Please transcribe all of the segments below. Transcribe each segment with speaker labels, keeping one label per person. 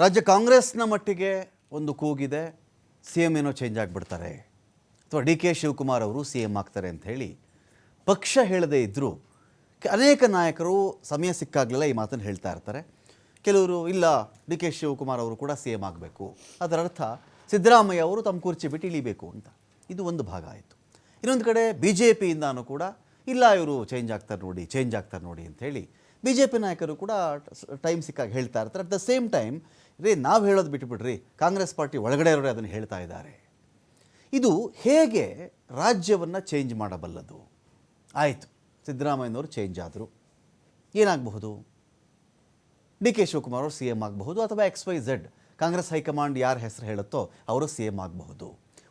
Speaker 1: ರಾಜ್ಯ ಕಾಂಗ್ರೆಸ್ನ ಮಟ್ಟಿಗೆ ಒಂದು ಕೂಗಿದೆ, ಸಿ ಎಮ್ ಏನೋ ಚೇಂಜ್ ಆಗಿಬಿಡ್ತಾರೆ ಅಥವಾ ಡಿ ಕೆ ಶಿವಕುಮಾರ್ ಅವರು ಸಿ ಎಮ್ ಆಗ್ತಾರೆ ಅಂತ ಹೇಳಿ ಪಕ್ಷ ಹೇಳದೇ ಇದ್ದರೂ ಅನೇಕ ನಾಯಕರು ಸಮಯ ಸಿಕ್ಕಾಗಲೆಲ್ಲ ಈ ಮಾತನ್ನು ಹೇಳ್ತಾ ಇರ್ತಾರೆ. ಕೆಲವರು ಇಲ್ಲ ಡಿ ಕೆ ಶಿವಕುಮಾರ್ ಅವರು ಕೂಡ ಸಿ ಎಮ್ ಆಗಬೇಕು, ಅದರ ಅರ್ಥ ಸಿದ್ದರಾಮಯ್ಯ ಅವರು ತಮ್ಮ ಕುರ್ಚಿ ಬಿಟ್ಟು ಇಳಿಬೇಕು ಅಂತ. ಇದು ಒಂದು ಭಾಗ ಆಯಿತು. ಇನ್ನೊಂದು ಕಡೆ ಬಿ ಜೆ ಪಿಯಿಂದನೂ ಕೂಡ ಇಲ್ಲ ಇವರು ಚೇಂಜ್ ಆಗ್ತಾರೆ ನೋಡಿ ಅಂಥೇಳಿ ಬಿ ಜೆ ಪಿ ನಾಯಕರು ಕೂಡ ಟೈಮ್ ಸಿಕ್ಕಾಗ ಹೇಳ್ತಾ ಇರ್ತಾರೆ. ಅಟ್ ದ ಸೇಮ್ ಟೈಮ್ ನಾವು ಹೇಳೋದು ಬಿಟ್ಟುಬಿಡ್ರಿ, ಕಾಂಗ್ರೆಸ್ ಪಾರ್ಟಿ ಒಳಗಡೆ ಇರೋರೇ ಅದನ್ನು ಹೇಳ್ತಾ ಇದ್ದಾರೆ. ಇದು ಹೇಗೆ ರಾಜ್ಯವನ್ನು ಚೇಂಜ್ ಮಾಡಬಲ್ಲದು? ಆಯಿತು, ಸಿದ್ದರಾಮಯ್ಯನವರು ಚೇಂಜ್ ಆದರು, ಏನಾಗಬಹುದು? ಡಿ ಕೆ ಶಿವಕುಮಾರ್ ಅವರು ಸಿ ಎಮ್ ಆಗಬಹುದು, ಅಥವಾ XYZ ಕಾಂಗ್ರೆಸ್ ಹೈಕಮಾಂಡ್ ಯಾರ ಹೆಸರು ಹೇಳುತ್ತೋ ಅವರು ಸಿ ಎಮ್ ಆಗಬಹುದು.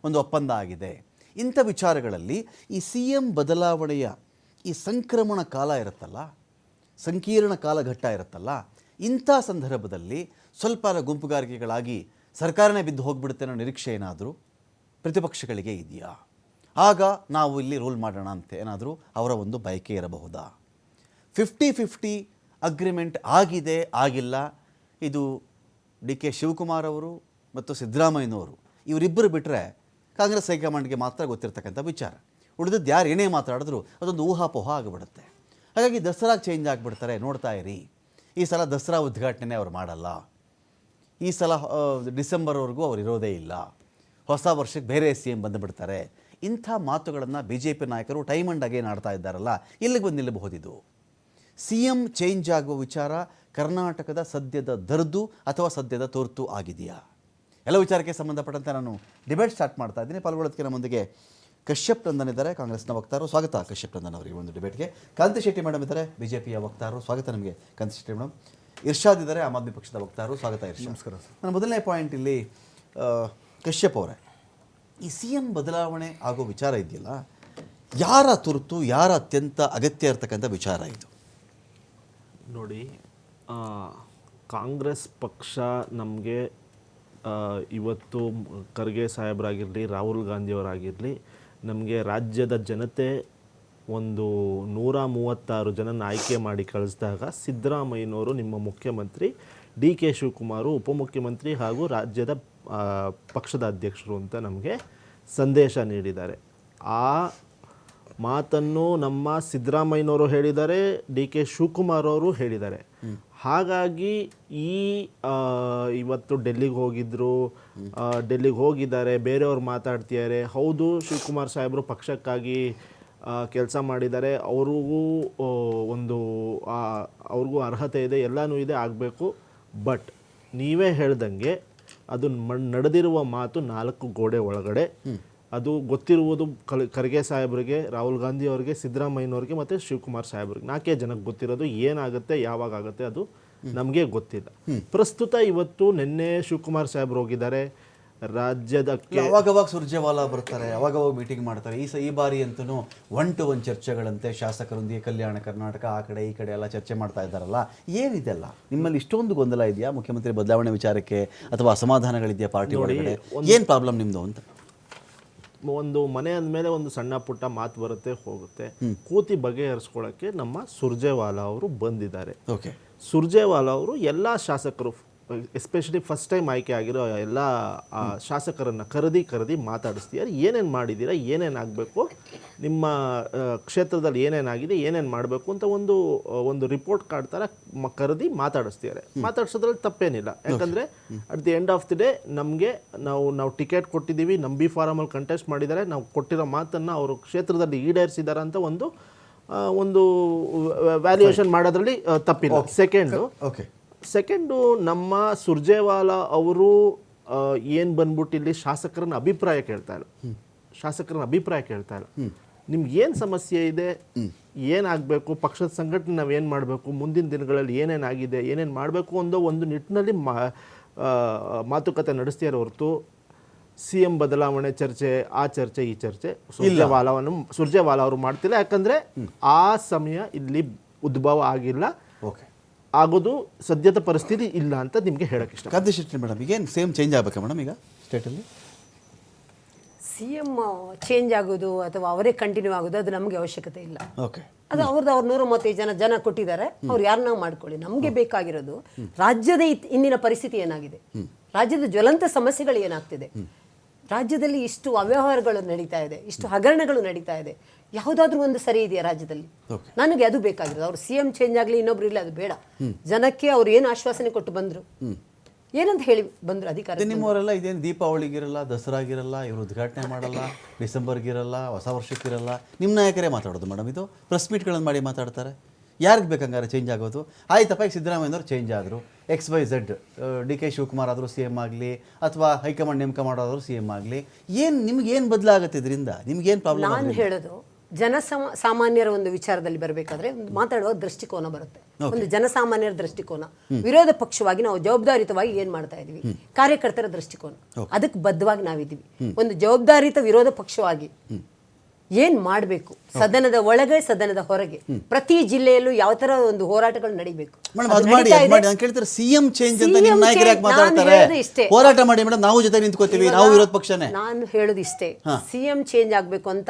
Speaker 1: ಒಂದು ಒಪ್ಪಂದ ಆಗಿದೆ. ಇಂಥ ವಿಚಾರಗಳಲ್ಲಿ ಈ ಸಿ ಎಮ್ ಬದಲಾವಣೆಯ ಈ ಸಂಕ್ರಮಣ ಕಾಲ ಇರುತ್ತಲ್ಲ, ಸಂಕೀರ್ಣ ಕಾಲಘಟ್ಟ ಇರುತ್ತಲ್ಲ, ಇಂಥ ಸಂದರ್ಭದಲ್ಲಿ ಸ್ವಲ್ಪ ಗುಂಪುಗಾರಿಕೆಗಳಾಗಿ ಸರ್ಕಾರನೇ ಬಿದ್ದು ಹೋಗಿಬಿಡುತ್ತೆ ಅನ್ನೋ ನಿರೀಕ್ಷೆ ಏನಾದರೂ ಪ್ರತಿಪಕ್ಷಗಳಿಗೆ ಇದೆಯಾ? ಆಗ ನಾವು ಇಲ್ಲಿ ರೂಲ್ ಮಾಡೋಣ ಅಂತ ಏನಾದರೂ ಅವರ ಒಂದು ಬಯಕೆ ಇರಬಹುದಾ? 50-50 ಅಗ್ರಿಮೆಂಟ್ ಆಗಿದೆ ಆಗಿಲ್ಲ, ಇದು ಡಿ ಕೆ ಶಿವಕುಮಾರ್ ಅವರು ಮತ್ತು ಸಿದ್ದರಾಮಯ್ಯನವರು ಇವರಿಬ್ಬರು ಬಿಟ್ಟರೆ ಕಾಂಗ್ರೆಸ್ ಹೈಕಮಾಂಡ್ಗೆ ಮಾತ್ರ ಗೊತ್ತಿರ್ತಕ್ಕಂಥ ವಿಚಾರ. ಉಳಿದದ್ದು ಯಾರು ಏನೇ ಮಾತಾಡಿದ್ರು ಅದೊಂದು ಊಹಾಪೋಹ ಆಗಿಬಿಡುತ್ತೆ. ಹಾಗಾಗಿ ದಸರಾಗೆ ಚೇಂಜ್ ಆಗಿಬಿಡ್ತಾರೆ, ನೋಡ್ತಾ ಇರಿ. ಈ ಸಲ ದಸರಾ ಉದ್ಘಾಟನೆ ಅವ್ರು ಮಾಡಲ್ಲ, ಈ ಸಲ ಡಿಸೆಂಬರ್ವರೆಗೂ ಅವ್ರು ಇರೋದೇ ಇಲ್ಲ, ಹೊಸ ವರ್ಷಕ್ಕೆ ಬೇರೆ ಸಿ ಎಮ್ ಬಂದುಬಿಡ್ತಾರೆ. ಇಂಥ ಮಾತುಗಳನ್ನು ಬಿ ಜೆ ಪಿ ನಾಯಕರು ಟೈಮ್ ಆ್ಯಂಡ್ ಅಗೇನ್ ಆಡ್ತಾ ಇದ್ದಾರಲ್ಲ, ಇಲ್ಲಿಗೆ ಬಂದು ನಿಲ್ಲಬಹುದಿದು. ಸಿ ಎಮ್ ಚೇಂಜ್ ಆಗುವ ವಿಚಾರ ಕರ್ನಾಟಕದ ಸದ್ಯದ ದರ್ದು ಅಥವಾ ಸದ್ಯದ ತುರ್ತು ಆಗಿದೆಯಾ? ಎಲ್ಲ ವಿಚಾರಕ್ಕೆ ಸಂಬಂಧಪಟ್ಟಂತೆ ನಾನು ಡಿಬೇಟ್ ಸ್ಟಾರ್ಟ್ ಮಾಡ್ತಾ ಇದ್ದೀನಿ. ಪಾಲ್ಗೊಳ್ಳೋದಕ್ಕೆ ನಮ್ಮೊಂದಿಗೆ ಕಶ್ಯಪ್ ನಂದನ್ ಇದ್ದಾರೆ, ಕಾಂಗ್ರೆಸ್ನ ವಕ್ತಾರರು. ಸ್ವಾಗತ ಕಶ್ಯಪ್ ನಂದನ್ ಅವರಿಗೆ ಒಂದು ಡಿಬೇಟ್ಗೆ. ಕಾಂತಿ ಶೆಟ್ಟಿ ಮೇಡಮ್ ಇದ್ದಾರೆ, ಬಿ ಜೆ ಪಿಯ ವಕ್ತಾರರು. ಸ್ವಾಗತ ನಿಮಗೆ ಕಾಂತಿ ಶೆಟ್ಟಿ ಮೇಡಮ್. ಇರ್ಷಾದ್ ಇದ್ದಾರೆ, ಆಮ್ ಆದ್ಮಿ ಪಕ್ಷದ ವಕ್ತಾರರು. ಸ್ವಾಗತ ಇರ್ಷಾದ್.
Speaker 2: ನಮಸ್ಕಾರ ಸರ್.
Speaker 1: ನನ್ನ ಮೊದಲನೇ ಪಾಯಿಂಟ್ ಇಲ್ಲಿ ಕಶ್ಯಪ್ ಅವರೇ, ಈ ಸಿ ಎಮ್ ಬದಲಾವಣೆ ಆಗೋ ವಿಚಾರ ಇದೆಯಲ್ಲ, ಯಾರ ತುರ್ತು, ಯಾರ ಅತ್ಯಂತ ಅಗತ್ಯ ಇರತಕ್ಕಂಥ ವಿಚಾರ ಇದು?
Speaker 2: ನೋಡಿ, ಕಾಂಗ್ರೆಸ್ ಪಕ್ಷ ನಮಗೆ ಇವತ್ತು ಖರ್ಗೆ ಸಾಹೇಬರಾಗಿರಲಿ, ರಾಹುಲ್ ಗಾಂಧಿಯವರಾಗಿರಲಿ, ನಮಗೆ ರಾಜ್ಯದ ಜನತೆ ಒಂದು 136 ಜನನ ಆಯ್ಕೆ ಮಾಡಿ ಕಳಿಸಿದಾಗ ಸಿದ್ದರಾಮಯ್ಯನವರು ನಿಮ್ಮ ಮುಖ್ಯಮಂತ್ರಿ, ಡಿ ಕೆ ಶಿವಕುಮಾರು ಉಪಮುಖ್ಯಮಂತ್ರಿ ಹಾಗೂ ರಾಜ್ಯದ ಪಕ್ಷದ ಅಧ್ಯಕ್ಷರು ಅಂತ ನಮಗೆ ಸಂದೇಶ ನೀಡಿದ್ದಾರೆ. ಆ ಮಾತನ್ನು ನಮ್ಮ ಸಿದ್ದರಾಮಯ್ಯನವರು ಹೇಳಿದ್ದಾರೆ, ಡಿ ಕೆ ಶಿವಕುಮಾರ್ ಅವರು ಹೇಳಿದ್ದಾರೆ. ಹಾಗಾಗಿ ಇವತ್ತು ಡೆಲ್ಲಿಗೆ ಹೋಗಿದ್ದಾರೆ, ಬೇರೆಯವ್ರು ಮಾತಾಡ್ತಿದ್ದಾರೆ. ಹೌದು, ಶಿವಕುಮಾರ್ ಸಾಹೇಬರು ಪಕ್ಷಕ್ಕಾಗಿ ಕೆಲಸ ಮಾಡಿದ್ದಾರೆ, ಅವ್ರಿಗೂ ಅರ್ಹತೆ ಇದೆ, ಎಲ್ಲನೂ ಇದೆ, ಆಗಬೇಕು. ಬಟ್ ನೀವೇ ಹೇಳ್ದಂಗೆ ಅದು ನಡೆದಿರುವ ಮಾತು 4 ಗೋಡೆ ಒಳಗಡೆ. ಅದು ಗೊತ್ತಿರುವುದು ಖರ್ಗೆ ಸಾಹೇಬರಿಗೆ, ರಾಹುಲ್ ಗಾಂಧಿ ಅವರಿಗೆ, ಸಿದ್ದರಾಮಯ್ಯನವ್ರಿಗೆ ಮತ್ತು ಶಿವಕುಮಾರ್ ಸಾಹೇಬ್ರಿಗೆ. 4 ಜನಕ್ಕೆ ಗೊತ್ತಿರೋದು. ಏನಾಗುತ್ತೆ, ಯಾವಾಗ ಆಗುತ್ತೆ ಅದು ನಮಗೆ ಗೊತ್ತಿಲ್ಲ. ಪ್ರಸ್ತುತ ಇವತ್ತು ನಿನ್ನೆ ಶಿವಕುಮಾರ್ ಸಾಹೇಬ್ರು ಹೋಗಿದ್ದಾರೆ ರಾಜ್ಯದ.
Speaker 1: ಅವಾಗವಾಗ ಸುರ್ಜೇವಾಲಾ ಬರ್ತಾರೆ, ಅವಾಗವಾಗ ಮೀಟಿಂಗ್ ಮಾಡ್ತಾರೆ. ಈ ಬಾರಿ ಅಂತೂ 1-to-1 ಚರ್ಚೆಗಳಂತೆ ಶಾಸಕರೊಂದಿಗೆ ಕಲ್ಯಾಣ ಕರ್ನಾಟಕ ಆ ಕಡೆ ಈ ಕಡೆ ಎಲ್ಲ ಚರ್ಚೆ ಮಾಡ್ತಾ ಇದ್ದಾರಲ್ಲ, ಏನಿದೆಲ್ಲ ನಿಮ್ಮಲ್ಲಿ ಇಷ್ಟೊಂದು ಗೊಂದಲ ಇದೆಯಾ ಮುಖ್ಯಮಂತ್ರಿ ಬದಲಾವಣೆ ವಿಚಾರಕ್ಕೆ, ಅಥವಾ ಅಸಮಾಧಾನಗಳಿದೆಯಾ ಪಾರ್ಟಿ ಒಳಗಡೆ? ಏನು ಪ್ರಾಬ್ಲಮ್ ನಿಮ್ಮದು ಅಂತ?
Speaker 2: ಒಂದು ಮನೆ ಅಂದಮೇಲೆ ಒಂದು ಸಣ್ಣ ಪುಟ್ಟ ಮಾತು ಬರುತ್ತೆ, ಹೋಗುತ್ತೆ. ಕೂತಿ ಬಗೆಹರಿಸ್ಕೊಳ್ಳೋಕ್ಕೆ ನಮ್ಮ ಸುರ್ಜೇವಾಲಾ ಅವರು ಬಂದಿದ್ದಾರೆ.
Speaker 1: ಓಕೆ,
Speaker 2: ಸುರ್ಜೇವಾಲಾ ಅವರು ಎಲ್ಲ ಶಾಸಕರು, ಎಸ್ಪೆಷಲಿ ಫಸ್ಟ್ ಟೈಮ್ ಆಯ್ಕೆ ಆಗಿರೋ ಎಲ್ಲ ಶಾಸಕರನ್ನು ಕರೆದಿ ಮಾತಾಡಿಸ್ತೀಯಾರು. ಏನೇನು ಮಾಡಿದ್ದೀರಾ, ಏನೇನಾಗಬೇಕು, ನಿಮ್ಮ ಕ್ಷೇತ್ರದಲ್ಲಿ ಏನೇನಾಗಿದೆ, ಏನೇನು ಮಾಡಬೇಕು ಅಂತ ಒಂದು ರಿಪೋರ್ಟ್ ಕಾರ್ಡ್ ಥರ ಕರೆದಿ ಮಾತಾಡಿಸ್ತಿದ್ದಾರೆ. ಮಾತಾಡ್ಸೋದ್ರಲ್ಲಿ ತಪ್ಪೇನಿಲ್ಲ. ಯಾಕಂದರೆ at the end of the day ನಮಗೆ ನಾವು ಟಿಕೆಟ್ ಕೊಟ್ಟಿದ್ದೀವಿ, ನಮ್ಮ ಬಿ ಫಾರಮಲ್ಲಿ ಕಂಟೆಸ್ಟ್ ಮಾಡಿದ್ದಾರೆ, ನಾವು ಕೊಟ್ಟಿರೋ ಮಾತನ್ನು ಅವರು ಕ್ಷೇತ್ರದಲ್ಲಿ ಈಡೇರಿಸಿದ್ದಾರೆ ಅಂತ ಒಂದು ವ್ಯಾಲ್ಯೂಯೇಷನ್ ಮಾಡೋದ್ರಲ್ಲಿ ತಪ್ಪಿಲ್ಲ. ಸೆಕೆಂಡು ನಮ್ಮ ಸುರ್ಜೇವಾಲಾ ಅವರು ಏನು ಬಂದ್ಬಿಟ್ಟು ಇಲ್ಲಿ ಶಾಸಕರನ್ನ ಅಭಿಪ್ರಾಯ ಕೇಳ್ತಾ ಇಲ್ಲ. ನಿಮ್ಗೆ ಏನು ಸಮಸ್ಯೆ ಇದೆ, ಏನಾಗಬೇಕು, ಪಕ್ಷದ ಸಂಘಟನೆ ನಾವು ಏನು ಮಾಡಬೇಕು, ಮುಂದಿನ ದಿನಗಳಲ್ಲಿ ಏನೇನಾಗಿದೆ, ಏನೇನು ಮಾಡಬೇಕು ಅನ್ನೋ ಒಂದು ನಿಟ್ಟಿನಲ್ಲಿ ಮಾತುಕತೆ ನಡೆಸ್ತೀರ ಹೊರತು ಸಿ ಎಂ ಬದಲಾವಣೆ ಚರ್ಚೆ, ಆ ಚರ್ಚೆ, ಈ ಚರ್ಚೆ ಸುರ್ಜೇವಾಲಾ ಅವರು ಮಾಡ್ತಿಲ್ಲ. ಯಾಕಂದರೆ ಆ ಸಮಯ ಇಲ್ಲಿ ಉದ್ಭವ ಆಗಿಲ್ಲ, ಆಗೋದು ಸದ್ಯದ ಪರಿಸ್ಥಿತಿ ಇಲ್ಲ ಅಂತ ನಿಮಗೆ ಹೇಳಕ್ಕೆ ಇಷ್ಟ.
Speaker 1: ಕಾಂತಿ ಶೆಟ್ಟಿ ಮೇಡಮ್, ಈಗೇನು ಸೇಮ್ ಚೇಂಜ್ ಆಗಬೇಕಾ ಮೇಡಮ್ ಈಗ ಸ್ಟೇಟಲ್ಲಿ?
Speaker 3: ಸಿ ಎಮ್ ಚೇಂಜ್ ಆಗೋದು ಅಥವಾ ಅವರೇ ಕಂಟಿನ್ಯೂ ಆಗೋದು ಅದು ನಮಗೆ ಅವಶ್ಯಕತೆ ಇಲ್ಲ.
Speaker 1: ಓಕೆ,
Speaker 3: ಅದು ಅವ್ರದ್ದು 135 ಜನ ಕೊಟ್ಟಿದ್ದಾರೆ, ಅವ್ರು ಯಾರನ್ನ ಮಾಡ್ಕೊಳ್ಳಿ. ನಮಗೆ ಬೇಕಾಗಿರೋದು ರಾಜ್ಯದ ಇಂದಿನ ಪರಿಸ್ಥಿತಿ ಏನಾಗಿದೆ, ರಾಜ್ಯದ ಜ್ವಲಂತ ಸಮಸ್ಯೆಗಳು ಏನಾಗ್ತಿದೆ, ರಾಜ್ಯದಲ್ಲಿ ಇಷ್ಟು ಅವ್ಯವಹಾರಗಳು ನಡೀತಾ ಇದೆ, ಇಷ್ಟು ಹಗರಣಗಳು ನಡೀತಾ ಇದೆ, ಯಾವುದಾದ್ರೂ ಒಂದು ಸರಿ ಇದೆಯಾ ರಾಜ್ಯದಲ್ಲಿ? ನನಗೆ ಅದು ಬೇಕಾಗಿರೋದು. ಅವ್ರು CM ಚೇಂಜ್ ಆಗಲಿ, ಇನ್ನೊಬ್ರು ಇಲ್ಲ, ಅದು ಬೇಡ. ಜನಕ್ಕೆ ಅವ್ರು ಏನು ಆಶ್ವಾಸನೆ ಕೊಟ್ಟು ಬಂದ್ರು, ಏನಂತ ಹೇಳಿ ಬಂದ್ರು ಅಧಿಕಾರ.
Speaker 1: ನಿಮ್ಮವರೆಲ್ಲ ಇದೇನು ದೀಪಾವಳಿಗಿರಲ್ಲ, ದಸರಾಗಿರಲ್ಲ, ಇವರು ಉದ್ಘಾಟನೆ ಮಾಡಲ್ಲ, ಡಿಸೆಂಬರ್ಗಿರಲ್ಲ, ಹೊಸ ವರ್ಷಕ್ಕಿರಲ್ಲ, ನಿಮ್ಮ ನಾಯಕರೇ ಮಾತಾಡೋದು ಮೇಡಮ್. ಇದು ಪ್ರೆಸ್ ಮೀಟ್ಗಳನ್ನು ಮಾಡಿ ಮಾತಾಡ್ತಾರೆ. ಯಾರಿಗೆ ಬೇಕಂಗಾರೆ ಚೇಂಜ್ ಆಗೋದು? ಆಯ್ತಪ್ಪ, ಈಗ ಸಿದ್ದರಾಮಯ್ಯನವ್ರು ಚೇಂಜ್ ಆದರು, XYZ DK ಶಿವಕುಮಾರ್ ಆದರೂ CM ಆಗಲಿ, ಅಥವಾ ಹೈಕಮಾಂಡ್ ನೇಮಕ ಮಾಡೋದಾದ್ರು CM ಆಗಲಿ, ಏನು ನಿಮ್ಗೇನು ಬದಲಾಗುತ್ತೆ ಇದರಿಂದ? ನಿಮ್ಗೇನು ಪ್ರಾಬ್ಲಮ್?
Speaker 3: ನಾನು ಹೇಳೋದು ಸಾಮಾನ್ಯರ ಒಂದು ವಿಚಾರದಲ್ಲಿ ಬರಬೇಕಾದ್ರೆ ಒಂದು ಮಾತಾಡುವ ದೃಷ್ಟಿಕೋನ ಬರುತ್ತೆ, ಒಂದು ಜನಸಾಮಾನ್ಯರ ದೃಷ್ಟಿಕೋನ. ವಿರೋಧ ಪಕ್ಷವಾಗಿ ನಾವು ಜವಾಬ್ದಾರಿತವಾಗಿ ಏನ್ ಮಾಡ್ತಾ ಇದೀವಿ, ಕಾರ್ಯಕರ್ತರ ದೃಷ್ಟಿಕೋನ, ಅದಕ್ಕೆ ಬದ್ಧವಾಗಿ ನಾವಿದ್ದೀವಿ. ಒಂದು ಜವಾಬ್ದಾರಿತ ವಿರೋಧ ಪಕ್ಷವಾಗಿ ಏನ್ ಮಾಡಬೇಕು, ಸದನದ ಒಳಗೆ ಸದನದ ಹೊರಗೆ ಪ್ರತಿ ಜಿಲ್ಲೆಯಲ್ಲೂ ಯಾವ ತರ ಒಂದು ಹೋರಾಟಗಳು ನಡೀಬೇಕು.
Speaker 1: CM ಚೇಂಜ್ ಅಂತ ನಿಮ್ಮ ನಾಯಕರು ಯಾಕೆ ಮಾತಾಡ್ತಾರೆ? ಹೋರಾಟ ಮಾಡಿ ಮೇಡಮ್, ನಾವು ಜೊತೆ ನಿಂತ್ಕೋತೀವಿ, ನಾವು ವಿರೋಧ ಪಕ್ಷನೇ.
Speaker 3: ನಾನು ಹೇಳೋದು ಇಷ್ಟೇ, CM ಚೇಂಜ್ ಆಗ್ಬೇಕು ಅಂತ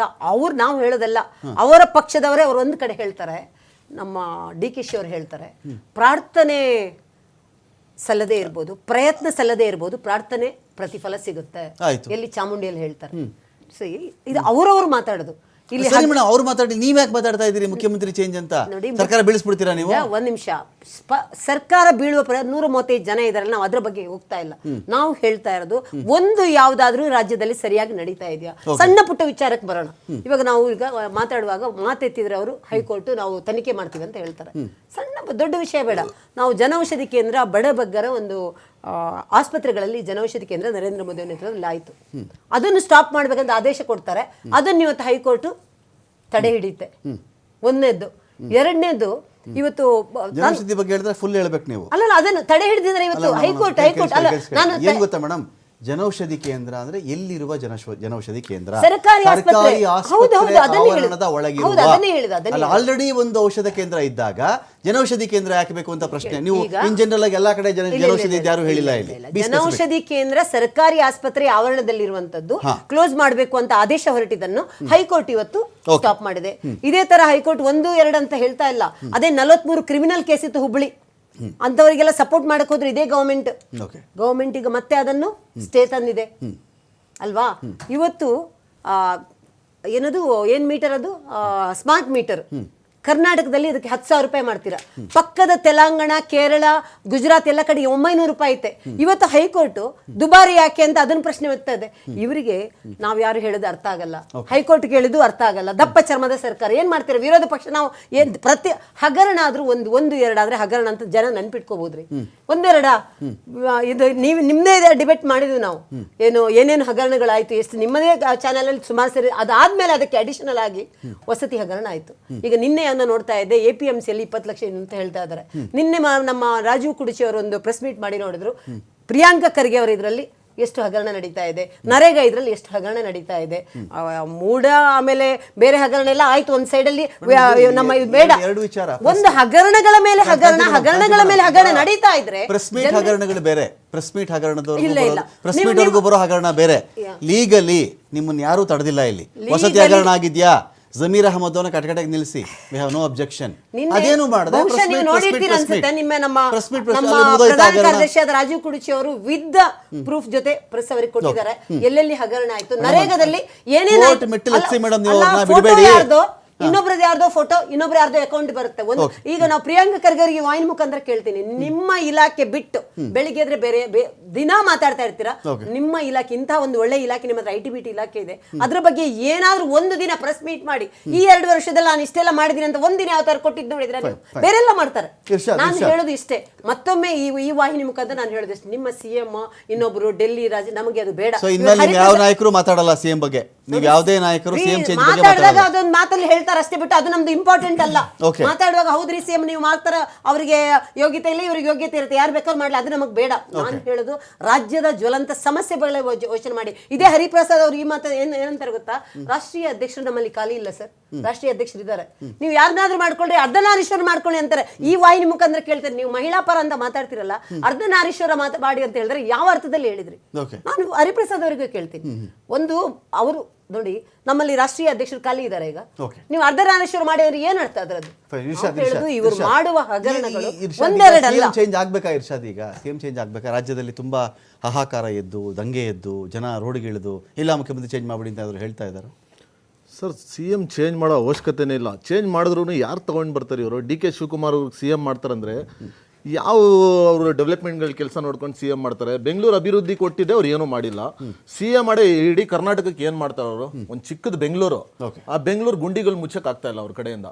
Speaker 3: ನಾವು ಹೇಳೋದಲ್ಲ, ಅವರ ಪಕ್ಷದವರೇ ಅವ್ರು ಒಂದ್ ಕಡೆ ಹೇಳ್ತಾರೆ. ನಮ್ಮ DK ಶಿ ಅವರು ಹೇಳ್ತಾರೆ, ಪ್ರಾರ್ಥನೆ ಸಲ್ಲದೆ ಇರ್ಬೋದು, ಪ್ರಯತ್ನ ಸಲ್ಲದೆ ಇರ್ಬೋದು, ಪ್ರಾರ್ಥನೆ ಪ್ರತಿಫಲ ಸಿಗುತ್ತೆ. ಎಲ್ಲಿ ಚಾಮುಂಡಿಯಲ್ಲಿ ಹೇಳ್ತಾರೆ. ಇದು ಅವರವ್ರು ಮಾತಾಡೋದು. ಇಲ್ಲಿ
Speaker 1: ಅವ್ರು ಮಾತಾಡಿ, ನೀವ್ ಯಾಕೆ ಮಾತಾಡ್ತಾ ಇದ್ದೀರಿ ಮುಖ್ಯಮಂತ್ರಿ ಚೇಂಜ್ ಅಂತ? ಸರ್ಕಾರ ಬೀಳಿಸ್ಬಿಡ್ತೀರಾ ನೀವು?
Speaker 3: ಒಂದ್ ನಿಮಿಷ, ಸರ್ಕಾರ ಬೀಳುವ 135 ಜನ ಇದಾರಲ್ಲ, ನಾವು ಅದ್ರ ಬಗ್ಗೆ ಹೋಗ್ತಾ ಇಲ್ಲ. ನಾವು ಹೇಳ್ತಾ ಇರೋದು ಒಂದು ಯಾವ್ದಾದ್ರೂ ರಾಜ್ಯದಲ್ಲಿ ಸರಿಯಾಗಿ ನಡೀತಾ ಇದೆಯಾ, ಸಣ್ಣ ಪುಟ್ಟ ವಿಚಾರಕ್ಕೆ ಬರೋಣ. ಇವಾಗ ನಾವು ಈಗ ಮಾತಾಡುವಾಗ ಮಾತೆತ್ತಿದ್ರೆ ಅವರು ಹೈಕೋರ್ಟ್ ನಾವು ತನಿಖೆ ಮಾಡ್ತೀವಿ ಅಂತ ಹೇಳ್ತಾರೆ. ದೊಡ್ಡ ವಿಷಯ ಬೇಡ. ನಾವು ಜನೌಷಧಿ ಕೇಂದ್ರ, ಬಡಬಗ್ಗರ ಒಂದು ಆಸ್ಪತ್ರೆಗಳಲ್ಲಿ ಜನೌಷಧಿ ಕೇಂದ್ರ ನರೇಂದ್ರ ಮೋದಿ ನೇತೃತ್ವದಲ್ಲಿ ಆಯಿತು. ಅದನ್ನು ಸ್ಟಾಪ್ ಮಾಡ್ಬೇಕಂತ ಆದೇಶ ಕೊಡ್ತಾರೆ. ಅದನ್ನು ಇವತ್ತು ಹೈಕೋರ್ಟ್ ತಡೆ ಹಿಡಿಯುತ್ತೆ. ಒಂದನೇದ್ದು. ಎರಡನೇದು, ಇವತ್ತು
Speaker 1: ಜನೌಷಧಿ ಬಗ್ಗೆ ಹೇಳಿದ್ರೆ ಫುಲ್ ಹೇಳ್ಬೇಕು ನೀವು.
Speaker 3: ಅಲ್ಲ, ಅದನ್ನು ತಡೆ ಹಿಡಿದಿದ್ದಾರೆ ಇವತ್ತು ಹೈಕೋರ್ಟ್. ಅಲ್ಲ, ನಾನು
Speaker 1: ಏನ್ ಗೊತ್ತಾ ಮೇಡಮ್, ಜನೌಷಧಿ ಕೇಂದ್ರ ಅಂದ್ರೆ ಎಲ್ಲಿರುವ ಜನೌಷಧಿ ಕೇಂದ್ರ?
Speaker 3: ಸರ್ಕಾರಿ ಆಸ್ಪತ್ರೆ
Speaker 1: ಆಲ್ರೆಡಿ ಒಂದು ಔಷಧ ಕೇಂದ್ರ ಇದ್ದಾಗ ಜನೌಷಧಿ ಕೇಂದ್ರ ಹಾಕಬೇಕು ಅಂತ ಪ್ರಶ್ನೆ. ನೀವು ಇನ್ ಜನರಲ್ ಆಗಿ ಎಲ್ಲಾ ಕಡೆ ಜನೌಷಧಿ ಯಾರು ಹೇಳಿಲ್ಲ. ಇಲ್ಲಿ
Speaker 3: ಜನೌಷಧಿ ಕೇಂದ್ರ ಸರ್ಕಾರಿ ಆಸ್ಪತ್ರೆ ಆವರಣದಲ್ಲಿರುವಂತದ್ದು ಕ್ಲೋಸ್ ಮಾಡಬೇಕು ಅಂತ ಆದೇಶ ಹೊರಟಿದ್ದನ್ನು ಹೈಕೋರ್ಟ್ ಇವತ್ತು ಸ್ಟಾಪ್ ಮಾಡಿದೆ. ಇದೇ ತರ ಹೈಕೋರ್ಟ್ 1, 2 ಅಂತ ಹೇಳ್ತಾ ಇಲ್ಲ. ಅದೇ 43 ಕ್ರಿಮಿನಲ್ ಕೇಸ್ ಇತ್ತು ಹುಬ್ಬಳ್ಳಿ, ಅಂತವರಿಗೆಲ್ಲ ಸಪೋರ್ಟ್ ಮಾಡಕ್ ಹೋದ್ರೆ ಇದೇ ಗವರ್ಮೆಂಟ್ ಈಗ ಮತ್ತೆ ಅದನ್ನು ಸ್ಟೇ ತಂದಿದೆ ಅಲ್ವಾ. ಇವತ್ತು ಏನದು ಏನ್ ಮೀಟರ್, ಅದು ಸ್ಮಾರ್ಟ್ ಮೀಟರ್. ಕರ್ನಾಟಕದಲ್ಲಿ ಇದಕ್ಕೆ 10,000 ರೂಪಾಯಿ ಮಾಡ್ತೀರಾ. ಪಕ್ಕದ ತೆಲಂಗಾಣ, ಕೇರಳ, ಗುಜರಾತ್ ಎಲ್ಲ ಕಡೆಗೆ 900 ರೂಪಾಯಿ ಐತೆ. ಇವತ್ತು ಹೈಕೋರ್ಟ್ ದುಬಾರಿ ಯಾಕೆ ಅಂತ ಅದನ್ನ ಪ್ರಶ್ನೆ ಬರ್ತಾ ಇದೆ. ಇವರಿಗೆ ನಾವ್ ಯಾರು ಹೇಳೋದು ಅರ್ಥ ಆಗಲ್ಲ, ಹೈಕೋರ್ಟ್ ಕೇಳಿದ್ದು ಅರ್ಥ ಆಗಲ್ಲ. ದಪ್ಪ ಚರ್ಮದ ಸರ್ಕಾರ ಏನ್ ಮಾಡ್ತೀರಾ? ವಿರೋಧ ಪಕ್ಷ ನಾವು ಏನ್ ಪ್ರತಿ ಹಗರಣ ಆದ್ರೂ ಒಂದು 2 ಆದ್ರೆ ಹಗರಣ ಅಂತ ಜನ ನೆನ್ಪಿಟ್ಕೋಬಹುದ್ರಿ. 1, 2 ಇದು ನೀವು ನಿಮ್ದೇ ಡಿಬೇಟ್ ಮಾಡಿದ್ವಿ ನಾವು. ಏನೇನು ಹಗರಣಗಳಾಯ್ತು, ಎಷ್ಟು ನಿಮ್ಮದೇ ಚಾನೆಲ್ ಅಲ್ಲಿ ಸುಮಾರು ಸರಿ. ಅದಾದ್ಮೇಲೆ ಅದಕ್ಕೆ ಅಡಿಷನಲ್ ಆಗಿ ವಸತಿ ಹಗರಣ ಆಯ್ತು. ಈಗ ನಿನ್ನೆ ನೋಡ್ತಾ ಇದ್ದೆ, APMC ಯಲ್ಲಿ 20 ಲಕ್ಷ ಅಂತ ಹೇಳ್ತಾ ಇದ್ದಾರೆ. ನಿನ್ನೆ ನಮ್ಮ ರಾಜೀವ್ ಕುಡಿಚಿ ಅವರು ಒಂದು ಪ್ರೆಸ್ ಮೀಟ್ ಮಾಡಿ ನೋಡಿದ್ರು. ಪ್ರಿಯಾಂಕಾ ಖರ್ಗೆ ಅವರು ಇದರಲ್ಲಿ ಎಷ್ಟು ಹಗರಣ ನಡೀತಾ ಇದೆ, ನರೇಗಾ ಇದ್ರಲ್ಲಿ ಎಷ್ಟು ಹಗರಣ ನಡೀತಾ ಇದೆ, ಮೂಡ ಆಮೇಲೆ ಬೇರೆ ಹಗರಣ ಎಲ್ಲ ಆಯ್ತು. ಒಂದ್ ಸೈಡ್ ಅಲ್ಲಿ ನಮ್ಮ ಬೇಡ, ಒಂದು ಹಗರಣಗಳ ಮೇಲೆ ಹಗರಣ ನಡೀತಾ ಇದ್ರೆ
Speaker 1: ಪ್ರೆಸ್ ಮೀಟ್ ಹಗರಣಗಳು ಬೇರೆ, ಪ್ರೆಸ್ ಮೀಟ್ ಹಗರಣದವ್ರಿಗೂ ಬರೋ ಹಗರಣ ಬೇರೆ. ಲೀಗಲಿ ನಿಮ್ಮನ್ನ ಯಾರು ತಡೆದಿಲ್ಲ. ಇಲ್ಲಿ ವಸತಿ ಹಗರಣ ಆಗಿದ್ಯಾ, ಜಮೀರ್ ಅಹಮದ್ ಅವನ ಕಟಕಟೆಗೆ ನಿಲ್ಲಿಸಿ, ವಿ ಹ್ಯಾವ್ ನೋ ಅಬ್ಜೆಕ್ಷನ್. ಅದೇನು ಮಾಡಿದೆ,
Speaker 3: ಪ್ರಧಾನ ಕಾರ್ಯದರ್ಶಿಯಾದ ರಾಜೀವ್ ಕುಡಿಚಿ ಅವರು ವಿತ್ ಪ್ರೂಫ್ ಜೊತೆ ಪ್ರೆಸ್ ಅವರಿಗೆ ಕೊಟ್ಟಿದ್ದಾರೆ. ಎಲ್ಲೆಲ್ಲಿ ಹಗರಣ ಆಯ್ತು, ನರೇಗಾದಲ್ಲಿ ಏನೇನು, ಇನ್ನೊಬ್ರದ್ದು ಯಾರ್ದೋ ಫೋಟೋ, ಇನ್ನೊಬ್ರು ಯಾರ್ದೋ ಅಕೌಂಟ್ ಬರುತ್ತೆ. ಈಗ ನಾವು ಪ್ರಿಯಾಂಕಾ ಖರ್ಗೆ ವಾಹಿನಿ ಮುಖಾಂತರ ಕೇಳ್ತೀನಿ, ನಿಮ್ಮ ಇಲಾಖೆ ಬಿಟ್ಟು ಬೆಳಿಗ್ಗೆ ಎದ್ರೆ ಬೇರೆ ದಿನ ಮಾತಾಡ್ತಾ ಇರ್ತೀರಾ. ನಿಮ್ಮ ಇಲಾಖೆ ಇಂತಹ ಒಂದು ಒಳ್ಳೆ ಇಲಾಖೆ, ನಿಮ್ಮ ಹತ್ರ IT BT ಇಲಾಖೆ ಇದೆ, ಅದ್ರ ಬಗ್ಗೆ ಏನಾದ್ರೂ ಒಂದು ದಿನ ಪ್ರೆಸ್ ಮೀಟ್ ಮಾಡಿ, ಈ 2 ವರ್ಷದಲ್ಲಿ ನಾನು ಇಷ್ಟೆಲ್ಲ ಮಾಡಿದೀನಿ ಅಂತ ಒಂದಿನ ಯಾವ ತರ ಕೊಟ್ಟಿದ್ದು ನೋಡಿದ್ರೆ ಬೇರೆಲ್ಲ ಮಾಡ್ತಾರೆ. ನಾನು ಹೇಳೋದು ಇಷ್ಟೇ, ಮತ್ತೊಮ್ಮೆ ಈ ವಾಹಿನಿ ಮುಖಾಂತರ ನಾನು ಹೇಳೋದು ಇಷ್ಟೇ, ನಿಮ್ಮ CM ಇನ್ನೊಬ್ರು ಡೆಲ್ಲಿ ರಾಜ, ನಮಗೆ ಅದು ಬೇಡ.
Speaker 1: ಯಾವ ನಾಯಕರು ಮಾತಾಡಲ್ಲ CM ಬಗ್ಗೆ, ನೀವು ಯಾವುದೇ ನಾಯಕರು CM ಚೇಂಜ್ ಬಗ್ಗೆ
Speaker 3: ಮಾತಾಡಿದಾಗ ಅದೊಂದು ಮಾತಲ್ಲಿ ಹೇಳ್ತಾರೆ ಅಷ್ಟೇ ಬಿಟ್ಟು ಅದು ನಮ್ದು ಇಂಪಾರ್ಟೆಂಟ್ ಅಲ್ಲ. ಮಾತಾಡುವಾಗ ಹೌದ್ರಿ CM ನೀವು ಮಾಡ್ತಾರ, ಅವರಿಗೆ ಯೋಗ್ಯತೆ ಇಲ್ಲ, ಇವ್ರಿಗೆ ಯೋಗ್ಯತೆ ಇರುತ್ತೆ, ಯಾರು ಬೇಕಾದ್ರೂ ಮಾಡ್ಲಿ, ಅದು ನಮಗೆ ಬೇಡ. ನಾನು ಹೇಳೋದು ರಾಜ್ಯದ ಜ್ವಲಂತ ಸಮಸ್ಯೆಗಳೇ ಯೋಚನೆ ಮಾಡಿ. ಇದೇ ಹರಿಪ್ರಸಾದ್ ಅವರು ಈ ಮಾತು ಏನಂತಾರೆ ಗೊತ್ತಾ, ರಾಷ್ಟ್ರೀಯ ಅಧ್ಯಕ್ಷರು ನಮ್ಮಲ್ಲಿ ಖಾಲಿ ಇಲ್ಲ ಸರ್, ರಾಷ್ಟ್ರೀಯ ಅಧ್ಯಕ್ಷರು ಇದ್ದಾರೆ, ನೀವು ಯಾರನ್ನಾದ್ರೂ ಮಾಡ್ಕೊಳ್ರಿ, ಅರ್ಧನಾರೀಶ್ವರ ಮಾಡ್ಕೊಳ್ಳಿ ಅಂತಾರೆ. ಈ ವಾಹಿನಿ ಮುಖಾಂತರ ಕೇಳ್ತಾರೆ, ನೀವು ಮಹಿಳಾ ಪರ ಅಂತ ಮಾತಾಡ್ತಿರಲ್ಲ, ಅರ್ಧನಾರೀಶ್ವರ ಮಾಡಿ ಅಂತ ಹೇಳಿದ್ರೆ ಯಾವ ಅರ್ಥದಲ್ಲಿ ಹೇಳಿದ್ರಿ? ನಾನು ಹರಿಪ್ರಸಾದ್ ಅವರಿಗೆ ಕೇಳ್ತೀನಿ. ಒಂದು ಅವರು ನೋಡಿ ನಮ್ಮಲ್ಲಿ ರಾಷ್ಟ್ರೀಯ ಅಧ್ಯಕ್ಷರು ಖಾಲಿ ಇದ್ದಾರೆ ಈಗ.
Speaker 1: Okay.
Speaker 3: ನೀವು ಅರ್ಧನಾರೀಶ್ವರ ಮಾಡಿ ಅಂದ್ರೆ ಏನ್ ಅರ್ಥ ಅದರದ್ದು? ಇವರು
Speaker 1: ಇರ್ಷಾದ್.
Speaker 3: ಮಾಡುವ ಹಗರಣಗಳು
Speaker 1: ಇರ್ಷಾದ್
Speaker 3: ಒಂದೆರಡಲ್ಲ.
Speaker 1: CM ಚೇಂಜ್ ಆಗ್ಬೇಕಾ ಇರ್ಷಾದ್? ಈಗ CM ಚೇಂಜ್ ಆಗ್ಬೇಕಾ? ರಾಜ್ಯದಲ್ಲಿ ತುಂಬಾ ಹಾಹಾಕಾರ ಎದ್ದು, ದಂಗೆ ಎದ್ದು, ಜನ ರೋಡ್ಗೆ ಇಳಿದು ಇಲ್ಲ ಮುಖ್ಯಮಂತ್ರಿ ಚೇಂಜ್ ಮಾಡ್ಬಿಡಿ ಅಂತ ಆದ್ರು ಹೇಳ್ತಾ ಇದ್ದಾರೆ.
Speaker 4: ಸರ್ CM ಚೇಂಜ್ ಮಾಡೋ ಅವಶ್ಯಕತೆನೇ ಇಲ್ಲ. ಚೇಂಜ್ ಮಾಡಿದ್ರು ಯಾರು ತೊಗೊಂಡು ಬರ್ತಾರೆ ಇವರು? DK ಶಿವಕುಮಾರ್ ಅವ್ರಿಗೆ CM ಮಾಡ್ತಾರಂದ್ರೆ ಯಾವ ಅವರು ಡೆವಲಪ್ಮೆಂಟ್ಗಳ ಕೆಲಸ ನೋಡ್ಕೊಂಡು CM ಮಾಡ್ತಾರೆ? ಬೆಂಗಳೂರು ಅಭಿವೃದ್ಧಿ ಕೊಟ್ಟಿದ್ದೆ ಅವ್ರು ಏನೂ ಮಾಡಿಲ್ಲ. CM ಮಾಡಿ ಇಡೀ ಕರ್ನಾಟಕಕ್ಕೆ ಏನು ಮಾಡ್ತಾರೆ ಅವರು? ಒಂದು ಚಿಕ್ಕದ ಬೆಂಗಳೂರು, ಆ ಬೆಂಗಳೂರು ಗುಂಡಿಗಳು ಮುಚ್ಚಕ್ಕೆ ಆಗ್ತಾ ಇಲ್ಲ ಅವ್ರ ಕಡೆಯಿಂದ.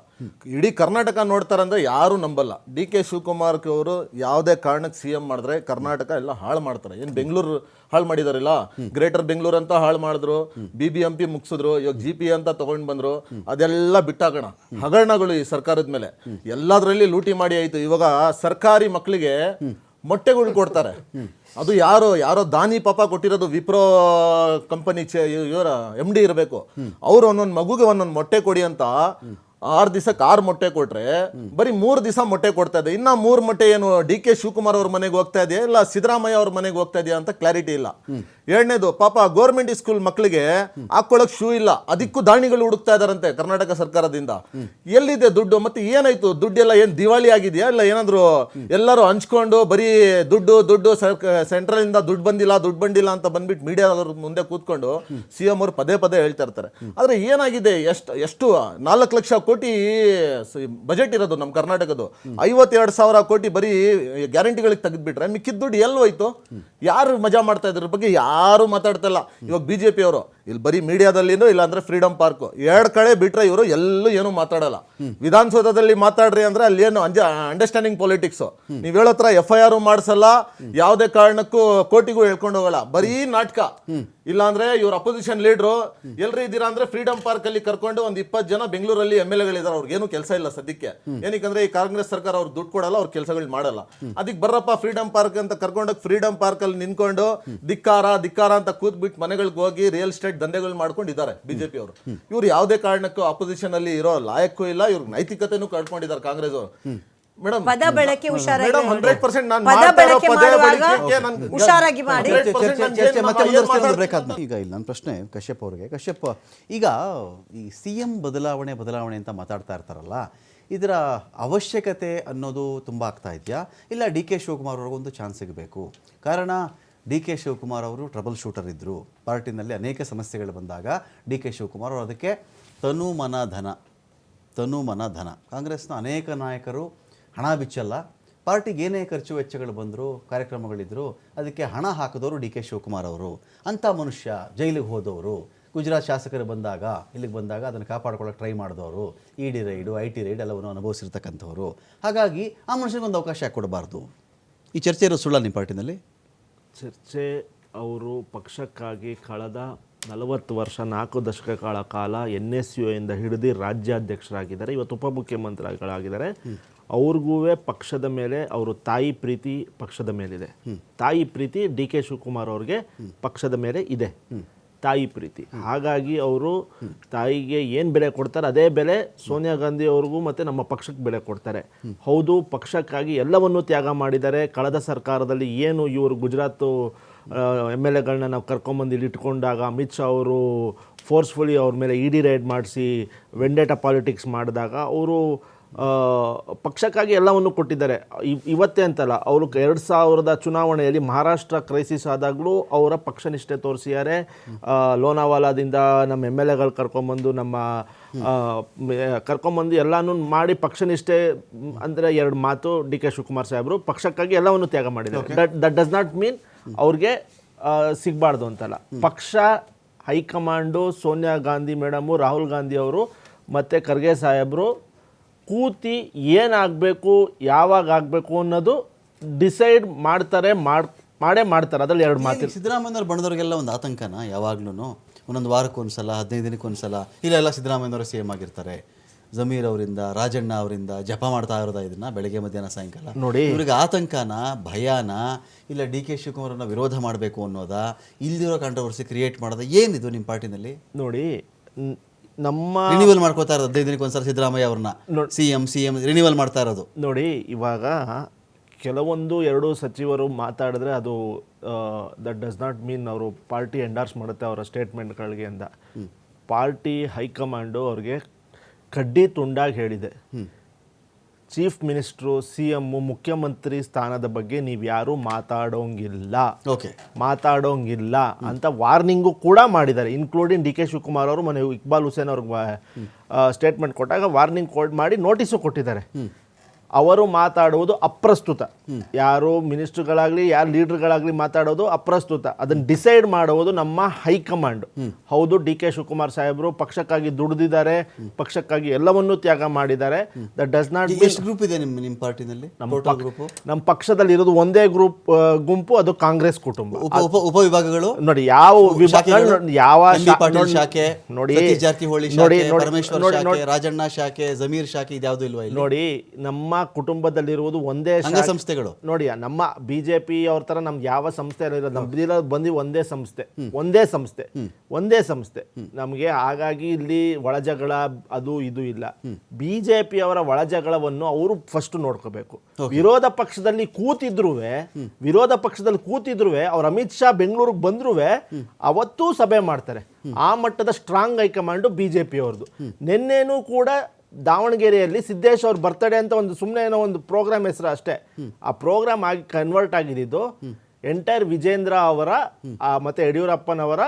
Speaker 4: ಇಡೀ ಕರ್ನಾಟಕ ನೋಡ್ತಾರಂದ್ರೆ ಯಾರು ನಂಬಲ್ಲ. DK ಶಿವಕುಮಾರ್ ಅವರು ಯಾವುದೇ ಕಾರಣಕ್ಕೆ CM ಮಾಡಿದ್ರೆ ಕರ್ನಾಟಕ ಎಲ್ಲ ಹಾಳು ಮಾಡ್ತಾರೆ. ಏನು ಬೆಂಗಳೂರು ಹಾಳು ಮಾಡಿದಾರಿಲ್ಲ, ಗ್ರೇಟರ್ ಬೆಂಗಳೂರು ಅಂತ ಹಾಳು ಮಾಡಿದ್ರು, BBMP ಮುಗಿಸಿದ್ರು, ಇವಾಗ GP ಅಂತ ತಗೊಂಡ್ ಬಂದ್ರು. ಅದೆಲ್ಲ ಬಿಟ್ಟಾಗೋಣ. ಹಗರಣಗಳು ಈ ಸರ್ಕಾರದ ಮೇಲೆ ಎಲ್ಲದರಲ್ಲಿ ಲೂಟಿ ಮಾಡಿ ಆಯ್ತು. ಇವಾಗ ಸರ್ಕಾರಿ ಮಕ್ಕಳಿಗೆ ಮೊಟ್ಟೆಗಳು ಕೊಡ್ತಾರೆ. ಅದು ಯಾರೋ ದಾನಿ ಪಾಪ ಕೊಟ್ಟಿರೋದು. ವಿಪ್ರೋ ಕಂಪನಿ ಇವರ MD ಇರಬೇಕು. ಅವ್ರು ಒಂದೊಂದು ಮಗುಗೆ ಒಂದೊಂದು ಮೊಟ್ಟೆ ಕೊಡಿ ಅಂತ 6 ದಿವಸಕ್ಕೆ 6 ಮೊಟ್ಟೆ ಕೊಟ್ರೆ ಬರೀ 3 ದಿವಸ ಮೊಟ್ಟೆ ಕೊಡ್ತಾ ಇದೆ. ಇನ್ನ 3 ಮೊಟ್ಟೆ ಏನು DK ಶಿವಕುಮಾರ್ ಅವ್ರ ಮನೆಗೆ ಹೋಗ್ತಾ ಇದೆಯಾ ಇಲ್ಲ ಸಿದ್ದರಾಮಯ್ಯ ಅವ್ರ ಮನೆಗೆ ಹೋಗ್ತಾ ಇದೆಯಾ ಅಂತ ಕ್ಲಾರಿಟಿ ಇಲ್ಲ. ಎರಡನೇದು, ಪಾಪ ಗೌರ್ಮೆಂಟ್ ಸ್ಕೂಲ್ ಮಕ್ಕಳಿಗೆ ಹಾಕೊಳ್ಳೋಕೆ ಶೂ ಇಲ್ಲ, ಅದಕ್ಕೂ ದಾಣಿಗಳು ಹುಡುಕ್ತಾ ಇದಾರಂತೆ ಕರ್ನಾಟಕ ಸರ್ಕಾರದಿಂದ. ಎಲ್ಲಿದೆ ದುಡ್ಡು? ಮತ್ತೆ ಏನಾಯ್ತು? ದುಡ್ಡೆಲ್ಲ ಏನು ದಿವಾಳಿ ಆಗಿದೆಯಾ ಇಲ್ಲ ಏನಾದ್ರು ಎಲ್ಲರೂ ಹಂಚ್ಕೊಂಡು ಬರೀ ದುಡ್ಡು ಸೆಂಟ್ರಲ್ ಇಂದ ದುಡ್ಡು ಬಂದಿಲ್ಲ ಅಂತ ಬಂದ್ಬಿಟ್ಟು ಮೀಡಿಯಾ ಮುಂದೆ ಕೂತ್ಕೊಂಡು CM ಅವರು ಪದೇ ಹೇಳ್ತಾ ಇರ್ತಾರೆ. ಆದ್ರೆ ಏನಾಗಿದೆ? ಎಷ್ಟು 4 ಲಕ್ಷ ಕೋಟಿ ಬಜೆಟ್ ಇರೋದು ನಮ್ಮ ಕರ್ನಾಟಕದ್ದು. 52,000 ಕೋಟಿ ಬರೀ ಗ್ಯಾರಂಟಿಗಳಿಗೆ ತೆಗೆದ್ಬಿಟ್ರೆ ಮಿಕ್ಕಿದ ದುಡ್ಡು ಎಲ್ಲಿ ಹೋಯ್ತು? ಯಾರು ಮಜಾ ಮಾಡ್ತಾ ಇದ್ರ ಬಗ್ಗೆ ಯಾರು ಮಾತಾಡ್ತಾ ಇಲ್ಲ. ಇವಾಗ BJP ಅವರು ಇಲ್ಲಿ ಬರೀ ಮೀಡಿಯಾದಲ್ಲಿನೂ ಇಲ್ಲ ಅಂದ್ರೆ ಫ್ರೀಡಮ್ ಪಾರ್ಕ್ 2 ಕಡೆ ಬಿಟ್ರೆ ಇವರು ಎಲ್ಲೂ ಏನು ಮಾತಾಡಲ್ಲ. ವಿಧಾನಸೌಧದಲ್ಲಿ ಮಾತಾಡ್ರಿ ಅಂದ್ರೆ ಅಲ್ಲಿ ಏನು ಅಂಡರ್ಸ್ಟ್ಯಾಂಡಿಂಗ್ ಪೊಲಿಟಿಕ್ಸ್. ನೀವ್ ಹೇಳೋತ್ರ FIR ಮಾಡಿಸಲ್ಲ, ಯಾವುದೇ ಕಾರಣಕ್ಕೂ ಕೋರ್ಟಿಗೂ ಹೇಳ್ಕೊಂಡು ಹೋಗಲ್ಲ, ಬರೀ ನಾಟಕ. ಇಲ್ಲ ಅಂದ್ರೆ ಇವ್ರ ಅಪೋಸಿಷನ್ ಲೀಡ್ರು ಎಲ್ರು ಇದ್ದೀರಾ ಅಂದ್ರೆ ಫ್ರೀಡಮ್ ಪಾರ್ಕ್ ಅಲ್ಲಿ ಕರ್ಕೊಂಡು ಒಂದು 20 ಜನ ಬೆಂಗಳೂರಲ್ಲಿ MLAಗಳಿದ್ದಾರೆ. ಅವ್ರಿಗೇನು ಕೆಲಸ ಇಲ್ಲ ಸದ್ಯಕ್ಕೆ. ಏನಕ್ಕಂದ್ರೆ ಈ ಕಾಂಗ್ರೆಸ್ ಸರ್ಕಾರ ಅವ್ರು ದುಡ್ಡು ಕೊಡಲ್ಲ, ಅವ್ರ ಕೆಲಸಗಳು ಮಾಡಲ್ಲ. ಅದಕ್ಕೆ ಬರ್ರಪ್ಪ ಫ್ರೀಡಮ್ ಪಾರ್ಕ್ ಅಂತ ಕರ್ಕೊಂಡೋಗಿ ಫ್ರೀಡಮ್ ಪಾರ್ಕ್ ಅಲ್ಲಿ ನಿಂತ್ಕೊಂಡು ಧಿಕ್ಕಾರ ಅಂತ ಕೂತ್ಬಿಟ್ಟು ಮನೆಗಳಿಗೆ ಹೋಗಿ ರಿಯಲ್ ಎಸ್ಟೇಟ್ ದಂಧೆಗಳು ಮಾಡ್ಕೊಂಡಿದ್ದಾರೆ BJP ಅವರು. ಇವ್ರು ಯಾವುದೇ ಕಾರಣಕ್ಕೂ ಅಪೋಸಿಷನ್ ಅಲ್ಲಿ ಇರೋ ಲಾಯಕ್ಕೂ ಇಲ್ಲ, ಇವ್ರ ನೈತಿಕತೆನೂ ಕಳ್ಕೊಂಡಿದ್ದಾರೆ ಕಾಂಗ್ರೆಸ್ ಅವರು. ಮೇಡಮ್
Speaker 3: ಪದ ಬಳಕೆ ಹುಷಾರಾಗಿ
Speaker 4: ಮೇಡಮ್ 100% ನಾನು
Speaker 3: ಪದ ಬಳಕೆ ಮಾಡುವಾಗ
Speaker 4: ನಾನು
Speaker 3: ಹುಷಾರಾಗಿ ಮಾಡಿ.
Speaker 1: ಚರ್ಚೆ ಮತ್ತೆ ಮುಂದುವರಿಸ್ತೀವಿ ಬೇಕಾದ. ಈಗ ಇಲ್ಲ ನನ್ನ ಪ್ರಶ್ನೆ ಕಶ್ಯಪ್ ಅವ್ರಿಗೆ. ಕಶ್ಯಪ್, ಈಗ ಈ CM ಬದಲಾವಣೆ ಅಂತ ಮಾತಾಡ್ತಾ ಇರ್ತಾರಲ್ಲ, ಇದರ ಅವಶ್ಯಕತೆ ಅನ್ನೋದು ತುಂಬ ಆಗ್ತಾ ಇದೆಯಾ? ಇಲ್ಲ DK ಶಿವಕುಮಾರ್ ಅವ್ರಿಗೊಂದು ಚಾನ್ಸ್ ಸಿಗಬೇಕು? ಕಾರಣ DK ಶಿವಕುಮಾರ್ ಅವರು ಟ್ರಬಲ್ ಶೂಟರ್ ಇದ್ದರು. ಪಾರ್ಟಿನಲ್ಲಿ ಅನೇಕ ಸಮಸ್ಯೆಗಳು ಬಂದಾಗ DK ಶಿವಕುಮಾರ್ ಅವರು ಅದಕ್ಕೆ ತನು ಮನ ಧನ. ಕಾಂಗ್ರೆಸ್ನ ಅನೇಕ ನಾಯಕರು ಹಣ ಬಿಚ್ಚಲ್ಲ, ಪಾರ್ಟಿಗೆ ಏನೇ ಖರ್ಚು ವೆಚ್ಚಗಳು ಬಂದರು, ಕಾರ್ಯಕ್ರಮಗಳಿದ್ರು, ಅದಕ್ಕೆ ಹಣ ಹಾಕಿದವರು DK ಶಿವಕುಮಾರ್ ಅವರು. ಅಂಥ ಮನುಷ್ಯ ಜೈಲಿಗೆ ಹೋದವರು, ಗುಜರಾತ್ ಶಾಸಕರು ಇಲ್ಲಿಗೆ ಬಂದಾಗ ಅದನ್ನು ಕಾಪಾಡ್ಕೊಳ್ಳೋಕೆ ಟ್ರೈ ಮಾಡಿದವರು, ED ರೈಡು IT ರೈಡ್ ಎಲ್ಲವನ್ನು ಅನುಭವಿಸಿರ್ತಕ್ಕಂಥವ್ರು. ಹಾಗಾಗಿ ಆ ಮನುಷ್ಯನಿಗೊಂದು ಅವಕಾಶ ಕೊಡಬಾರ್ದು. ಈ ಚರ್ಚೆ ಇರೋ ಸುಳ್ಳ ನಿಮ್ಮ ಪಾರ್ಟಿನಲ್ಲಿ?
Speaker 2: ಚರ್ಚೆ ಅವರು ಪಕ್ಷಕ್ಕಾಗಿ ಕಳೆದ 40 ವರ್ಷ 4 ದಶಕಗಳ ಕಾಲ NSU ಇಂದ ಹಿಡಿದು ರಾಜ್ಯಾಧ್ಯಕ್ಷರಾಗಿದ್ದಾರೆ, ಇವತ್ತು ಉಪಮುಖ್ಯಮಂತ್ರಿಗಳಾಗಿದ್ದಾರೆ. ಅವ್ರಿಗೂ ಪಕ್ಷದ ಮೇಲೆ ಅವರು ತಾಯಿ ಪ್ರೀತಿ ಪಕ್ಷದ ಮೇಲಿದೆ. ತಾಯಿ ಪ್ರೀತಿ DK ಶಿವಕುಮಾರ್ ಅವ್ರಿಗೆ ಪಕ್ಷದ ಮೇಲೆ ಇದೆ, ತಾಯಿ ಪ್ರೀತಿ. ಹಾಗಾಗಿ ಅವರು ತಾಯಿಗೆ ಏನು ಬೆಲೆ ಕೊಡ್ತಾರೆ ಅದೇ ಬೆಲೆ ಸೋನಿಯಾ ಗಾಂಧಿ ಅವ್ರಿಗೂ ಮತ್ತು ನಮ್ಮ ಪಕ್ಷಕ್ಕೆ ಬೆಲೆ ಕೊಡ್ತಾರೆ. ಹೌದು, ಪಕ್ಷಕ್ಕಾಗಿ ಎಲ್ಲವನ್ನೂ ತ್ಯಾಗ ಮಾಡಿದ್ದಾರೆ. ಕಳೆದ ಸರ್ಕಾರದಲ್ಲಿ ಏನು ಇವರು ಗುಜರಾತು MLAಗಳನ್ನ ನಾವು ಕರ್ಕೊಂಬಂದು ಇಲ್ಲಿ ಇಟ್ಕೊಂಡಾಗ ಅಮಿತ್ ಶಾ ಅವರು ಫೋರ್ಸ್ಫುಲಿ ಅವ್ರ ಮೇಲೆ ED ರೈಡ್ ಮಾಡಿಸಿ ವೆಂಡೇಟಾ ಪಾಲಿಟಿಕ್ಸ್ ಮಾಡಿದಾಗ ಅವರು ಪಕ್ಷಕ್ಕಾಗಿ ಎಲ್ಲವನ್ನು ಕೊಟ್ಟಿದ್ದಾರೆ. ಇವತ್ತೇ ಅಂತಲ್ಲ, ಅವರು 2000 ಚುನಾವಣೆಯಲ್ಲಿ ಮಹಾರಾಷ್ಟ್ರ ಕ್ರೈಸಿಸ್ ಆದಾಗಲೂ ಅವರ ಪಕ್ಷನಿಷ್ಠೆ ತೋರಿಸಿದ್ದಾರೆ. ಲೋನಾವಾಲಾದಿಂದ ನಮ್ಮ MLAಗಳು ಕರ್ಕೊಂಬಂದು ಎಲ್ಲನೂ ಮಾಡಿ ಪಕ್ಷನಿಷ್ಠೆ ಅಂದರೆ 2 ಮಾತು. DK ಶಿವಕುಮಾರ್ ಸಾಹೇಬರು ಪಕ್ಷಕ್ಕಾಗಿ ಎಲ್ಲವನ್ನು ತ್ಯಾಗ ಮಾಡಿದ್ದಾರೆ. ದಟ್ ಡಸ್ ನಾಟ್ ಮೀನ್ ಅವ್ರಿಗೆ ಸಿಗಬಾರ್ದು ಅಂತಲ್ಲ. ಪಕ್ಷ ಹೈಕಮಾಂಡು, ಸೋನಿಯಾ ಗಾಂಧಿ ಮೇಡಮು, ರಾಹುಲ್ ಗಾಂಧಿ ಅವರು ಮತ್ತು ಖರ್ಗೆ ಸಾಹೇಬರು ಕೂತಿ ಏನಾಗಬೇಕು, ಯಾವಾಗ ಆಗಬೇಕು ಅನ್ನೋದು ಡಿಸೈಡ್ ಮಾಡ್ತಾರೆ. ಮಾಡ್ತಾರೆ. ಅದರಲ್ಲಿ 2 ಮಾತು.
Speaker 1: ಸಿದ್ದರಾಮಯ್ಯವ್ರ ಬಣದವ್ರಿಗೆಲ್ಲ ಒಂದು ಆತಂಕನ ಯಾವಾಗ್ಲೂ ಒಂದೊಂದು ವಾರಕ್ಕೊಂದ್ಸಲ 15 ದಿನಕ್ಕೊಂದ್ಸಲ ಇಲ್ಲೆಲ್ಲ ಸಿದ್ದರಾಮಯ್ಯನವರು CM ಆಗಿರ್ತಾರೆ. ಜಮೀರ್ ಅವರಿಂದ, ರಾಜಣ್ಣ ಅವರಿಂದ ಜಪ ಮಾಡ್ತಾ ಇರೋದ ಇದನ್ನ ಬೆಳಗ್ಗೆ ಮಧ್ಯಾಹ್ನ ಸಾಯಂಕಾಲ ನೋಡಿ. ಇವ್ರಿಗೆ ಆತಂಕನ, ಭಯಾನ, ಇಲ್ಲ DK ಶಿವಕುಮಾರನ್ನ ವಿರೋಧ ಮಾಡಬೇಕು ಅನ್ನೋದಾ, ಇಲ್ದಿರೋ ಕಾಂಟ್ರವರ್ಸಿ ಕ್ರಿಯೇಟ್ ಮಾಡೋದ? ಏನಿದು ನಿಮ್ಮ ಪಾರ್ಟಿನಲ್ಲಿ?
Speaker 2: ನೋಡಿ, ನಮ್ಮ
Speaker 1: ರಿನಿವಲ್ ಮಾಡ್ಕೋತಾ ಇರೋದು 15 ದಿನಕ್ಕೊಂದ್ಸಲ ಸಿದ್ದರಾಮಯ್ಯ ಅವ್ರನ್ನ CM ರಿನಿವಲ್ ಮಾಡ್ತಾ ಇರೋದು.
Speaker 2: ನೋಡಿ, ಇವಾಗ ಕೆಲವೊಂದು 2 ಸಚಿವರು ಮಾತಾಡಿದ್ರೆ ಅದು ದಟ್ ಡಸ್ ನಾಟ್ ಮೀನ್ ಅವರು ಪಾರ್ಟಿ ಎಂಡಾರ್ಸ್ ಮಾಡುತ್ತೆ ಅವರ ಸ್ಟೇಟ್ಮೆಂಟ್ಗಳಿಗೆ ಅಂತ. ಪಾರ್ಟಿ ಹೈಕಮಾಂಡು ಅವ್ರಿಗೆ ಕಡ್ಡಿ ತುಂಡಾಗಿ ಹೇಳಿದೆ, ಚೀಫ್ ಮಿನಿಸ್ಟ್ರು, CM, ಮುಖ್ಯಮಂತ್ರಿ ಸ್ಥಾನದ ಬಗ್ಗೆ ನೀವು ಯಾರು ಮಾತಾಡೋಂಗಿಲ್ಲ ಅಂತ ವಾರ್ನಿಂಗು ಕೂಡ ಮಾಡಿದ್ದಾರೆ. ಇನ್ಕ್ಲೂಡಿಂಗ್ DK ಶಿವಕುಮಾರ್ ಅವರು ಮೊನ್ನೆ ಇಕ್ಬಾಲ್ ಹುಸೇನ್ ಅವ್ರಿಗೆ ಸ್ಟೇಟ್ಮೆಂಟ್ ಕೊಟ್ಟಾಗ ವಾರ್ನಿಂಗ್ ಮಾಡಿ ನೋಟಿಸು ಕೊಟ್ಟಿದ್ದಾರೆ. ಅವರು ಮಾತಾಡುವುದು ಅಪ್ರಸ್ತುತ, ಯಾರು ಮಿನಿಸ್ಟರ್ಗಳಾಗಲಿ ಯಾರು ಲೀಡರ್ಗಳಾಗಲಿ ಮಾತಾಡೋದು ಅಪ್ರಸ್ತುತ. ಅದನ್ನು ಡಿಸೈಡ್ ಮಾಡುವುದು ನಮ್ಮ ಹೈಕಮಾಂಡ್. ಹೌದು, DK ಶಿವಕುಮಾರ್ ಸಾಹೇಬರು ಪಕ್ಷಕ್ಕಾಗಿ ದುಡಿದಿದ್ದಾರೆ, ಪಕ್ಷಕ್ಕಾಗಿ ಎಲ್ಲವನ್ನೂ ತ್ಯಾಗ ಮಾಡಿದ್ದಾರೆ. ದಟ್ ಡಸ್ ನಾಟ್
Speaker 1: ಎಷ್ಟು ಗ್ರೂಪ್ ಇದೆ ನಿಮ್ಮ ಪಾರ್ಟಿನಲ್ಲಿ?
Speaker 2: ನಮ್ಮ ಪಕ್ಷದಲ್ಲಿ ಇರೋದು ಒಂದೇ ಗುಂಪು, ಅದು ಕಾಂಗ್ರೆಸ್ ಕುಟುಂಬ.
Speaker 1: ಉಪವಿಭಾಗಗಳು
Speaker 2: ನೋಡಿ, ಯಾವ
Speaker 1: ರಾಜಣ್ಣ ಶಾಖೆ, ಜಮೀರ್ ಶಾಖೆ ಇದ್ಯಾವುದು ಇಲ್ವಾ?
Speaker 2: ನೋಡಿ, ನಮ್ಮ ಕುಟುಂಬದಲ್ಲಿರುವುದು ಒಂದೇ
Speaker 1: ಸಂಸ್ಥೆಗಳು.
Speaker 2: ನೋಡಿ, ನಮ್ಮ BJP ಅವ್ರ ತರ ನಮ್ಗೆ ಯಾವ ಸಂಸ್ಥೆ ಇರೋದು, ನಮ್ದು ಬಂದು ಒಂದೇ ಸಂಸ್ಥೆ ನಮಗೆ. ಹಾಗಾಗಿ ಇಲ್ಲಿ ಒಳಜಗಳ ಅದು ಇದು ಇಲ್ಲ. BJP ಅವರ ಒಳಜಗಳವನ್ನು ಅವರು ಫಸ್ಟ್ ನೋಡ್ಕೋಬೇಕು. ವಿರೋಧ ಪಕ್ಷದಲ್ಲಿ ಕೂತಿದ್ರು ಅವ್ರ ಅಮಿತ್ ಶಾ ಬೆಂಗಳೂರಿಗೆ ಬಂದ್ರು ಅವತ್ತೂ ಸಭೆ ಮಾಡ್ತಾರೆ. ಆ ಮಟ್ಟದ ಸ್ಟ್ರಾಂಗ್ ಹೈಕಮಾಂಡು BJP ಅವ್ರದ್ದು. ನಿನ್ನೆನೂ ಕೂಡ ದಾವಣಗೆರೆಯಲ್ಲಿ ಸಿದ್ದೇಶ್ ಅವ್ರ ಬರ್ತಡೇ ಅಂತ ಒಂದು ಸುಮ್ಮನೆ ಏನೋ ಒಂದು ಪ್ರೋಗ್ರಾಮ್ ಹೆಸರು ಅಷ್ಟೇ. ಆ ಪ್ರೋಗ್ರಾಮ್ ಆಗಿ ಕನ್ವರ್ಟ್ ಆಗಿದ್ದು ಎಂಟೈರ್ ವಿಜೇಂದ್ರ ಅವರ ಮತ್ತೆ ಯಡಿಯೂರಪ್ಪನವರ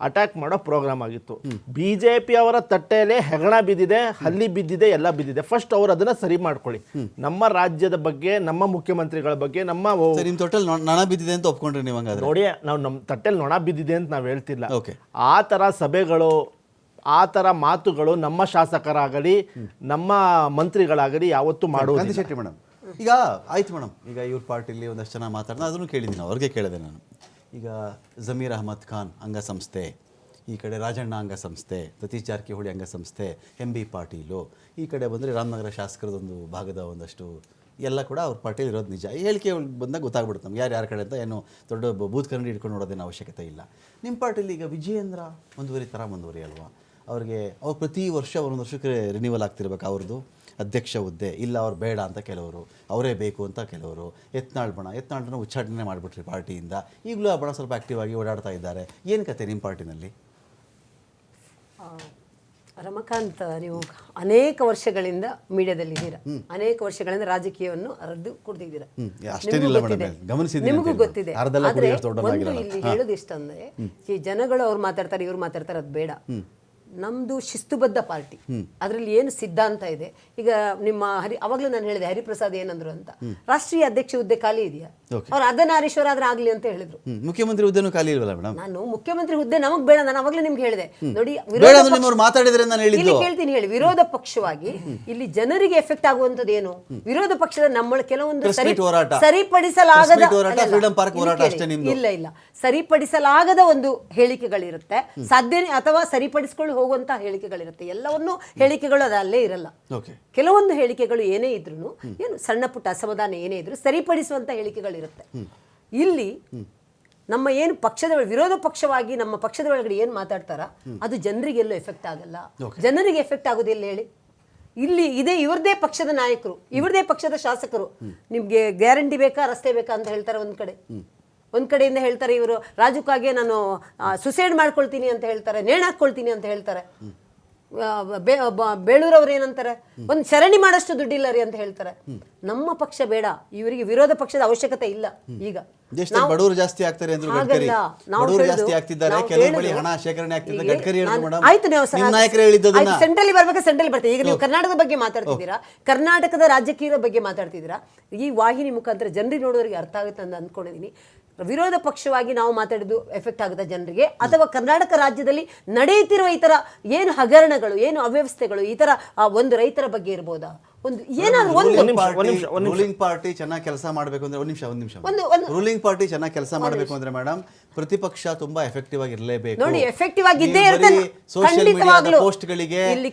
Speaker 2: ಅಟ್ಯಾಕ್ ಮಾಡೋ ಪ್ರೋಗ್ರಾಮ್ ಆಗಿತ್ತು. BJP ಅವರ ತಟ್ಟೆಯಲ್ಲೇ ಹೆಗಣ ಬಿದ್ದಿದೆ, ಹಲ್ಲಿ ಬಿದ್ದಿದೆ, ಎಲ್ಲ ಬಿದ್ದಿದೆ. ಫಸ್ಟ್ ಅವ್ರು ಅದನ್ನ ಸರಿ ಮಾಡ್ಕೊಳ್ಳಿ. ನಮ್ಮ ರಾಜ್ಯದ ಬಗ್ಗೆ, ನಮ್ಮ ಮುಖ್ಯಮಂತ್ರಿಗಳ ಬಗ್ಗೆ,
Speaker 1: ನಿಮ್ ತೊಟ್ಟಲ್ ನೊಣ ಬಿದ್ದಿದೆ ಅಂತ ಒಪ್ಕೊಂಡ್ರಿ ನೀವು?
Speaker 2: ನೋಡಿ, ನಾವು ನಮ್ಮ ತಟ್ಟೆಲ್ ನೊಣ ಬಿದ್ದಿದೆ ಅಂತ ನಾವು ಹೇಳ್ತಿಲ್ಲ. ಆ ತರ ಸಭೆಗಳು, ಆ ಥರ ಮಾತುಗಳು ನಮ್ಮ ಶಾಸಕರಾಗಲಿ ನಮ್ಮ ಮಂತ್ರಿಗಳಾಗಲಿ ಯಾವತ್ತೂ ಮಾಡುವುದು.
Speaker 1: ಶೆಟ್ಟಿ ಮೇಡಮ್, ಈಗ ಆಯ್ತು ಮೇಡಮ್, ಈಗ ಇವ್ರ ಪಾರ್ಟಿಲಿ ಒಂದಷ್ಟು ಜನ ಮಾತಾಡಿದ, ಅದನ್ನು ಕೇಳಿದ್ದೀನಿ, ಅವ್ರಿಗೆ ಕೇಳಿದೆ ನಾನು. ಈಗ ಜಮೀರ್ ಅಹಮದ್ ಖಾನ್ ಅಂಗಸಂಸ್ಥೆ, ಈ ಕಡೆ ರಾಜಣ್ಣ ಅಂಗಸಂಸ್ಥೆ, ಸತೀಶ್ ಜಾರಕಿಹೊಳಿ ಅಂಗಸಂಸ್ಥೆ, MB ಪಾಟೀಲು, ಈ ಕಡೆ ಬಂದರೆ ರಾಮನಗರ ಶಾಸಕರದೊಂದು ಭಾಗದ ಒಂದಷ್ಟು ಎಲ್ಲ ಕೂಡ ಅವ್ರ ಪಾರ್ಟಿಲಿ ಇರೋದು ನಿಜ. ಈ ಹೇಳಿಕೆ ಬಂದಾಗ ಗೊತ್ತಾಗ್ಬಿಡುತ್ತೆ ನಮ್ಗೆ ಯಾರ ಕಡೆ ಅಂತ. ಏನು ದೊಡ್ಡ ಬೂತ್ ಕನ್ನಡಿ ಇಟ್ಕೊಂಡು ನೋಡೋದೇನು ಅವಶ್ಯಕತೆ ಇಲ್ಲ. ನಿಮ್ಮ ಪಾರ್ಟಿಲಿ ಈಗ ವಿಜಯೇಂದ್ರ ಮುಂದುವರಿ ಅಲ್ವಾ? ಅವ್ರಿಗೆ ಅವ್ರು ಪ್ರತಿ ವರ್ಷ ಒಂದೊಂದು ವರ್ಷಕ್ಕೆ ರಿನ್ಯೂವಲ್ ಆಗ್ತಿರ್ಬೇಕು ಅವ್ರದ್ದು ಅಧ್ಯಕ್ಷ ಹುದ್ದೆ. ಇಲ್ಲ ಅವ್ರು ಬೇಡ ಅಂತ ಕೆಲವರು, ಅವರೇ ಬೇಕು ಅಂತ ಕೆಲವರು. ಯತ್ನಾಳ್ ಉಚ್ಚಾಟನೆ ಮಾಡಿಬಿಟ್ರಿ ಪಾರ್ಟಿಯಿಂದ. ಈಗಲೂ ಆ ಬಣ ಸ್ವಲ್ಪ ಆ್ಯಕ್ಟಿವ್ ಆಗಿ ಓಡಾಡ್ತಾ ಇದ್ದಾರೆ. ಏನು ಕತೆ ನಿಮ್ಮ ಪಾರ್ಟಿನಲ್ಲಿ?
Speaker 3: ರಮಕಾಂತ್, ನೀವು ಅನೇಕ ವರ್ಷಗಳಿಂದ ಮೀಡಿಯಾದಲ್ಲಿದ್ದೀರಾ, ಅನೇಕ ವರ್ಷಗಳಿಂದ ರಾಜಕೀಯವನ್ನು ಅರ್ದು ಕುಡಿದಿದ್ದೀರಾ, ನಿಮಗೂ ಗೊತ್ತಿದೆ. ಆದ್ರೆ ಒಂದು ಇಲ್ಲಿ ಹೇಳೋದು ಇಷ್ಟಂದ್ರೆ, ಈ ಜನಗಳು ಅವ್ರು ಮಾತಾಡ್ತಾರೆ, ಇವ್ರು ಮಾತಾಡ್ತಾರೆ, ಅದು ಬೇಡ. ನಮ್ದು ಶಿಸ್ತುಬದ್ಧ ಪಾರ್ಟಿ, ಅದರಲ್ಲಿ ಏನು ಸಿದ್ಧಾಂತ ಇದೆ. ಈಗ ನಿಮ್ಮ ಅವಾಗಲೂ ನಾನು ಹೇಳಿದೆ, ಹರಿಪ್ರಸಾದ್ ಏನಂದ್ರು ಅಂತ, ರಾಷ್ಟ್ರೀಯ ಅಧ್ಯಕ್ಷ ಹುದ್ದೆ ಖಾಲಿ ಇದೆಯಾ? ಅವ್ರು ಅರ್ಧನಾರೀಶ್ವರ ಆದ್ರೆ ಆಗ್ಲಿ ಅಂತ ಹೇಳಿದ್ರು.
Speaker 1: ಮುಖ್ಯಮಂತ್ರಿ ಹುದ್ದೆನೂ ಖಾಲಿ ಇಲ್ವಲ್ಲ ಮೇಡಮ್?
Speaker 3: ನಾನು ಮುಖ್ಯಮಂತ್ರಿ ಹುದ್ದೆ ನಮಗ್ ಬೇಡ, ನಾನು ಅವಾಗಲೇ ನಿಮ್ಗೆ ಹೇಳಿದೆ. ನೋಡಿ, ಇಲ್ಲಿ ಕೇಳ್ತೀನಿ ಹೇಳಿ, ವಿರೋಧ ಪಕ್ಷವಾಗಿ ಇಲ್ಲಿ ಜನರಿಗೆ ಎಫೆಕ್ಟ್ ಆಗುವಂತದ್ದು ಏನು? ವಿರೋಧ ಪಕ್ಷದ ನಮ್ಮ ಕೆಲವೊಂದು ಸರಿಪಡಿಸಲಾಗದ ಇಲ್ಲ ಸರಿಪಡಿಸಲಾಗದ ಒಂದು ಹೇಳಿಕೆಗಳಿರುತ್ತೆ, ಸಾಧ್ಯನೇ ಅಥವಾ ಸರಿಪಡಿಸಿಕೊಂಡು ಹೋಗುವಂತ ಹೇಳಿಕೆಗಳಿರುತ್ತೆ. ಎಲ್ಲವನ್ನೂ ಹೇಳಿಕೆಗಳು ಅದಲ್ಲೇ ಇರಲ್ಲ. ಕೆಲವೊಂದು ಹೇಳಿಕೆಗಳು ಏನೇ ಇದ್ರು, ಏನು ಸಣ್ಣ ಪುಟ್ಟ ಅಸಮಾಧಾನ ಏನೇ ಇದ್ರು ಸರಿಪಡಿಸುವಂತ ಹೇಳಿಕೆಗಳಿರುತ್ತೆ. ಇಲ್ಲಿ ನಮ್ಮ ಏನು ಪಕ್ಷದ ವಿರೋಧ ಪಕ್ಷವಾಗಿ ನಮ್ಮ ಪಕ್ಷದ ಒಳಗಡೆ ಏನು ಮಾತಾಡ್ತಾರ ಅದು ಜನರಿಗೆಲ್ಲೂ ಎಫೆಕ್ಟ್ ಆಗಲ್ಲ. ಜನರಿಗೆ ಎಫೆಕ್ಟ್ ಆಗೋದಿಲ್ಲ ಹೇಳಿ. ಇಲ್ಲಿ ಇದೇ ಇವ್ರದೇ ಪಕ್ಷದ ನಾಯಕರು, ಇವ್ರದೇ ಪಕ್ಷದ ಶಾಸಕರು ನಿಮ್ಗೆ ಗ್ಯಾರಂಟಿ ಬೇಕಾ, ರಸ್ತೆ ಬೇಕಾ ಅಂತ ಹೇಳ್ತಾರೆ. ಒಂದ್ ಕಡೆಯಿಂದ ಹೇಳ್ತಾರೆ, ಇವರು ರಾಜುಕಾಗೆ ನಾನು ಸುಸೈಡ್ ಮಾಡ್ಕೊಳ್ತೀನಿ ಅಂತ ಹೇಳ್ತಾರೆ, ನೇಣು ಹಾಕ್ಕೊಳ್ತೀನಿ ಅಂತ ಹೇಳ್ತಾರೆ. ಬೇಳೂರವ್ರು ಏನಂತಾರೆ, ಒಂದು ಸರಣಿ ಮಾಡಷ್ಟು ದುಡ್ಡಿಲ್ಲ ರೀ ಅಂತ ಹೇಳ್ತಾರೆ. ನಮ್ಮ ಪಕ್ಷ ಬೇಡ, ಇವರಿಗೆ ವಿರೋಧ ಪಕ್ಷದ ಅವಶ್ಯಕತೆ ಇಲ್ಲ. ಈಗ
Speaker 1: ಬಡವರು ಜಾಸ್ತಿ ಆಗ್ತಾರೆ ಅಂದ್ರೆ ಗಡ್ಕರಿ ಬಡವರು ಜಾಸ್ತಿ ಆಗ್ತಿದ್ದಾರೆ, ಕೆಲವು ಬಳಿ ಹಣ ಶೇಖರಣೆ ಆಗ್ತಿದೆ. ಗಡ್ಕರಿ
Speaker 3: ಆಯ್ತು, ನೀವು ಸೆಂಟ್ರಲ್ ಬರ್ಬೇಕು, ಸೆಂಟ್ರಲ್ ಬರ್ತದೆ. ಈಗ ನೀವು ಕರ್ನಾಟಕದ ಬಗ್ಗೆ ಮಾತಾಡ್ತಿದ್ದೀರಾ, ಕರ್ನಾಟಕದ ರಾಜಕೀಯದ ಬಗ್ಗೆ ಮಾತಾಡ್ತಿದ್ದೀರಾ. ಈ ವಾಹಿನಿ ಮುಖಾಂತರ ಜನರಿಗೆ ನೋಡೋರಿಗೆ ಅರ್ಥ ಆಗುತ್ತೆ ಅಂತ ಅಂದ್ಕೊಂಡಿದ್ದೀನಿ. ವಿರೋಧ ಪಕ್ಷವಾಗಿ ನಾವು ಮಾತಾಡಿದ್ದು ಎಫೆಕ್ಟ್ ಆಗುತ್ತೆ ಜನರಿಗೆ, ಅಥವಾ ಕರ್ನಾಟಕ ರಾಜ್ಯದಲ್ಲಿ ನಡೆಯುತ್ತಿರುವ ಈ ತರ ಏನು ಹಗರಣಗಳು, ಏನು ಅವ್ಯವಸ್ಥೆಗಳು, ಈ ತರ ಒಂದು ರೈತರ ಬಗ್ಗೆ ಇರ್ಬೋದಾ, ಒಂದು ಏನಾದ್ರು
Speaker 1: ರೂಲಿಂಗ್ ಪಾರ್ಟಿ ಚೆನ್ನಾಗಿ ಕೆಲಸ ಮಾಡಬೇಕು ಅಂದ್ರೆ ಒಂದ್ ನಿಮಿಷ ರೂಲಿಂಗ್ ಪಾರ್ಟಿ ಚೆನ್ನಾಗಿ ಕೆಲಸ ಮಾಡಬೇಕು ಅಂದ್ರೆ ಮೇಡಮ್, ಪ್ರತಿಪಕ್ಷ ತುಂಬಾ ಎಫೆಕ್ಟಿವ್ ಆಗಿ ಇರಲೇಬೇಕು.
Speaker 3: ನೋಡಿ, ಎಫೆಕ್ಟಿವ್ ಆಗಿದ್ದೇ ಇರುತ್ತೆ.
Speaker 1: ಸೋಷಿಯಲ್ ಮೀಡಿಯಾದ ಪೋಸ್ಟ್ ಗಳಿಗೆ,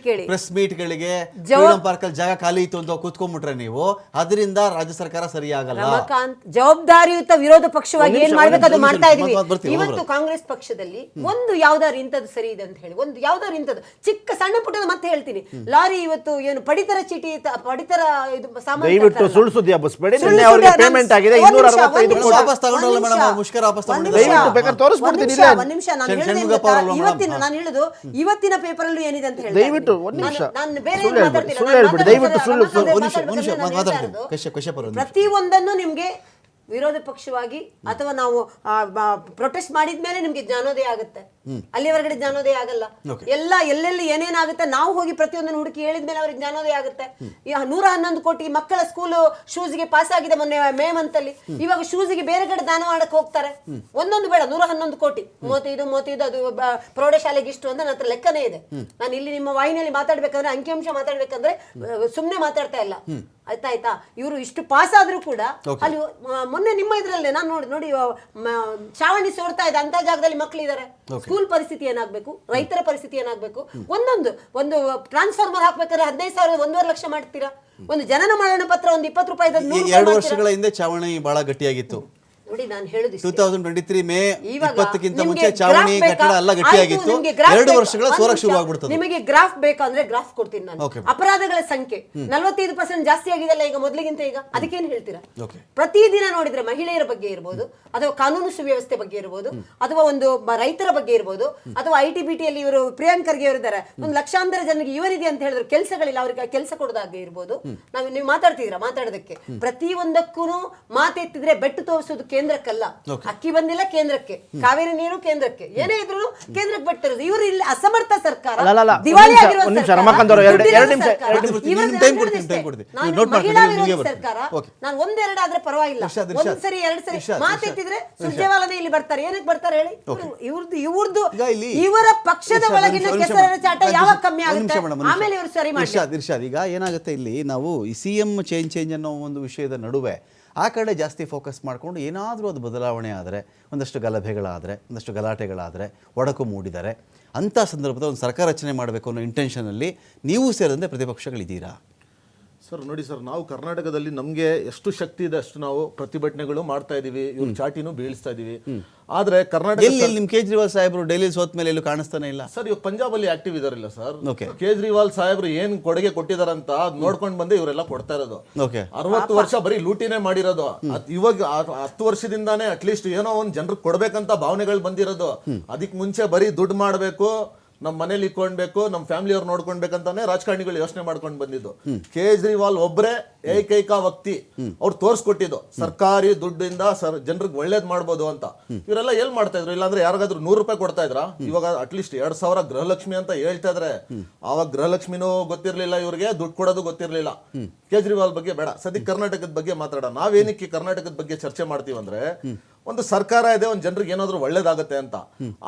Speaker 1: ಪ್ರೆಸ್ ಮೀಟ್ ಗಳಿಗೆ, ಫ್ರೀಡಂ ಪಾರ್ಕ್ ಅಲ್ಲಿ ಜಾಗ ಖಾಲಿ ಇತ್ತು ಅಂತ ಕೂತ್ಕೊಂಡ್ಬಿಟ್ರೆ ನೀವು, ಅದರಿಂದ ರಾಜ್ಯ ಸರ್ಕಾರ ಸರಿಯಾಗಲ್ಲ.
Speaker 3: ರಮಕಾಂತ್, ಜವಾಬ್ದಾರಿಯುತ ವಿರೋಧ ಪಕ್ಷವಾಗಿ ಏನ್ ಮಾಡ್ಬೇಕು ಅದು ಮಾಡ್ತಾ ಇದೀವಿ. ಇವತ್ತು ಕಾಂಗ್ರೆಸ್ ಪಕ್ಷದಲ್ಲಿ ಒಂದು ಯಾವ್ದಾರು ಇಂಥದ್ದು ಸರಿ ಇದೆ ಅಂತ ಹೇಳಿ, ಒಂದು ಯಾವ್ದಾರು ಇಂಥದ್ದು ಚಿಕ್ಕ ಸಣ್ಣ ಪುಟ್ಟದ ಮತ್ತೆ ಹೇಳ್ತೀನಿ, ಲಾರಿ ಇವತ್ತು ಏನು ಪಡಿತರ ಚೀಟಿ ಪಡಿತರ ಇದು ಸಾಮಾನು
Speaker 2: ದಯವಿಟ್ಟು
Speaker 3: ತರ್ತಾರಲ್ಲ.
Speaker 2: ಸುಳ್ಳು ಸುದ್ದಿ ಹಬ್ಬಿಸ್ಬೇಡಿ.
Speaker 3: ಸುಳ್ಳು
Speaker 2: ನಿನ್ನೆ ಅವ್ರಿಗೆ
Speaker 3: ಸುದ್ದಿ
Speaker 2: ಪೇಮೆಂಟ್ ಆಗಿದೆ
Speaker 3: ಒಂದ್ ನಿಮಿಷ,
Speaker 2: 265
Speaker 3: ಒಂದ್
Speaker 2: ಕೋಟಿ.
Speaker 1: ವಾಪಸ್ ತಗೊಂಡ್ರಲ್ಲ ಮೇಡಮ್, ಅವ್ರು ಮುಷ್ಕರ ವಾಪಸ್ ತಗೊಂಡಿದ್ದಾರೆ.
Speaker 2: ದಯವಿಟ್ಟು ಬೇಕಾದ್ರೆ ತೋರಿಸ್ಬಿಡ್ತೀನಿ ಇಲ್ಲೇ.
Speaker 3: ಒಂದ್ ನಿಮಿಷ ನಾನು ಹೇಳಿದೆ
Speaker 1: ಷಣ್ಮುಗಪ್ಪ ಅವರಲ್ಲ ಮೇಡಮ್.
Speaker 3: ಇವತ್ತಿನ ನಾನು ಹೇಳುದು ಇವತ್ತಿನ ಪೇಪರ್ ಅಲ್ಲೂ ಏನಿದೆ ಅಂತ ಹೇಳಿ
Speaker 2: ದಯವಿಟ್ಟು ಒಂದ್ ನಿಮಿಷ.
Speaker 3: ನಾನು ಬೇರೆ
Speaker 2: ಸುಳ್ಳು
Speaker 3: ಏನು
Speaker 2: ಹೇಳ್ಬೇಡಿ,
Speaker 3: ಮಾತಾಡ್ತಿಲ್ಲ.
Speaker 2: ಸುಳ್ಳು
Speaker 3: ನಾನು
Speaker 2: ಹೇಳ್ಬೇಡಿ, ದಯವಿಟ್ಟು ಸುಳ್ಳು
Speaker 3: ಮಾತಾಡ್ಬೇಕಾದ್ರೆ
Speaker 1: ಒಂದು ನಿಮಿಷ
Speaker 3: ನಾನು
Speaker 1: ಮಾತಾಡ್ತೀನಿ.
Speaker 3: ಹೇಳ್ತಾ ಇರೋದು,
Speaker 1: ಕಶ್ಯಪ್ ಅವರೇ,
Speaker 3: ಪ್ರತಿಯೊಂದನ್ನು ನಿಮ್ಗೆ ವಿರೋಧ ಪಕ್ಷವಾಗಿ ಅಥವಾ ನಾವು ಪ್ರೊಟೆಸ್ಟ್ ಮಾಡಿದ್ಮೇಲೆ ನಿಮ್ಗೆ ಜ್ಞಾನೋದಯ ಆಗುತ್ತೆ. ಅಲ್ಲಿವರೆಗಡೆ ಜ್ಞಾನೋದಯ ಆಗಲ್ಲ. ಎಲ್ಲ ಎಲ್ಲೆಲ್ಲಿ ಏನೇನಾಗುತ್ತೆ ನಾವು ಹೋಗಿ ಪ್ರತಿಯೊಂದನ್ನು ಹುಡುಕಿ ಹೇಳಿದ್ಮೇಲೆ ಅವ್ರಿಗೆ ಜ್ಞಾನೋದಯ ಆಗುತ್ತೆ. 111 ಕೋಟಿ ಮಕ್ಕಳ ಸ್ಕೂಲ್ ಶೂಸ್ಗೆ ಪಾಸ್ ಆಗಿದೆ ಮೊನ್ನೆ ಮೇ ಮಂತ್ ಅಲ್ಲಿ. ಇವಾಗ ಶೂಸ್ಗೆ ಬೇರೆ ಕಡೆ ದಾನ ಮಾಡಕ್ ಹೋಗ್ತಾರೆ. ಒಂದೊಂದು ಬೇಡ 111 ಕೋಟಿ 35 ಅದು ಪ್ರೌಢಶಾಲೆಗೆ ಇಷ್ಟು ಅಂತ ನನ್ನ ಹತ್ರ ಲೆಕ್ಕನೇ ಇದೆ. ನಾನು ಇಲ್ಲಿ ನಿಮ್ಮ ವಾಹಿನಿಯಲ್ಲಿ ಮಾತಾಡ್ಬೇಕಂದ್ರೆ ಅಂಕಿಅಂಶ ಮಾತಾಡ್ಬೇಕಂದ್ರೆ ಸುಮ್ನೆ ಮಾತಾಡ್ತಾ ಇಲ್ಲ. ಆಯ್ತಾ ಇವರು ಇಷ್ಟು ಪಾಸ್ ಆದ್ರೂ ಕೂಡ ಅಲ್ಲಿ ಮೊನ್ನೆ ನಿಮ್ಮ ಇದ್ರಲ್ಲೇ ನಾನು ನೋಡಿ ಚಾವಣಿ ಸೋರ್ತಾ ಇದೆ ಅಂತ ಜಾಗದಲ್ಲಿ ಮಕ್ಕಳಿದ್ದಾರೆ. ಸ್ಕೂಲ್ ಪರಿಸ್ಥಿತಿ ಏನಾಗ್ಬೇಕು, ರೈತರ ಪರಿಸ್ಥಿತಿ ಏನಾಗ್ಬೇಕು. ಒಂದು ಟ್ರಾನ್ಸ್ಫಾರ್ಮರ್ ಹಾಕ್ಬೇಕಾದ್ರೆ 15,000 1.5 ಲಕ್ಷ ಮಾಡ್ತೀರಾ. ಒಂದು ಜನನ ಮರಣ ಪತ್ರ ಒಂದು 20 ರೂಪಾಯಿ
Speaker 1: 2 ವರ್ಷಗಳ ಹಿಂದೆ ಚಾವಣಿ ಬಹಳ ಗಟ್ಟಿಯಾಗಿತ್ತು.
Speaker 3: ನೋಡಿ ನಾನು ಹೇಳುದು
Speaker 1: 2023 ಮೇ
Speaker 3: ಇವಾಗ
Speaker 1: 20ಕ್ಕಿಂತ
Speaker 3: ನಿಮ್ಗೆ
Speaker 1: ಮುಂಚೆ ಚಾವಣಿ
Speaker 3: ಗ್ರಾಫ್ ಬೇಕಾ?
Speaker 1: ಕಟ್ಟಡ ಎಲ್ಲ ಗಟ್ಟಿಯಾಗಿತ್ತು.
Speaker 3: ಆಯ್ತು, ನಿಮ್ಗೆ ಗ್ರಾಫ್
Speaker 1: 2
Speaker 3: ಬೇಕಾ?
Speaker 1: ವರ್ಷಗಳ
Speaker 3: ಒಂದ್
Speaker 1: ಸೋರಕ್
Speaker 3: ನಿಮಿಷ.
Speaker 1: ಶುರು ಆಗ್ಬಿಡ್ತದೆ.
Speaker 3: ನಿಮಗೆ ಗ್ರಾಫ್ ಬೇಕಂದ್ರೆ ಗ್ರಾಫ್ ಕೊಡ್ತೀನಿ ನಾನು.
Speaker 1: Okay.
Speaker 3: ಅಪರಾಧಗಳ ಸಂಖ್ಯೆ 45% ಜಾಸ್ತಿ ಆಗಿದೆಲ್ಲ ಈಗ ಮೊದಲಿಗಿಂತ. ಈಗ ಅದಕ್ಕೇನು ಹೇಳ್ತೀರಾ?
Speaker 1: Okay.
Speaker 3: ಪ್ರತಿದಿನ ನೋಡಿದ್ರೆ ಮಹಿಳೆಯರ ಬಗ್ಗೆ ಇರ್ಬೋದು, ಅಥವಾ ಕಾನೂನು ಸುವ್ಯವಸ್ಥೆ ಬಗ್ಗೆ ಇರ್ಬೋದು, ಅಥವಾ ಒಂದು ರೈತರ ಬಗ್ಗೆ ಇರ್ಬೋದು, ಅಥವಾ ITBT ಅಲ್ಲಿ ಇವರು ಪ್ರಿಯಾಂಕ್ ಖರ್ಗೆ ಅವರಿದ್ದಾರೆ. ಒಂದು ಲಕ್ಷಾಂತರ ಜನರಿಗೆ ಇವರಿದೆ ಅಂತ ಹೇಳಿದ್ರು ಕೆಲಸಗಳಿಲ್ಲ, ಅವರಿಗೆ ಕೆಲಸ ಕೊಡೋದಾಗೆ ಇರ್ಬೋದು. ನೀವು ಮಾತಾಡ್ತಿದ್ದೀರಾ, ಮಾತಾಡೋದಕ್ಕೆ ಪ್ರತಿಯೊಂದಕ್ಕೂ ಮಾತೆತ್ತಿದ್ರೆ ಬೆಟ್ಟು ತೋರಿಸೋದು ಕೇಂದ್ರಕ್ಕಲ್ಲ. ಅಕ್ಕಿ ಬಂದಿಲ್ಲ ಕೇಂದ್ರಕ್ಕೆ, ಕಾವೇರಿ ನೀರು ಕೇಂದ್ರಕ್ಕೆ, ಏನೇ ಇದ್ರು ಕೇಂದ್ರಕ್ಕೆ ಬಿಟ್ಟಿರೋದು. ಇವರು ಇಲ್ಲಿ ಅಸಮರ್ಥ ಸರ್ಕಾರ, ದಿವಾಳಿ ಆಗಿರುವ ಸರ್ಕಾರ. ನಾನು ಒಂದೆರಡು ಆದ್ರೆ ಪರವಾಗಿಲ್ಲ, ಒಂದ್ ಸರಿ 2 ಸರಿ ಮಾತೆತ್ತಿದ್ರೆ ಸುರ್ಜೇವಾಲನೇ ಇಲ್ಲಿ ಬರ್ತಾರೆ. ಏನಕ್ಕೆ ಬರ್ತಾರೆ ಹೇಳಿ? ಇವ್ರದ್ದು ಇವರ ಪಕ್ಷದ ಒಳಗಿನ ಕೆಸರ ಚಾಟ ಯಾವಾಗ ಕಮ್ಮಿ ಆಗುತ್ತೆ, ಆಮೇಲೆ ಇವರು ಸರಿ ಮಾಡಿ.
Speaker 1: ಇರ್ಷಾದ್, ಈಗ ಏನಾಗುತ್ತೆ ಇಲ್ಲಿ ನಾವು ಈ CM ಚೇಂಜ್ ಅನ್ನೋ ಒಂದು ವಿಷಯದ ನಡುವೆ ಆ ಕಡೆ ಜಾಸ್ತಿ ಫೋಕಸ್ ಮಾಡಿಕೊಂಡು ಏನಾದರೂ ಅದು ಬದಲಾವಣೆ ಆದರೆ, ಒಂದಷ್ಟು ಗಲಭೆಗಳಾದರೆ, ಒಂದಷ್ಟು ಗಲಾಟೆಗಳಾದರೆ, ಒಡಕು ಮೂಡಿದರೆ, ಅಂಥ ಸಂದರ್ಭದಲ್ಲಿ ಒಂದು ಸರ್ಕಾರ ರಚನೆ ಮಾಡಬೇಕು ಅನ್ನೋ ಇಂಟೆನ್ಷನಲ್ಲಿ ನೀವು ಸೇರಿದಂತೆ ಪ್ರತಿಪಕ್ಷಗಳಿದ್ದೀರಾ?
Speaker 4: ಸರ್ ನೋಡಿ ಸರ್, ನಾವು ಕರ್ನಾಟಕದಲ್ಲಿ ನಮಗೆ ಎಷ್ಟು ಶಕ್ತಿ ಇದೆ ಅಷ್ಟು ನಾವು ಪ್ರತಿಭಟನೆಗಳು ಮಾಡ್ತಾ ಇದೀವಿ, ಇವ್ರ ಚಾಟಿನೂ ಬೀಳಿಸ್ತಾ ಇದೀವಿ. ಆದ್ರೆ ಕರ್ನಾಟಕ
Speaker 1: ನಿಮ್ ಕೇಜ್ರಿವಾಲ್ ಸಾಹೇಬರು ಡೈಲಿ ಸೋತ್ ಮೇಲೆ ಎಲ್ಲೂ ಕಾಣಿಸ್ತಾನೆ ಇಲ್ಲ
Speaker 4: ಸರ್. ಇವಾಗ ಪಂಜಾಬ್ ಅಲ್ಲಿ ಆಕ್ಟಿವ್ ಇದಾರಿಲ್ಲ ಸರ್. ಕೇಜ್ರಿವಾಲ್ ಸಾಹೇಬ್ರು ಏನ್ ಕೊಡುಗೆ ಕೊಟ್ಟಿದಾರಂತ ನೋಡ್ಕೊಂಡ್ ಬಂದು ಇವರೆಲ್ಲ ಕೊಡ್ತಾ ಇರೋದು. 60 ವರ್ಷ ಬರೀ ಲೂಟಿನೇ ಮಾಡಿರೋದು. ಇವಾಗ 10 ವರ್ಷದಿಂದಾನೇ ಅಟ್ಲೀಸ್ಟ್ ಏನೋ ಒಂದ್ ಜನರಿಗೆ ಕೊಡ್ಬೇಕಂತ ಭಾವನೆಗಳು ಬಂದಿರೋದು. ಅದಕ್ ಮುಂಚೆ ಬರೀ ದುಡ್ಡು ಮಾಡ್ಬೇಕು, ನಮ್ಮ ಮನೇಲಿ ಇಟ್ಕೊಂಡ್ಬೇಕು, ನಮ್ಮ ಫ್ಯಾಮಿಲಿ ಅವ್ರು ನೋಡ್ಕೊಳ್ಬೇಕಂತಾನೆ ರಾಜಕಾರಣಿಗಳು ಯೋಚನೆ ಮಾಡ್ಕೊಂಡು ಬಂದಿದ್ದು. ಕೇಜ್ರಿವಾಲ್ ಒಬ್ಬರೇ ಏಕೈಕ ವ್ಯಕ್ತಿ ಅವ್ರು ತೋರ್ಸ್ಕೊಟ್ಟಿದ್ದು ಸರ್ಕಾರಿ ದುಡ್ಡಿಂದ ಜನರಿಗೆ ಒಳ್ಳೇದ್ ಮಾಡ್ಬೋದು ಅಂತ. ಇವರೆಲ್ಲ ಏನ್ ಮಾಡ್ತಾ ಇದ್ರು? ಇಲ್ಲಾಂದ್ರೆ ಯಾರಿಗಾದ್ರು 100 ರೂಪಾಯಿ ಕೊಡ್ತಾ ಇದ್ರ? ಇವಾಗ ಅಟ್ಲೀಸ್ಟ್ 2,000 ಗೃಹಲಕ್ಷ್ಮಿ ಅಂತ ಹೇಳ್ತಾ ಇದ್ರೆ, ಆವಾಗ ಗೃಹಲಕ್ಷ್ಮಿನೂ ಗೊತ್ತಿರ್ಲಿಲ್ಲ ಇವ್ರಿಗೆ, ದುಡ್ಡು ಕೊಡೋದು ಗೊತ್ತಿರ್ಲಿಲ್ಲ. ಕೇಜ್ರಿವಾಲ್ ಬಗ್ಗೆ ಬೇಡ, ಸದ್ಯಕ್ಕೆ ಕರ್ನಾಟಕದ ಬಗ್ಗೆ ಮಾತಾಡೋಣ. ನಾವೇನಕ್ಕೆ ಕರ್ನಾಟಕದ ಬಗ್ಗೆ ಚರ್ಚೆ ಮಾಡ್ತೀವಂದ್ರೆ, ಒಂದು ಸರ್ಕಾರ ಇದೆ, ಒಂದು ಜನರಿಗೆ ಏನಾದ್ರು ಒಳ್ಳೇದಾಗತ್ತೆ ಅಂತ.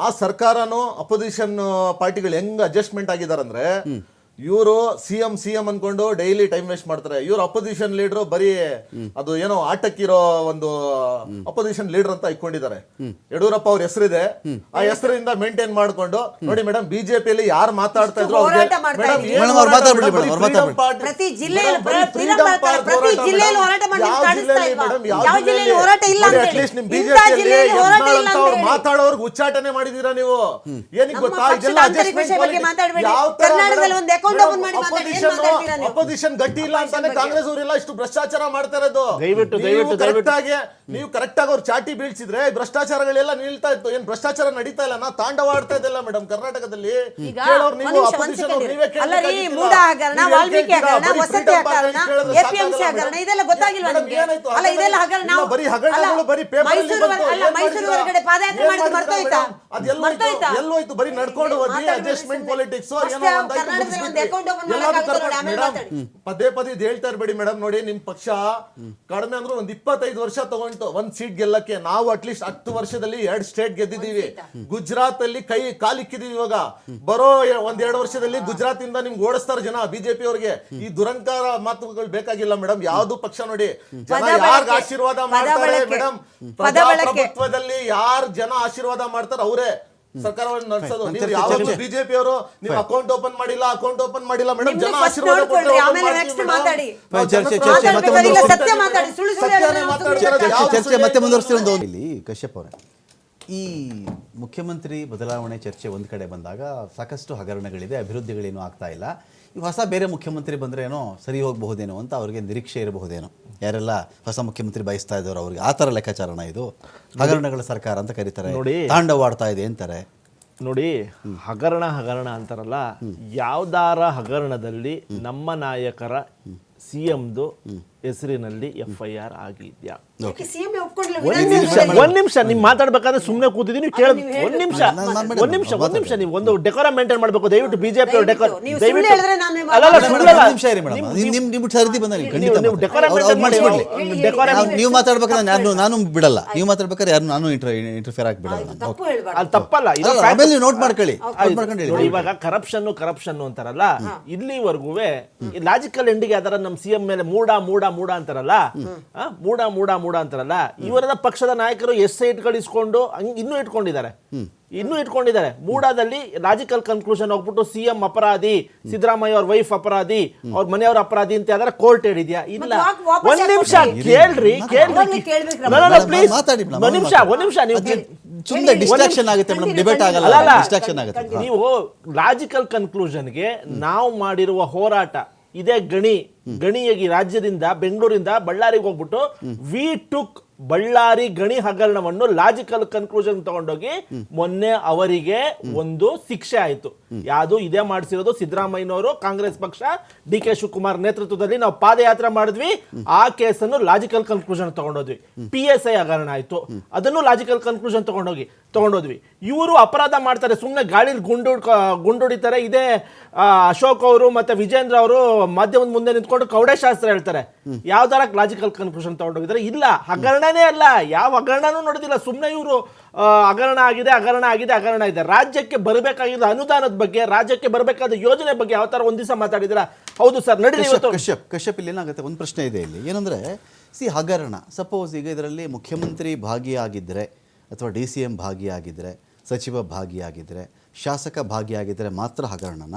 Speaker 4: ಆ ಸರ್ಕಾರನು ಅಪೋಸಿಷನ್ ಪಾರ್ಟಿಗಳು ಹೆಂಗ್ ಅಡ್ಜಸ್ಟ್ಮೆಂಟ್ ಆಗಿದಾರಂದ್ರೆ, ಇವರು ಸಿಎಂ ಅನ್ಕೊಂಡು ಡೈಲಿ ಟೈಮ್ ವೇಸ್ಟ್ ಮಾಡ್ತಾರೆ. ಇವ್ರು ಅಪೋಸಿಷನ್ ಲೀಡರ್ ಬರೀ ಅದು ಏನೋ ಆಟಕ್ಕಿರೋ ಒಂದು ಅಪೋಸಿಷನ್ ಲೀಡರ್ ಅಂತ ಇಟ್ಕೊಂಡಿದ್ದಾರೆ. ಯಡಿಯೂರಪ್ಪ ಅವ್ರ ಹೆಸರಿದೆ, ಆ ಹೆಸರಿಂದ ಮೇಂಟೈನ್ ಮಾಡ್ಕೊಂಡು ನೋಡಿ ಮೇಡಮ್, ಬಿಜೆಪಿಯಲ್ಲಿ ಯಾರು ಮಾತಾಡ್ತಾ ಇದ್ರು ಮಾತಾಡೋರ್ಗೆ ಉಚ್ಚಾಟನೆ ಮಾಡಿದೀರಾ ನೀವು. ಏನಕ್ಕೆ ಗೊತ್ತಾ? ಇದೆಲ್ಲ ಅಪೋಸಿಷನ್ ಗಟ್ಟಿ ಇಲ್ಲ ಅಂತಾನೆ ಕಾಂಗ್ರೆಸ್ ಅವರೆಲ್ಲ ಇಷ್ಟು ಭ್ರಷ್ಟಾಚಾರ ಮಾಡ್ತಾ ಇರೋದು. ನೀವು ಕರೆಕ್ಟ್ ಆಗಿ ಅವ್ರು ಚಾಟಿ ಬೀಳ್ಸಿದ್ರೆ ಭ್ರಷ್ಟಾಚಾರಗಳೆಲ್ಲ ನಿಲ್ತಾ ಇತ್ತು. ಏನ್ ಭ್ರಷ್ಟಾಚಾರ ನಡೀತಾ ಇಲ್ಲ, ನಾ ತಾಂಡವ ಆಡ್ತಾ ಇದ್ದಿಲ್ಲ ಮೇಡಮ್ ಕರ್ನಾಟಕದಲ್ಲಿ. ಎಲ್ಲೋಯ್ತು? ಬರೀ ನಡ್ಕೊಂಡು ಹೋಗಿ ಅಡ್ಜಸ್ಟ್ಮೆಂಟ್ ಪಾಲಿಟಿಕ್ಸ್ ಪದೇ ಪದೇ ಹೇಳ್ತಾ ಇರ್ಬೇಡಿ ಮೇಡಮ್. ನೋಡಿ, ನಿಮ್ ಪಕ್ಷ ಕಡಿಮೆ ಅಂದ್ರೆ ಒಂದ್ 25 ವರ್ಷ ತಗೊಂಡು ಒಂದ್ ಸೀಟ್ ಗೆಲ್ಲಕ್ಕೆ. ನಾವು ಅಟ್ಲೀಸ್ಟ್ 10 ವರ್ಷದಲ್ಲಿ 2 ಸ್ಟೇಟ್ ಗೆದ್ದಿದ್ದೀವಿ. ಗುಜರಾತ್ ಅಲ್ಲಿ ಕಾಲಿಕ್ಕಿದೀವಿ. ಇವಾಗ ಬರೋ 1-2 ವರ್ಷದಲ್ಲಿ ಗುಜರಾತ್ ಇಂದ ನಿಮ್ಗೆ ಓಡಿಸ್ತಾರ ಜನ ಬಿಜೆಪಿ ಅವ್ರಿಗೆ. ಈ ದುರಂಕಾರ ಮಾತುಗಳು ಬೇಕಾಗಿಲ್ಲ ಮೇಡಮ್. ಯಾವ್ದು ಪಕ್ಷ ನೋಡಿ ಜನ ಯಾರ್ಗ ಆಶೀರ್ವಾದ ಮಾಡ್ತಾರೆ ಮೇಡಮ್. ಪ್ರಜಾಪ್ರಭುತ್ವದಲ್ಲಿ ಯಾರ್ ಜನ ಆಶೀರ್ವಾದ ಮಾಡ್ತಾರೆ ಅವರೇ ಸರ್ಕಾರವನ್ನು ನಡೆಸೋದು. ನೀವು ಯಾವ್ದು ಬಿಜೆಪಿ ಅವರು ನೀವು ಅಕೌಂಟ್ ಓಪನ್ ಮಾಡಿಲ್ಲ ಮೇಡಮ್, ಜನ ಆಶೀರ್ವಾದ
Speaker 1: ಚರ್ಚೆ ಮತ್ತೆ ಮುಂದುವರಿಸ್ತಿರೋದು ಇಲ್ಲಿ ಕಶ್ಯಪ್ ಅವರೇ. ಈ ಮುಖ್ಯಮಂತ್ರಿ ಬದಲಾವಣೆ ಚರ್ಚೆ ಒಂದು ಕಡೆ ಬಂದಾಗ ಸಾಕಷ್ಟು ಹಗರಣಗಳಿದೆ, ಅಭಿವೃದ್ಧಿಗಳೇನೂ ಆಗ್ತಾ ಇಲ್ಲ. ಈ ಹೊಸ ಬೇರೆ ಮುಖ್ಯಮಂತ್ರಿ ಬಂದರೆ ಏನೋ ಸರಿ ಹೋಗಬಹುದೇನೋ ಅಂತ ಅವ್ರಿಗೆ ನಿರೀಕ್ಷೆ ಇರಬಹುದೇನೋ, ಯಾರೆಲ್ಲ ಹೊಸ ಮುಖ್ಯಮಂತ್ರಿ ಬಯಸ್ತಾ ಇದ್ದವರು ಅವ್ರಿಗೆ ಆ ಥರ ಲೆಕ್ಕಾಚಾರಣ ಇದು. ಹಗರಣಗಳ ಸರ್ಕಾರ ಅಂತ ಕರೀತಾರೆ, ತಾಂಡವಾಡ್ತಾ ಇದೆ ಅಂತಾರೆ.
Speaker 2: ನೋಡಿ, ಹಗರಣ ಅಂತಾರಲ್ಲ, ಯಾವ್ದಾರ ಹಗರಣದಲ್ಲಿ ನಮ್ಮ ನಾಯಕರ CMದು ಹೆಸರಿನಲ್ಲಿ FIR ಆಗಿದ್ಯಾ? ಒಂದ್ ನಿಮಿಷ ನೀವು ಮಾತಾಡ್ಬೇಕಾದ್ರೆ ಸುಮ್ಮನೆ ಕೂತಿದ್ದೀನಿ, ನೀವು ಕೇಳ. ಒಂದ್ ನಿಮಿಷ ನೀವು ಒಂದು ಡೆಕೋರ ಮೇಂಟೈನ್ ಮಾಡ್ಬೇಕು. ದಯವಿಟ್ಟು ಬಿಜೆಪಿ
Speaker 1: ನೀವು ಮಾತಾಡ್ಬೇಕಾದ್ರೆ ನಾನು ಬಿಡಲ್ಲ, ನೀವು ಮಾತಾಡ್ಬೇಕಾದ್ರೆ ಯಾರು ನಾನು ಇಂಟರ್ಫಿಯರ್ ಆಗಿ ಬಿಡಲ್ಲ.
Speaker 2: ಅದು ತಪ್ಪಲ್ಲ,
Speaker 1: ನೋಟ್ ಮಾಡ್ಕೊಳ್ಳಿ.
Speaker 2: ಇವಾಗ ಕರಪ್ಷನ್ ಅಂತಾರಲ್ಲ, ಇಲ್ಲಿವರೆಗೂ ಲಾಜಿಕಲ್ ಎಂಡಿಗೆ ಯಾವ್ದಾರ ನಮ್ಮ CM ಮೇಲೆ ಮೂಡ ಅಂತಾರಲ್ಲ, ಮೂಡ ಅಂತಾರಲ್ಲ, ಇವರದ ಪಕ್ಷದ ನಾಯಕರು ಸೈಟ್ಗಳು ಇಸ್ಕೊಂಡು ಇನ್ನೂ ಇಟ್ಕೊಂಡಿದ್ದಾರೆ. ಮೂಡಾದಲ್ಲಿ ಲಾಜಿಕಲ್ ಕನ್ಕ್ಲೂಷನ್ ಹೋಗ್ಬಿಟ್ಟು CM ಅಪರಾಧಿ, ಸಿದ್ದರಾಮಯ್ಯ ಅವ್ರ ವೈಫ್ ಅಪರಾಧಿ, ಅವ್ರ ಮನೆಯವ್ರ ಅಪರಾಧಿ ಅಂತ ಯಾವ್ದಾರ ಕೋರ್ಟ್ ಹೇಳಿದ್ಯಾ? ಇಲ್ಲ. ಒಂದ್ ನಿಮಿಷ ಕೇಳ್ರಿ,
Speaker 1: ಸುಮ್ಮನೆ ಡಿಸ್ಟ್ರಾಕ್ಷನ್ ಆಗುತ್ತೆ ಮೇಡಮ್, ಡಿಬೇಟ್ ಆಗಲ್ಲ, ಡಿಸ್ಟ್ರಾಕ್ಷನ್ ಆಗುತ್ತೆ.
Speaker 2: ನೀವು ಲಾಜಿಕಲ್ ಕನ್ಕ್ಲೂಷನ್ಗೆ ನಾವು ಮಾಡಿರುವ ಹೋರಾಟ ಇದೇ ಗಣಿಯಾಗಿ ರಾಜ್ಯದಿಂದ ಬೆಂಗಳೂರಿಂದ ಬಳ್ಳಾರಿಗೆ ಹೋಗ್ಬಿಟ್ಟು ವಿ ಟುಕ್ ಬಳ್ಳಾರಿ ಗಣಿ ಹಗರಣವನ್ನು ಲಾಜಿಕಲ್ ಕನ್ಕ್ಲೂಷನ್ ತಗೊಂಡೋಗಿ ಮೊನ್ನೆ ಅವರಿಗೆ ಒಂದು ಶಿಕ್ಷೆ ಆಯ್ತು. ಯಾವುದು ಇದೇ ಮಾಡಿಸಿರೋದು ಸಿದ್ದರಾಮಯ್ಯನವರು, ಕಾಂಗ್ರೆಸ್ ಪಕ್ಷ, DK ಶಿವಕುಮಾರ್ ನೇತೃತ್ವದಲ್ಲಿ ನಾವು ಪಾದಯಾತ್ರೆ ಮಾಡಿದ್ವಿ. ಆ ಕೇಸನ್ನು ಲಾಜಿಕಲ್ ಕನ್ಕ್ಲೂಷನ್ ತಗೊಂಡೋದ್ವಿ. PSI ಹಗರಣ ಆಯ್ತು, ಅದನ್ನು ಲಾಜಿಕಲ್ ಕನ್ಕ್ಲೂಷನ್ ತಗೊಂಡೋದ್ವಿ. ಇವರು ಅಪರಾಧ ಮಾಡ್ತಾರೆ, ಸುಮ್ಮನೆ ಗಾಳಿಲಿ ಗುಂಡುಡಿತಾರೆ. ಇದೇ ಅಶೋಕ್ ಅವರು ಮತ್ತೆ ವಿಜೇಂದ್ರ ಅವರು ಮಾಧ್ಯಮದ ಮುಂದೆ ನಿಂತ್ಕೊಂಡು ಕವಡೆ ಶಾಸ್ತ್ರ ಹೇಳ್ತಾರೆ. ಯಾವ್ದಾರ ಲಾಜಿಕಲ್ ಕನ್ಕ್ಲೂಷನ್ ತಗೊಂಡೋಗಿದ್ದಾರೆ? ಇಲ್ಲ, ಹಗರಣನೇ ಅಲ್ಲ, ಯಾವ ಹಗರಣನೂ ನೋಡೋದಿಲ್ಲ. ಸುಮ್ಮನೆ ಇವರು ಹಗರಣ ಇದೆ. ರಾಜ್ಯಕ್ಕೆ ಬರಬೇಕಾಗಿದ್ದ ಅನುದಾನದ ಬಗ್ಗೆ, ರಾಜ್ಯಕ್ಕೆ ಬರಬೇಕಾದ ಯೋಜನೆ ಬಗ್ಗೆ ಯಾವ ತರ ಒಂದ್ ದಿವಸ ಮಾತಾಡಿದ್ರ? ಹೌದು ಸರ್, ನಡೀಲಿ.
Speaker 1: ಕಶ್ಯಪ್ ಇಲ್ಲಿ ಏನಾಗುತ್ತೆ, ಒಂದು ಪ್ರಶ್ನೆ ಇದೆ ಇಲ್ಲಿ. ಏನಂದ್ರೆ ಹಗರಣ, ಸಪೋಸ್ ಈಗ ಇದರಲ್ಲಿ ಮುಖ್ಯಮಂತ್ರಿ ಭಾಗಿಯಾಗಿದ್ದರೆ ಅಥವಾ DCM ಭಾಗಿಯಾಗಿದ್ದರೆ, ಸಚಿವ ಭಾಗಿಯಾಗಿದ್ದರೆ, ಶಾಸಕ ಭಾಗಿಯಾಗಿದ್ದರೆ ಮಾತ್ರ ಹಗರಣನ.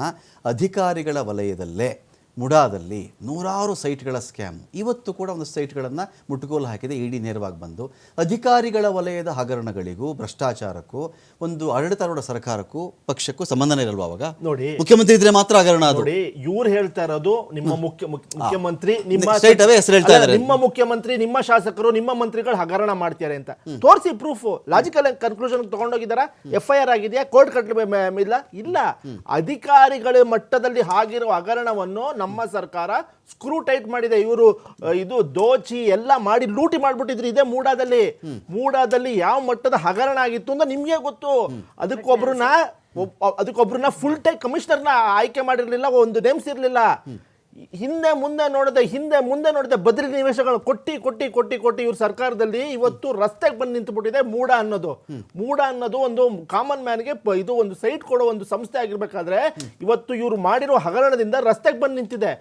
Speaker 1: ಅಧಿಕಾರಿಗಳ ವಲಯದಲ್ಲೇ ಮುಡಾದಲ್ಲಿ ನೂರಾರು ಸೈಟ್ಗಳ ಸ್ಕ್ಯಾಮ್, ಇವತ್ತು ಕೂಡ ಒಂದು ಸೈಟ್ಗಳನ್ನು ಮುಟ್ಟುಗೋಲು ಹಾಕಿದೆ ED ನೇರವಾಗಿ ಬಂದು. ಅಧಿಕಾರಿಗಳ ವಲಯದ ಹಗರಣಗಳಿಗೂ ಭ್ರಷ್ಟಾಚಾರಕ್ಕೂ ಒಂದು ಆಡಳಿತಾರೂಢ ಸರ್ಕಾರಕ್ಕೂ ಪಕ್ಷಕ್ಕೂ ಸಂಬಂಧನೇ ಇರಲ್ವಾ? ಅವಾಗ
Speaker 2: ನೋಡಿ,
Speaker 1: ಮುಖ್ಯಮಂತ್ರಿ ಇದ್ರೆ ಮಾತ್ರ ಹಗರಣ.
Speaker 2: ನೋಡಿ, ಇವ್ರು ಹೇಳ್ತಾ ಇರೋದು ನಿಮ್ಮ ಮುಖ್ಯಮಂತ್ರಿ, ನಿಮ್ಮ ಮುಖ್ಯಮಂತ್ರಿ, ನಿಮ್ಮ ಶಾಸಕರು, ನಿಮ್ಮ ಮಂತ್ರಿಗಳು ಹಗರಣ ಮಾಡ್ತಾರೆ ಅಂತ ತೋರಿಸಿ ಪ್ರೂಫ್. ಲಾಜಿಕಲ್ ಕನ್ಕ್ಲೂಷನ್ ತಗೊಂಡೋಗಿದಾರ? FIR ಆಗಿದೆಯಾ? ಕೋರ್ಟ್ ಇಲ್ಲ. ಅಧಿಕಾರಿಗಳ ಮಟ್ಟದಲ್ಲಿ ಆಗಿರೋ ಹಗರಣವನ್ನು ನಮ್ಮ ಸರ್ಕಾರ ಸ್ಕ್ರೂ ಟೈಟ್ ಮಾಡಿದೆ. ಇವರು ಇದು ದೋಚಿ ಎಲ್ಲ ಮಾಡಿ ಲೂಟಿ ಮಾಡ್ಬಿಟ್ಟಿದ್ರು. ಇದೇ ಮೂಡಾದಲ್ಲಿ ಯಾವ ಮಟ್ಟದ ಹಗರಣ ಆಗಿತ್ತು ಅಂತ ನಿಮ್ಗೆ ಗೊತ್ತು. ಅದಕ್ಕೊಬ್ರನ್ನ ಫುಲ್ ಟೈಮ್ ಕಮಿಷನರ್ನ ಆಯ್ಕೆ ಮಾಡಿರ್ಲಿಲ್ಲ, ಒಂದು ನೇಮಿಸಿರ್ಲಿಲ್ಲ. ಹಿಂದೆ ಮುಂದೆ ನೋಡದೆ ಬದ್ರಿ ನಿವೇಶಗಳು ಕೊಟ್ಟಿ ಇವ್ರ ಸರ್ಕಾರದಲ್ಲಿ ಇವತ್ತು ರಸ್ತೆಗೆ ಬಂದು ನಿಂತುಬಿಟ್ಟಿದೆ. ಮೂಡ ಅನ್ನೋದು ಒಂದು ಕಾಮನ್ ಮ್ಯಾನ್ಗೆ ಇದು ಒಂದು ಸೈಟ್ ಕೊಡೋ ಒಂದು ಸಂಸ್ಥೆ ಆಗಿರ್ಬೇಕಾದ್ರೆ ಇವತ್ತು ಇವ್ರು ಮಾಡಿರೋ ಹಗರಣದಿಂದ ರಸ್ತೆಗೆ ಬಂದು ನಿಂತಿದೆ.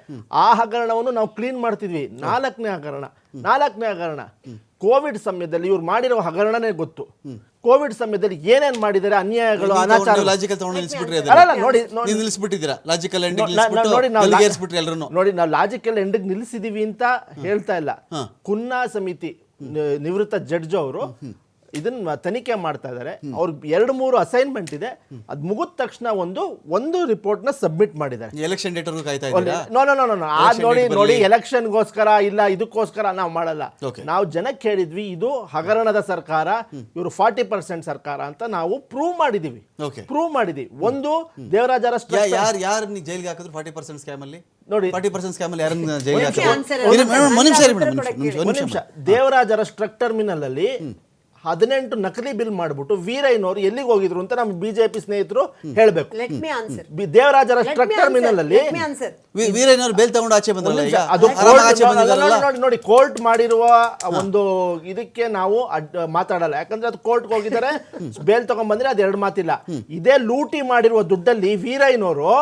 Speaker 2: ಆ ಹಗರಣವನ್ನು ನಾವು ಕ್ಲೀನ್ ಮಾಡ್ತಿದ್ವಿ. ನಾಲ್ಕನೇ ಹಗರಣ ಕೋವಿಡ್ ಸಮಯದಲ್ಲಿ ಇವ್ರು ಮಾಡಿರೋ ಹಗರಣನೇ ಗೊತ್ತು. ಕೋವಿಡ್ ಸಮಯದಲ್ಲಿ ಏನೇನ್ ಮಾಡಿದ್ದಾರೆ, ಅನ್ಯಾಯಗಳು, ಅನಾಚಾರ. ನೋಡಿ, ನಾವು ಲಾಜಿಕಲ್ ಎಂಡಿಗೆ ನಿಲ್ಲಿಸಿದೀವಿ ಅಂತ ಹೇಳ್ತಾ ಇಲ್ಲ. ಕುನ್ನಾ ಸಮಿತಿ ನಿವೃತ್ತ ಜಡ್ಜ್ ಅವರು ಇದನ್ನ ತನಿಖೆ ಮಾಡ್ತಾ ಇದ್ದಾರೆ. ಅವ್ರ 2-3 ಅಸೈನ್ಮೆಂಟ್ ಇದೆ. ಅದ್ ಮುಗಿದ ತಕ್ಷಣ ಒಂದು ರಿಪೋರ್ಟ್ ನ ಸಬ್ಮಿಟ್ ಮಾಡಿದ್ದಾರೆ.
Speaker 1: ಎಲೆಕ್ಷನ್ ಡೇಟ್
Speaker 2: ನೋಡಿ, ಎಲೆಕ್ಷನ್ಗೋಸ್ಕರ ಇಲ್ಲ, ಇದಕ್ಕೋಸ್ಕರ ನಾವು ಮಾಡಲ್ಲ. ನಾವು ಜನಕ್ಕೆ ಹೇಳಿದ್ವಿ ಇದು ಹಗರಣದ ಸರ್ಕಾರ, ಇವರು 40% ಸರ್ಕಾರ ಅಂತ ನಾವು ಪ್ರೂವ್ ಮಾಡಿದೀವಿ. ಒಂದು ದೇವರಾಜ ಅರೆಸ್ಟ್
Speaker 1: ಯಾರು ಜೈಲ್ಗೆ ಹಾಕಿದ್ರು 40% ಸ್ಕ್ಯಾಮ್ ಅಲ್ಲಿ.
Speaker 2: ನೋಡಿ,
Speaker 1: 40% ಸ್ಕ್ಯಾಮ್ ಅಲ್ಲಿ ಯಾರನ್ನ ಜೈಲ್ಗೆ ಹಾಕಿದ್ರು?
Speaker 2: ದೇವರಾಜ ಅರೆಸ್ಟ್ ಟ್ರಕ್ ಟರ್ಮಿನಲ್ ಅಲ್ಲಿ 18 ನಕಲಿ ಬಿಲ್ ಮಾಡ್ಬಿಟ್ಟು ವೀರಯ್ಯನವರು ಎಲ್ಲಿಗೆ ಹೋಗಿದ್ರು ಅಂತ ನಮ್ಮ ಬಿಜೆಪಿ ಸ್ನೇಹಿತರು ಹೇಳ್ಬೇಕು. ದೇವರಾಜ ಅರೆಸ್ಟ್ ಟ್ರಕ್ ಟರ್ಮಿನಲ್ ಅಲ್ಲಿ
Speaker 1: ವೀರಯ್ಯನವರು ಬೇಲ್ ತಗೊಂಡು ಆಚೆ ಬಂದ್ರಲ್ಲ.
Speaker 2: ನೋಡಿ, ಕೋರ್ಟ್ ಮಾಡಿರುವ ಒಂದು ಇದಕ್ಕೆ ನಾವು ಮಾತಾಡಲ್ಲ, ಯಾಕಂದ್ರೆ ಅದು ಕೋರ್ಟ್ಗೆ ಹೋಗಿದ್ದಾರೆ. ಬೇಲ್ ತಗೊಂಡ್ ಬಂದ್ರೆ ಅದು 2 ಮಾತಿಲ್ಲ. ಇದೇ ಲೂಟಿ ಮಾಡಿರುವ ದುಡ್ಡಲ್ಲಿ ವೀರಯ್ಯನವರು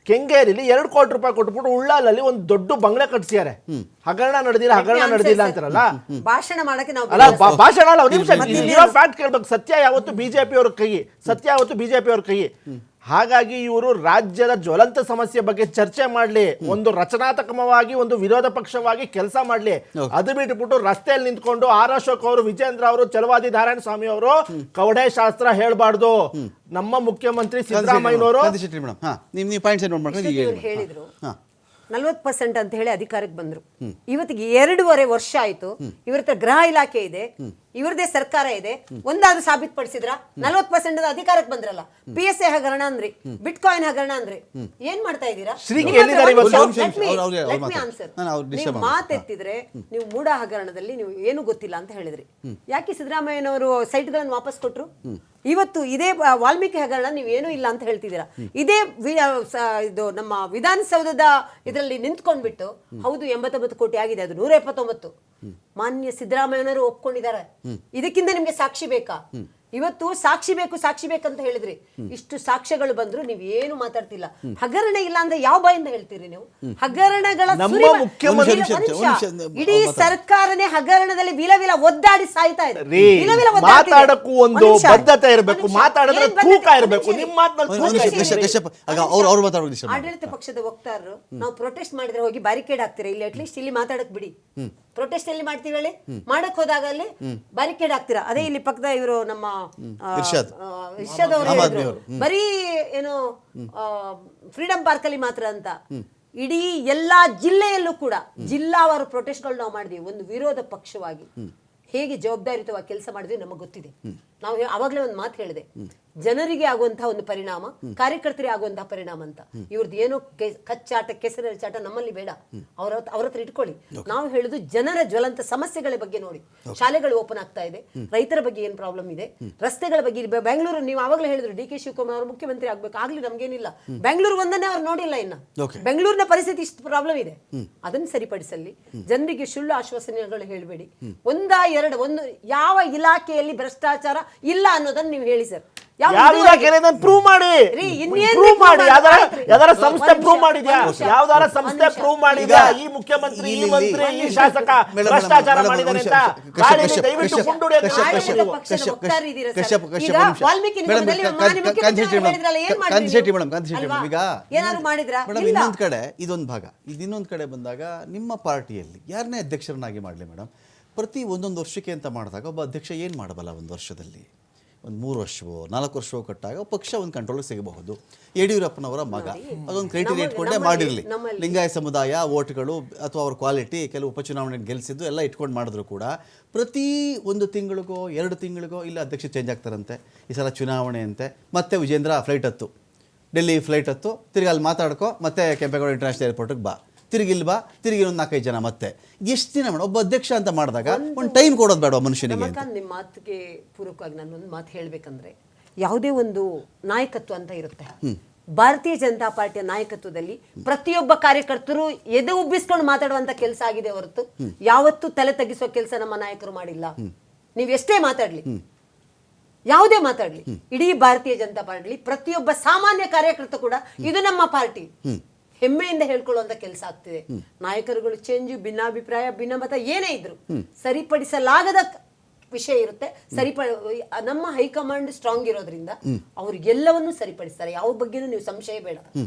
Speaker 2: ಕೆಂಗೇರಿಲಿ 2 ಕೋಟಿ ರೂಪಾಯಿ ಕೊಟ್ಬಿಟ್ಟು ಉಳ್ಳಾಲಲ್ಲಿ ಒಂದು ದೊಡ್ಡ ಬಂಗ್ಲೆ ಕಟ್ಸಿದ್ದಾರೆ. ಹಗರಣ ನಡೆದಿಲ್ಲ ಅಂತಾರಲ್ಲ.
Speaker 3: ಭಾಷಣ ಮಾಡಕ್ಕೆ
Speaker 2: ಭಾಷಣ ಅಲ್ಲ, ಫ್ಯಾಕ್ಟ್ ಕೇಳ್ಬೇಕು. ಸತ್ಯ ಯಾವತ್ತು ಬಿಜೆಪಿ ಅವ್ರ ಕೈ. ಹಾಗಾಗಿ ಇವರು ರಾಜ್ಯದ ಜ್ವಲಂತ ಸಮಸ್ಯೆ ಬಗ್ಗೆ ಚರ್ಚೆ ಮಾಡ್ಲಿ, ಒಂದು ರಚನಾತ್ಮಕವಾಗಿ ಒಂದು ವಿರೋಧ ಪಕ್ಷವಾಗಿ ಕೆಲಸ ಮಾಡ್ಲಿ. ಅದು ಬಿಟ್ಬಿಟ್ಟು ರಸ್ತೆಯಲ್ಲಿ ನಿಂತ್ಕೊಂಡು ಆರ್ ಅಶೋಕ್ ಅವರು, ವಿಜೇಂದ್ರ ಅವರು, ಚಲವಾದಿ ನಾರಾಯಣ ಸ್ವಾಮಿ ಅವರು ಕವಡೆ ಶಾಸ್ತ್ರ ಹೇಳ್ಬಾರ್ದು. ನಮ್ಮ ಮುಖ್ಯಮಂತ್ರಿ ಸಿದ್ದರಾಮಯ್ಯನವರು
Speaker 3: ಹೇಳಿದ್ರು 40% ಅಂತ ಹೇಳಿ ಅಧಿಕಾರಕ್ಕೆ ಬಂದ್ರು. ಇವತ್ತಿಗೆ 2.5 ವರ್ಷ ಆಯ್ತು. ಇವ್ರ ಹತ್ರ ಗೃಹ ಇಲಾಖೆ ಇದೆ, ಇವ್ರದೇ ಸರ್ಕಾರ ಇದೆ. ಒಂದಾದ್ರೂ ಸಾಬೀತುಪಡಿಸಿದ್ರ? 40% ಅಧಿಕಾರಕ್ಕೆ ಬಂದ್ರಲ್ಲ. PSA ಹಗರಣ ಅಂದ್ರಿ, ಬಿಟ್ಕಾಯಿನ್ ಹಗರಣ ಅಂದ್ರಿ, ಏನ್ ಮಾಡ್ತಾ ಇದ್ದೀರಾ? ಮಾತೆತ್ತಿದ್ರೆ ನೀವು ಮೂಡ ಹಗರಣದಲ್ಲಿ ನೀವು ಏನು ಗೊತ್ತಿಲ್ಲ ಅಂತ ಹೇಳಿದ್ರಿ. ಯಾಕೆ ಸಿದ್ದರಾಮಯ್ಯನವರು ಸೈಟ್ಗಳನ್ನು ವಾಪಸ್ ಕೊಟ್ರು? ಇವತ್ತು ಇದೇ ವಾಲ್ಮೀಕಿ ಹಗರಣ ನೀವು ಏನೂ ಇಲ್ಲ ಅಂತ ಹೇಳ್ತಿದ್ದೀರಾ. ಇದೇ ಇದು ನಮ್ಮ ವಿಧಾನಸೌಧದ ಇದರಲ್ಲಿ ನಿಂತ್ಕೊಂಡ್ಬಿಟ್ಟು ಹೌದು 89 ಕೋಟಿ ಆಗಿದೆ, ಅದು 179 ಮಾನ್ಯ ಸಿದ್ದರಾಮಯ್ಯನವರು ಒಪ್ಕೊಂಡಿದ್ದಾರೆ. ಇದಕ್ಕಿಂತ ನಿಮ್ಗೆ ಸಾಕ್ಷಿ ಬೇಕಾ? ಇವತ್ತು ಸಾಕ್ಷಿ ಬೇಕಂತ ಹೇಳಿದ್ರಿ. ಇಷ್ಟು ಸಾಕ್ಷ್ಯಗಳು ಬಂದ್ರು ನೀವ್ ಏನು ಮಾತಾಡ್ತಿಲ್ಲ. ಹಗರಣ ಇಲ್ಲ ಅಂದ್ರೆ ಯಾವ ಬಾಯಿಂದ ಹೇಳ್ತೀರಿ ನೀವು? ಹಗರಣಗಳ ಇಡೀ ಸರ್ಕಾರನೇ ಹಗರಣದಲ್ಲಿ ವಿಲ ಒದ್ದಾಡಿ ಸಾಯ್ತಾ ಇದೆ.
Speaker 2: ಮಾತಾಡಕ್ಕೂ ಒಂದು ಬದ್ಧತೆ ಇರಬೇಕು, ಮಾತಾಡಿದ್ರೆ ತೂಕ ಇರಬೇಕು. ನಿಮ್ಮ
Speaker 3: ಆಡಳಿತ ಪಕ್ಷದ ವಕ್ತಾರರು ನಾವು ಪ್ರೊಟೆಸ್ಟ್ ಮಾಡಿದ್ರೆ ಹೋಗಿ ಬ್ಯಾರಿಕೇಡ್ ಹಾಕ್ತೀರಾ? ಇಲ್ಲಿ ಅಟ್ಲೀಸ್ಟ್ ಇಲ್ಲಿ ಮಾತಾಡಕ್ ಬಿಡಿ. ಪ್ರೊಟೆಸ್ಟ್ ಎಲ್ಲಿ ಮಾಡ್ತೀವಿ ಹೇಳಿ? ಮಾಡಕ್ ಹೋದಾಗ ಅಲ್ಲಿ ಬ್ಯಾರಿಕೇಡ್ ಹಾಕ್ತೀರಾ. ಅದೇ ಇಲ್ಲಿ ಪಕ್ಕದ ಇವರು ನಮ್ಮ ಇರ್ಷಾದ್ ಅವರು ಹೇಳಿದ್ರು ಬರೀ ಏನು ಫ್ರೀಡಂ ಪಾರ್ಕ್ ಅಲ್ಲಿ ಮಾತ್ರ ಅಂತ. ಇಡೀ ಎಲ್ಲಾ ಜಿಲ್ಲೆಯಲ್ಲೂ ಕೂಡ ಜಿಲ್ಲಾವಾರು ಪ್ರೊಟೆಸ್ಟ್ಗಳು ನಾವು ಮಾಡಿದ್ವಿ. ಒಂದು ವಿರೋಧ ಪಕ್ಷವಾಗಿ ಹೇಗೆ ಜವಾಬ್ದಾರಿಯುತವಾಗಿ ಕೆಲಸ ಮಾಡಿದ್ವಿ ನಮಗೆ ಗೊತ್ತಿದೆ. ನಾವು ಅವಾಗಲೇ ಒಂದು ಮಾತು ಹೇಳಿದೆ, ಜನರಿಗೆ ಆಗುವಂತಹ ಒಂದು ಪರಿಣಾಮ ಕಾರ್ಯಕರ್ತರಿಗೆ ಆಗುವಂತಹ ಪರಿಣಾಮ ಅಂತ. ಇವ್ರದ್ದು ಏನೋ ಕಚ್ಚಾಟ ಕೆಸರ ಚಾಟ ನಮ್ಮಲ್ಲಿ ಬೇಡ, ಅವ್ರ ಹತ್ರ ಇಟ್ಕೊಳ್ಳಿ. ನಾವು ಹೇಳುದು ಜನರ ಜ್ವಲಂತ ಸಮಸ್ಯೆಗಳ ಬಗ್ಗೆ ನೋಡಿ. ಶಾಲೆಗಳು ಓಪನ್ ಆಗ್ತಾ ಇದೆ, ರೈತರ ಬಗ್ಗೆ ಏನ್ ಪ್ರಾಬ್ಲಮ್ ಇದೆ, ರಸ್ತೆಗಳ ಬಗ್ಗೆ. ಬೆಂಗಳೂರು ನೀವು ಆವಾಗಲೇ ಹೇಳಿದ್ರು DK ಶಿವಕುಮಾರ್ ಅವರು ಮುಖ್ಯಮಂತ್ರಿ ಆಗ್ಬೇಕು, ಆಗ್ಲಿ ನಮ್ಗೇನಿಲ್ಲ. ಬೆಂಗಳೂರು ಒಂದನ್ನೇ ಅವ್ರು ನೋಡಿಲ್ಲ ಇನ್ನ. ಬೆಂಗಳೂರಿನ ಪರಿಸ್ಥಿತಿ ಇಷ್ಟು ಪ್ರಾಬ್ಲಮ್ ಇದೆ, ಅದನ್ನ ಸರಿಪಡಿಸಲಿ. ಜನರಿಗೆ ಸುಳ್ಳು ಆಶ್ವಾಸನೆಗಳು ಹೇಳಬೇಡಿ. ಒಂದು ಯಾವ ಇಲಾಖೆಯಲ್ಲಿ ಭ್ರಷ್ಟಾಚಾರ ಇಲ್ಲ ಅನ್ನೋದನ್ನ ನೀವು ಹೇಳಿ ಸರ್.
Speaker 2: ಪ್ರೂವ್ ಮಾಡಿ, ಯಾವ್ದಾರ ಸಂಸ್ಥೆ ಪ್ರೂವ್ ಮಾಡಿದ್ಯಾ? ಯಾವ್ದಾರ ಸಂಸ್ಥೆ ಪ್ರೂವ್ ಮಾಡಿದ್ಯಾ ಈ ಮುಖ್ಯಮಂತ್ರಿ, ಈ ಮಂತ್ರಿ, ಈ ಶಾಸಕ ಭ್ರಷ್ಟಾಚಾರ ಮಾಡಿದಾರೆ ಅಂತ? ದಯವಿಟ್ಟು
Speaker 1: ಇನ್ನೊಂದ್ ಕಡೆ ಇದೊಂದು ಭಾಗ, ಇನ್ನೊಂದ್ ಕಡೆ ಬಂದಾಗ ನಿಮ್ಮ ಪಾರ್ಟಿಯಲ್ಲಿ ಯಾರನ್ನೇ ಅಧ್ಯಕ್ಷರನ್ನಾಗಿ ಮಾಡಲಿ ಮೇಡಮ್, ಪ್ರತಿ ಒಂದೊಂದು ವರ್ಷಕ್ಕೆ ಅಂತ ಮಾಡಿದಾಗ ಒಬ್ಬ ಅಧ್ಯಕ್ಷ ಏನು ಮಾಡಬಲ್ಲ? ಒಂದು ವರ್ಷದಲ್ಲಿ ಒಂದು 3 ವರ್ಷವೋ 4 ವರ್ಷವೋ ಕಟ್ಟಾಗ ಪಕ್ಷ ಒಂದು ಕಂಟ್ರೋಲ್ ಸಿಗಬಹುದು. ಯಡಿಯೂರಪ್ಪನವರ ಮಗ ಅದೊಂದು ಕ್ರೈಟೀರಿಯಾ ಇಟ್ಕೊಂಡೇ ಮಾಡಿರಲಿ. ಲಿಂಗಾಯತ ಸಮುದಾಯ ಓಟ್ಗಳು ಅಥವಾ ಅವ್ರ ಕ್ವಾಲಿಟಿ, ಕೆಲವು ಉಪಚುನಾವಣೆ ಗೆಲ್ಲಿಸಿದ್ದು ಎಲ್ಲ ಇಟ್ಕೊಂಡು ಮಾಡಿದ್ರು ಕೂಡ ಪ್ರತಿ 1 ತಿಂಗಳಿಗೋ 2 ತಿಂಗಳಿಗೋ ಇಲ್ಲ ಅಧ್ಯಕ್ಷ ಚೇಂಜ್ ಆಗ್ತಾರಂತೆ. ಈ ಸಲ ಚುನಾವಣೆ ಅಂತೆ, ಮತ್ತೆ ವಿಜೇಂದ್ರ ಫ್ಲೈಟ್ ಹತ್ತು, ಡೆಲ್ಲಿ ಫ್ಲೈಟ್ ಹತ್ತು, ತಿರ್ಗಿ ಅಲ್ಲಿ ಮಾತಾಡ್ಕೊ, ಮತ್ತೆ ಕೆಂಪೇಗೌಡ ಇಂಟರ್ನ್ಯಾಷನಲ್ ಏರ್ಪೋರ್ಟಿಗೆ ಬಾ, ತಿರುಗಿ ಇಲ್ಲಿ ಬಾ, ತಿರುಗಿ ಒಂದು 4-5 ಜನ. ಮತ್ತೆ ಎಷ್ಟು ದಿನ ಮೇಡಮ್ ಒಬ್ಬ ಅಧ್ಯಕ್ಷ ಅಂತ ಮಾಡಿದಾಗ ಒಂದು ಟೈಮ್ ಕೊಡೋದು ಬೇಡ ಮನುಷ್ಯನಿಗೆ?
Speaker 3: ನಿಮ್ಮ ಮಾತಿಗೆ ಪೂರಕವಾಗಿ ನಾನು ಒಂದು ಮಾತು ಹೇಳಬೇಕಂದ್ರೆ, ಯಾವುದೇ ಒಂದು ನಾಯಕತ್ವ ಅಂತ ಇರುತ್ತೆ. ಭಾರತೀಯ ಜನತಾ ಪಾರ್ಟಿಯ ನಾಯಕತ್ವದಲ್ಲಿ ಪ್ರತಿಯೊಬ್ಬ ಕಾರ್ಯಕರ್ತರು ಎದೆ ಉಬ್ಬಿಸ್ಕೊಂಡು ಮಾತಾಡುವಂತ ಕೆಲಸ ಆಗಿದೆ ಹೊರತು ಯಾವತ್ತೂ ತಲೆ ತಗ್ಗಿಸುವ ಕೆಲಸ ನಮ್ಮ ನಾಯಕರು ಮಾಡಿಲ್ಲ. ನೀವು ಎಷ್ಟೇ ಮಾತಾಡ್ಲಿ, ಯಾವುದೇ ಮಾತಾಡ್ಲಿ, ಇಡೀ ಭಾರತೀಯ ಜನತಾ ಪಾರ್ಟಿ ಪ್ರತಿಯೊಬ್ಬ ಸಾಮಾನ್ಯ ಕಾರ್ಯಕರ್ತ ಕೂಡ ಇದು ನಮ್ಮ ಪಾರ್ಟಿ ಹೆಮ್ಮೆಯಿಂದ ಹೇಳ್ಕೊಳ್ಳುವಂತ ಕೆಲಸ ಆಗ್ತಿದೆ. ನಾಯಕರುಗಳು ಚೇಂಜ್, ಭಿನ್ನಾಭಿಪ್ರಾಯ, ಭಿನ್ನಮತ ಏನೇ ಇದ್ರು ಸರಿಪಡಿಸಲಾಗದ ವಿಷಯ ಇರುತ್ತೆ. ನಮ್ಮ ಹೈಕಮಾಂಡ್ ಸ್ಟ್ರಾಂಗ್ ಇರೋದ್ರಿಂದ ಅವ್ರಿಗೆಲ್ಲವನ್ನೂ ಸರಿಪಡಿಸ್ತಾರೆ. ಯಾವ ಬಗ್ಗೆನೂ ನೀವು ಸಂಶಯ ಬೇಡ.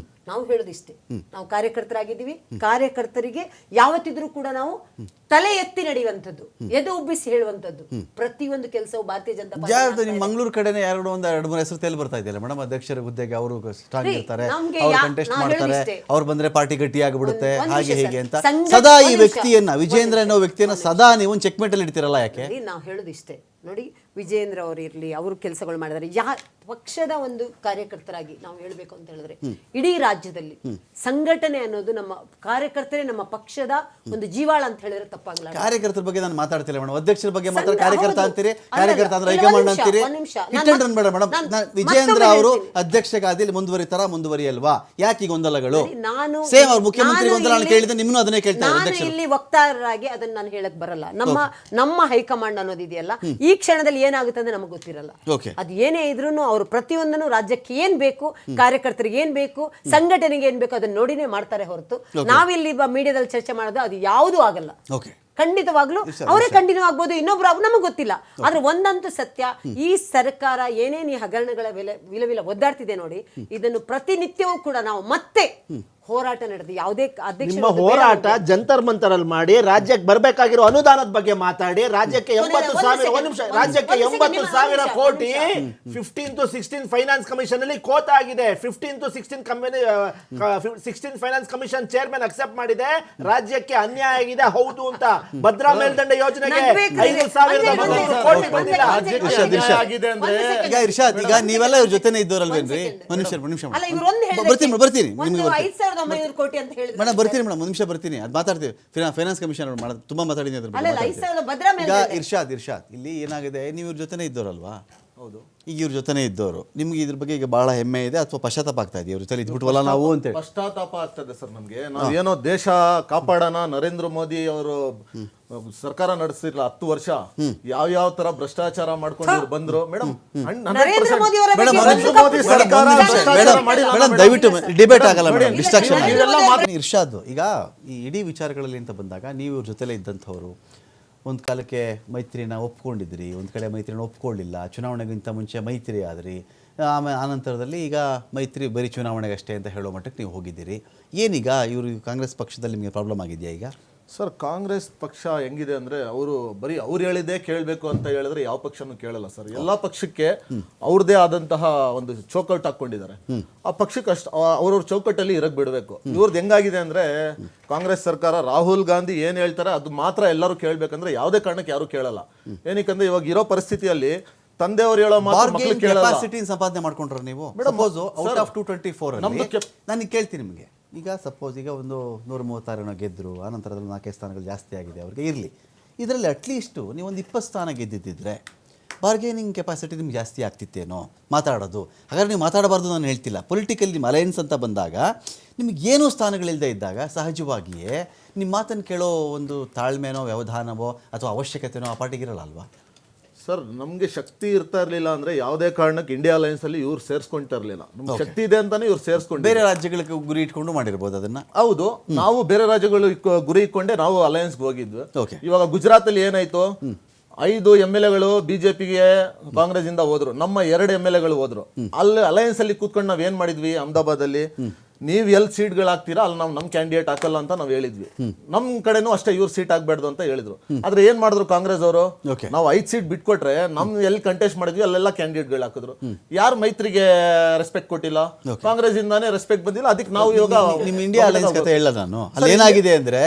Speaker 3: ನಾವು ಹೇಳೋದಿಷ್ಟೇ, ನಾವು ಕಾರ್ಯಕರ್ತರಾಗಿದ್ದೀವಿ. ಕಾರ್ಯಕರ್ತರಿಗೆ ಯಾವತ್ತಿದ್ರೂ ಕೂಡ ನಾವು ತಲೆ ಎತ್ತಿ ನಡೆಯುವಂಥದ್ದು, ಎದೆ ಉಬ್ಬಿಸಿ ಹೇಳುವಂಥದ್ದು ಪ್ರತಿಯೊಂದು ಕೆಲಸವು ಭಾರತೀಯ ಜನತಾ ಪಾರ್ಟಿ.
Speaker 1: ನಿಮ್ಮ ಮಂಗಳೂರು ಕಡೆನೇ 2-3 ಹೆಸರು ತೇಲ್ ಬರ್ತಾ ಇದೆಯಲ್ಲ ಮೇಡಮ್, ಅಧ್ಯಕ್ಷರ ಹುದ್ದೆಗೆ ಅವರು ಸ್ಟ್ರಾಂಗ್ ಇರ್ತಾರೆ, ಅವ್ರು ಕಂಟೆಸ್ಟ್ ಮಾಡ್ತಾರೆ, ಅವ್ರು ಬಂದ್ರೆ ಪಾರ್ಟಿ ಗಟ್ಟಿ ಆಗಿಬಿಡುತ್ತೆ, ಹಾಗೆ ಹೀಗೆ ಅಂತ ಸದಾ ಈ ವ್ಯಕ್ತಿಯನ್ನ, ವಿಜೇಂದ್ರ ಅನ್ನೋ ವ್ಯಕ್ತಿಯನ್ನ ಸದಾ ನೀವು ಚೆಕ್ ಮೇಟ್ ಅಲ್ಲಿ ಇಡ್ತಿರಲ್ಲ, ಯಾಕೆ?
Speaker 3: ನಾವು ಹೇಳೋದಿಷ್ಟೇ ನೋಡಿ, ವಿಜೇಂದ್ರ ಅವರು ಇರಲಿ, ಅವರು ಕೆಲಸಗಳು ಮಾಡಿದ್ದಾರೆ. ಪಕ್ಷದ ಒಂದು ಕಾರ್ಯಕರ್ತರಾಗಿ ನಾವು ಹೇಳ್ಬೇಕು ಅಂತ ಹೇಳಿದ್ರೆ, ಇಡೀ ರಾಜ್ಯದಲ್ಲಿ ಸಂಘಟನೆ ಅನ್ನೋದು ನಮ್ಮ ಕಾರ್ಯಕರ್ತರೇ ನಮ್ಮ ಪಕ್ಷದ ಒಂದು ಜೀವಾಳ ಅಂತ ಹೇಳಿದ್ರೆ ತಪ್ಪಾಗಲ್ಲ.
Speaker 1: ಕಾರ್ಯಕರ್ತರ ಬಗ್ಗೆ ನಾನು ಮಾತಾಡ್ತಿಲ್ಲ ಮೇಡಮ್, ಅಧ್ಯಕ್ಷರ ಬಗ್ಗೆ ಮಾತ್ರ ಕಾರ್ಯಕರ್ತ ಅಂತೀರಿ, ಕಾರ್ಯಕರ್ತ ಅಂದ್ರೆ ಹೈಕಮಾಂಡ್ ಅಂತೀರಿ. ವಿಜೇಂದ್ರ ಅವರು ಅಧ್ಯಕ್ಷಗಾದಿ ಮುಂದುವರಿಯಲ್ವಾ? ಯಾಕೆ ಗೊಂದಲಗಳು? ಸೇಮ್ ಅವ್ರು ಮುಖ್ಯಮಂತ್ರಿ ಗೊಂದಲ ಕೇಳಿದ್ರೆ ನಿಮ್ಮನ್ನು ಅದನ್ನೇ ಕೇಳ್ತಾರೆ.
Speaker 3: ಇಲ್ಲಿ ವಕ್ತಾರರಾಗಿ ಅದನ್ನ ನಾನು ಹೇಳಕ್ ಬರಲ್ಲ. ನಮ್ಮ ಹೈಕಮಾಂಡ್ ಅನ್ನೋದಿದೆಯಲ್ಲ, ಈ ಕ್ಷಣದಲ್ಲಿ ಏನಾಗುತ್ತೆ ಅಂದ್ರೆ ನಮಗೆ ಗೊತ್ತಿರಲ್ಲ. ಅದು ಏನೇ ಇದ್ರೂ ಅವರು ಪ್ರತಿಯೊಂದನ್ನು ರಾಜ್ಯಕ್ಕೆ ಏನ್ ಬೇಕು, ಕಾರ್ಯಕರ್ತರಿಗೆ ಏನ್ ಬೇಕು, ಸಂಘಟನೆಗೆ ಏನ್ ಬೇಕು ಅದನ್ನ ನೋಡಿನೇ ಮಾಡ್ತಾರೆ ಹೊರತು ನಾವಿಲ್ಲಿ ಮೀಡಿಯಾದಲ್ಲಿ ಚರ್ಚೆ ಮಾಡೋದು ಅದು ಯಾವುದೂ ಆಗಲ್ಲ. ಖಂಡಿತವಾಗ್ಲೂ ಅವರೇ ಕಂಟಿನ್ಯೂ ಆಗ್ಬೋದು, ಇನ್ನೊಬ್ರು ನಮಗೆ ಗೊತ್ತಿಲ್ಲ. ಆದ್ರೆ ಒಂದಂತೂ ಸತ್ಯ, ಈ ಸರ್ಕಾರ ಏನೇನು ಈ ಹಗರಣಗಳ ವಿಲ ಒದ್ದಾಡ್ತಿದೆ ನೋಡಿ, ಇದನ್ನು ಪ್ರತಿನಿತ್ಯವೂ ಕೂಡ ನಾವು ಮತ್ತೆ ಹೋರಾಟ ನಡೆದು ಯಾವುದೇ
Speaker 2: ನಿಮ್ಮ ಹೋರಾಟ ಜಂತರ್ ಮಂತರ್ ಅಲ್ಲಿ ಮಾಡಿ, ರಾಜ್ಯಕ್ಕೆ ಬರ್ಬೇಕಾಗಿರೋ ಅನುದಾನದ ಬಗ್ಗೆ ಮಾತಾಡಿ, ರಾಜ್ಯಕ್ಕೆ 80,000 ಕೋಟಿ 15 to 16 ಫೈನಾನ್ಸ್ ಕಮಿಷನ್ ಅಲ್ಲಿ ಕೋತ ಆಗಿದೆ. 15 to 16 finance commission chairman accept ಮಾಡಿದೆ, ರಾಜ್ಯಕ್ಕೆ ಅನ್ಯಾಯ ಆಗಿದೆ ಹೌದು ಅಂತ. ಭದ್ರಾ ಮೇಲ್ದಂಡ ಯೋಜನೆಗೆ 5,000 ಕೋಟಿ ಬಂದಿಲ್ಲ.
Speaker 1: ಈಗ ಇರ್ಷಾದ್, ಈಗ ನೀವೆಲ್ಲ ಇವ್ರ ಜೊತೆನೇ ಇದ್ದವರಲ್ವೇನ್ರಿ? ನಿಮಿಷ ಬರ್ತೀನಿ ನಿಮ್ಗೆ
Speaker 3: 5,900 ಕೋಟಿ ಅಂತ ಹೇಳಿದ್ರು.
Speaker 1: ಮೇಡಮ್ ಬರ್ತೀನಿ ಮೇಡಮ್, ಒಂದು ನಿಮಿಷ ಬರ್ತೀನಿ, ಅದು ಮಾತಾಡ್ತೀವಿ. ಫೈನಾನ್ಸ್ ಕಮಿಷನ್ ತುಂಬಾ ಮಾತಾಡಿದ್ದೀನಿ ಅದ್ರ ಬಗ್ಗೆ. ಈಗ ಇರ್ಷಾದ್ ಇಲ್ಲಿ ಏನಾಗಿದೆ, ನೀವು ಇವ್ರ ಜೊತೆನೇ ಇದ್ದವರಲ್ವಾ? ಹೌದು. ಈಗ ಇವ್ರ ಜೊತೆನೇ ಇದ್ದವರು, ನಿಮ್ಗೆ ಇದ್ರ ಬಗ್ಗೆ ಈಗ ಬಹಳ ಹೆಮ್ಮೆ ಇದೆ ಅಥವಾ ಪಶ್ಚಾತ್ತಾಪ ಆಗ್ತಾ ಇದೆ ಇವ್ರ ಜೊತೆ ಇದ್ಬಿಟ್ವಲ್ಲ ನಾವು ಅಂತೇಳಿ?
Speaker 4: ಪಶ್ಚಾತ್ತಾಪ ಆಗ್ತದೆ ಸರ್ ನಮ್ಗೆ. ನಾವೇನೋ ದೇಶ ಕಾಪಾಡೋಣ, ನರೇಂದ್ರ ಮೋದಿ ಅವರು ಸರ್ಕಾರ ನಡೆಸಿರ್ಲ 10 ವರ್ಷ ಯಾವ ತರ ಭ್ರಷ್ಟಾಚಾರ ಮಾಡ್ಕೊಂಡು ಇವ್ರು ಬಂದ್ರು ಮೇಡಮ್.
Speaker 1: ದಯವಿಟ್ಟು ಡಿಬೇಟ್ ಆಗಲ್ಲ ಮೇಡಮ್, ಡಿಸ್ಟ್ರಾಕ್ಷನ್. ಇರ್ಷಾದ್, ಈಗ ಈ ಇಡೀ ವಿಚಾರಗಳಲ್ಲಿ ಅಂತ ಬಂದಾಗ ನೀವು ಇವ್ರ ಜೊತೆಲೇ ಇದ್ದಂಥವ್ರು, ಒಂದು ಕಾಲಕ್ಕೆ ಮೈತ್ರಿನ ಒಪ್ಕೊಂಡಿದ್ರಿ, ಒಂದು ಕಡೆ ಮೈತ್ರಿನ ಒಪ್ಕೊಳ್ಳಿಲ್ಲ, ಚುನಾವಣೆಗಿಂತ ಮುಂಚೆ ಮೈತ್ರಿ ಆದ್ರಿ, ಆಮೇಲೆ ಆನಂತರದಲ್ಲಿ ಈಗ ಮೈತ್ರಿ ಬರೀ ಚುನಾವಣೆಗಷ್ಟೇ ಅಂತ ಹೇಳೋ ಮಟ್ಟಕ್ಕೆ ನೀವು ಹೋಗಿದ್ದೀರಿ. ಏನೀಗ ಇವರು ಕಾಂಗ್ರೆಸ್ ಪಕ್ಷದಲ್ಲಿ ನಿಮಗೆ ಪ್ರಾಬ್ಲಮ್ ಆಗಿದೆಯಾ ಈಗ?
Speaker 4: ಸರ್, ಕಾಂಗ್ರೆಸ್ ಪಕ್ಷ ಹೆಂಗಿದೆ ಅಂದ್ರೆ, ಅವರು ಬರೀ ಅವ್ರು ಹೇಳಿದ್ದೇ ಕೇಳಬೇಕು ಅಂತ ಹೇಳಿದ್ರೆ ಯಾವ ಪಕ್ಷನೂ ಕೇಳಲ್ಲ ಸರ್. ಎಲ್ಲಾ ಪಕ್ಷಕ್ಕೆ ಅವ್ರದೇ ಆದಂತಹ ಒಂದು ಚೌಕಟ್ಟು ಹಾಕೊಂಡಿದ್ದಾರೆ. ಆ ಪಕ್ಷಕ್ಕೆ ಅಷ್ಟು ಅವ್ರವ್ರ ಚೌಕಟ್ಟಲ್ಲಿ ಇರಕ್ ಬಿಡಬೇಕು. ಇವ್ರದ್ದು ಹೆಂಗಾಗಿದೆ ಅಂದ್ರೆ, ಕಾಂಗ್ರೆಸ್ ಸರ್ಕಾರ ರಾಹುಲ್ ಗಾಂಧಿ ಏನ್ ಹೇಳ್ತಾರೆ ಅದು ಮಾತ್ರ ಎಲ್ಲರೂ ಕೇಳ್ಬೇಕಂದ್ರೆ ಯಾವುದೇ ಕಾರಣಕ್ಕೆ ಯಾರು ಕೇಳಲ್ಲ. ಏನಕ್ಕಂದ್ರೆ ಇವಾಗ ಇರೋ ಪರಿಸ್ಥಿತಿಯಲ್ಲಿ ತಂದೆಯವರು ಹೇಳೋ ಮಾತು ಮಕ್ಕಳು ಕೇಳಲ್ಲ.
Speaker 1: ಕೆಪಾಸಿಟಿ ಸಂಪಾದನೆ ಮಾಡ್ಕೊಂಡ್ರೆ ನೀವು ಸಪೋಸ್ ಔಟ್ ಆಫ್ 224 ನಾನು ಕೇಳ್ತೀನಿ ನಿಮಗೆ, ಈಗ ಸಪೋಸ್ ಈಗ ಒಂದು 136 ಗೆದ್ದರು, ಆನಂತರದಲ್ಲಿ 4 ಸ್ಥಾನಗಳು ಜಾಸ್ತಿ ಆಗಿದೆ ಅವ್ರಿಗೆ, ಇರಲಿ. ಇದರಲ್ಲಿ ಅಟ್ಲೀಸ್ಟು ನೀವು ಒಂದು 20 ಸ್ಥಾನ ಗೆದ್ದಿದ್ದರೆ ಬಾರ್ಗೇನಿಂಗ್ ಕೆಪಾಸಿಟಿ ನಿಮ್ಗೆ ಜಾಸ್ತಿ ಆಗ್ತಿತ್ತೇನೋ ಮಾತಾಡೋದು. ಹಾಗಾದ್ರೆ ನೀವು ಮಾತಾಡಬಾರ್ದು ನಾನು ಹೇಳ್ತಿಲ್ಲ. ಪೊಲಿಟಿಕಲ್ ನಿಮ್ಮ ಅಲಯನ್ಸ್ ಅಂತ ಬಂದಾಗ ನಿಮಗೇನೂ ಸ್ಥಾನಗಳಿಲ್ಲದೆ ಇದ್ದಾಗ ಸಹಜವಾಗಿಯೇ ನಿಮ್ಮ ಮಾತನ್ನು ಕೇಳೋ ಒಂದು ತಾಳ್ಮೆನೋ ವ್ಯವಧಾನವೋ ಅಥವಾ ಅವಶ್ಯಕತೆನೋ ಆ ಪಾರ್ಟಿಗಿರಲ್ಲ ಅಲ್ವಾ?
Speaker 4: ಸರ್, ನಮ್ಗೆ ಶಕ್ತಿ ಇರ್ತಾ ಇರ್ಲಿಲ್ಲ ಅಂದ್ರೆ ಯಾವುದೇ ಕಾರಣಕ್ಕೆ ಇಂಡಿಯಾ ಅಲಯನ್ಸ್ ಅಲ್ಲಿ ಇವ್ರು ಸೇರ್ಸ್ಕೊಂತಾ ಇರ್ಲಿಲ್ಲ. ನಮ್ಗೆ ಶಕ್ತಿ ಇದೆ ಅಂತಾನೆ ಇವ್ರು ಸೇರ್ಸ್ಕೊಂಡು
Speaker 1: ಬೇರೆ ರಾಜ್ಯಗಳಿಗೆ ಗುರಿ ಇಟ್ಕೊಂಡು ಮಾಡಿರ್ಬೋದು ಅದನ್ನ.
Speaker 4: ಹೌದು, ನಾವು ಬೇರೆ ರಾಜ್ಯಗಳು ಗುರಿ ಇಟ್ಕೊಂಡೆ ನಾವು ಅಲಯನ್ಸ್ಗೆ ಹೋಗಿದ್ವಿ. ಇವಾಗ ಗುಜರಾತ್ ಅಲ್ಲಿ ಏನಾಯ್ತು, 5 MLAಗಳು ಬಿಜೆಪಿಗೆ ಕಾಂಗ್ರೆಸ್ ಇಂದ ಹೋದ್ರು, ನಮ್ಮ 2 MLAಗಳು ಹೋದ್ರು. ಅಲ್ಲಿ ಅಲಯನ್ಸ್ ಅಲ್ಲಿ ಕೂತ್ಕೊಂಡು ನಾವ್ ಏನ್ ಮಾಡಿದ್ವಿ, ಅಹಮದಾಬಾದ್ ಅಲ್ಲಿ ನೀವು ಎಲ್ಲಿ ಸೀಟ್ಗಳು ಹಾಕ್ತೀರಾ ಅಲ್ಲಿ ನಾವು ನಮ್ಮ ಕ್ಯಾಂಡಿಡೇಟ್ ಹಾಕಲ್ಲ ಅಂತ ನಾವು ಹೇಳಿದ್ವಿ. ನಮ್ ಕಡೆನೂ ಅಷ್ಟೇ ಇವ್ರು ಸೀಟ್ ಆಗ್ಬಾರ್ದು ಅಂತ ಹೇಳಿದ್ರು. ಆದ್ರೆ ಏನ್ ಮಾಡಿದ್ರು ಕಾಂಗ್ರೆಸ್ ಅವರು, ನಾವು 5 ಸೀಟ್ ಬಿಟ್ಕೊಟ್ರೆ ನಮ್ ಎಲ್ಲಿ ಕಂಟೆಸ್ಟ್ ಮಾಡಿದ್ವಿ ಅಲ್ಲೆಲ್ಲ ಕ್ಯಾಂಡಿಡೇಟ್ಗಳು ಹಾಕಿದ್ರು. ಯಾರು ಮೈತ್ರಿಗೆ ರೆಸ್ಪೆಕ್ಟ್ ಕೊಟ್ಟಿಲ್ಲ, ಕಾಂಗ್ರೆಸ್ ಇಂದಾನೇ ರೆಸ್ಪೆಕ್ಟ್ ಬಂದಿಲ್ಲ. ಅದಕ್ಕೆ ನಾವು ಇವಾಗ
Speaker 1: ನಿಮ್ ಇಂಡಿಯಾ ಅಲಯನ್ಸ್ ಕತೆ ಹೇಳ ನಾನು, ಅಲ್ಲಿ ಏನಾಗಿದೆ ಅಂದ್ರೆ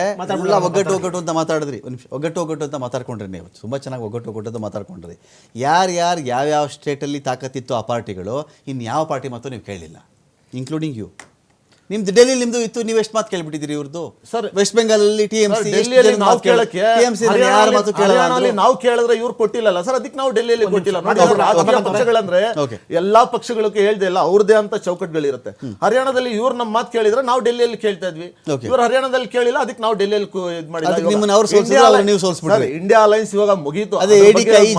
Speaker 1: ಒಗ್ಗಟ್ಟು ಅಂತ ಮಾತಾಡಿದ್ರಿ, ಒಗ್ಗಟ್ಟು ಅಂತ ಮಾತಾಡ್ಕೊಂಡ್ರಿ ನೀವು, ತುಂಬಾ ಚೆನ್ನಾಗಿ ಒಗ್ಗಟ್ಟು ಅಂತ ಮಾತಾಡ್ಕೊಂಡ್ರಿ. ಯಾವ್ಯಾವ ಸ್ಟೇಟಲ್ಲಿ ತಾಕತ್ತಿತ್ತು ಆ ಪಾರ್ಟಿಗಳು, ಇನ್ಯಾವ ಪಾರ್ಟಿ ಮಾತು ನೀವು ಕೇಳಿಲ್ಲ, ಇನ್ಕ್ಲೂಡಿಂಗ್ ಯು. ನಿಮ್ದು ಡೆಲ್ಲಿ ನಿಮ್ದು ಇತ್ತು, ನೀವು ಎಷ್ಟು ಮಾತು ಕೇಳ್ಬಿಟ್ಟಿದ್ದೀರಿ ಇವ್ರದ್ದು?
Speaker 4: ಸರ್,
Speaker 1: ವೆಸ್ಟ್ ಬೆಂಗಾಲ್ ಅಲ್ಲಿ ಟಿಎಂಸಿ
Speaker 4: ನಾವು ಕೇಳಿದ್ರೆ ಇವ್ರು ಕೊಟ್ಟಿಲ್ಲ ಸರ್, ಅದಕ್ಕೆ ನಾವು ಡೆಲ್ಲಿಯಲ್ಲಿ ಕೊಟ್ಟಿಲ್ಲ. ರಾಜಕೀಯ ಪಕ್ಷಗಳಂದ್ರೆ ಎಲ್ಲಾ ಪಕ್ಷಗಳಿಗೆ ಹೇಳ್ದೆ ಇಲ್ಲ, ಅವ್ರದೇ ಅಂತ ಚೌಕಟ್ಟುಗಳಿರುತ್ತೆ. ಹರಿಯಾಣದಲ್ಲಿ ಇವ್ರು ನಮ್ಮ ಮಾತು ಕೇಳಿದ್ರೆ ನಾವು ಡೆಲ್ಲಿಯಲ್ಲಿ ಕೇಳ್ತಾ ಇದ್ವಿ, ಇವ್ರು ಹರಿಯಾಣದಲ್ಲಿ ಕೇಳಿಲ್ಲ, ಅದಕ್ಕೆ ನಾವು ಡೆಲ್ಲಿಯಲ್ಲಿ ಇದು ಮಾಡಿದ್ವಿ. ಇಂಡಿಯಾ ಅಲಯನ್ಸ್ ಇವಾಗ ಮುಗೀತು.
Speaker 1: ಅದೇ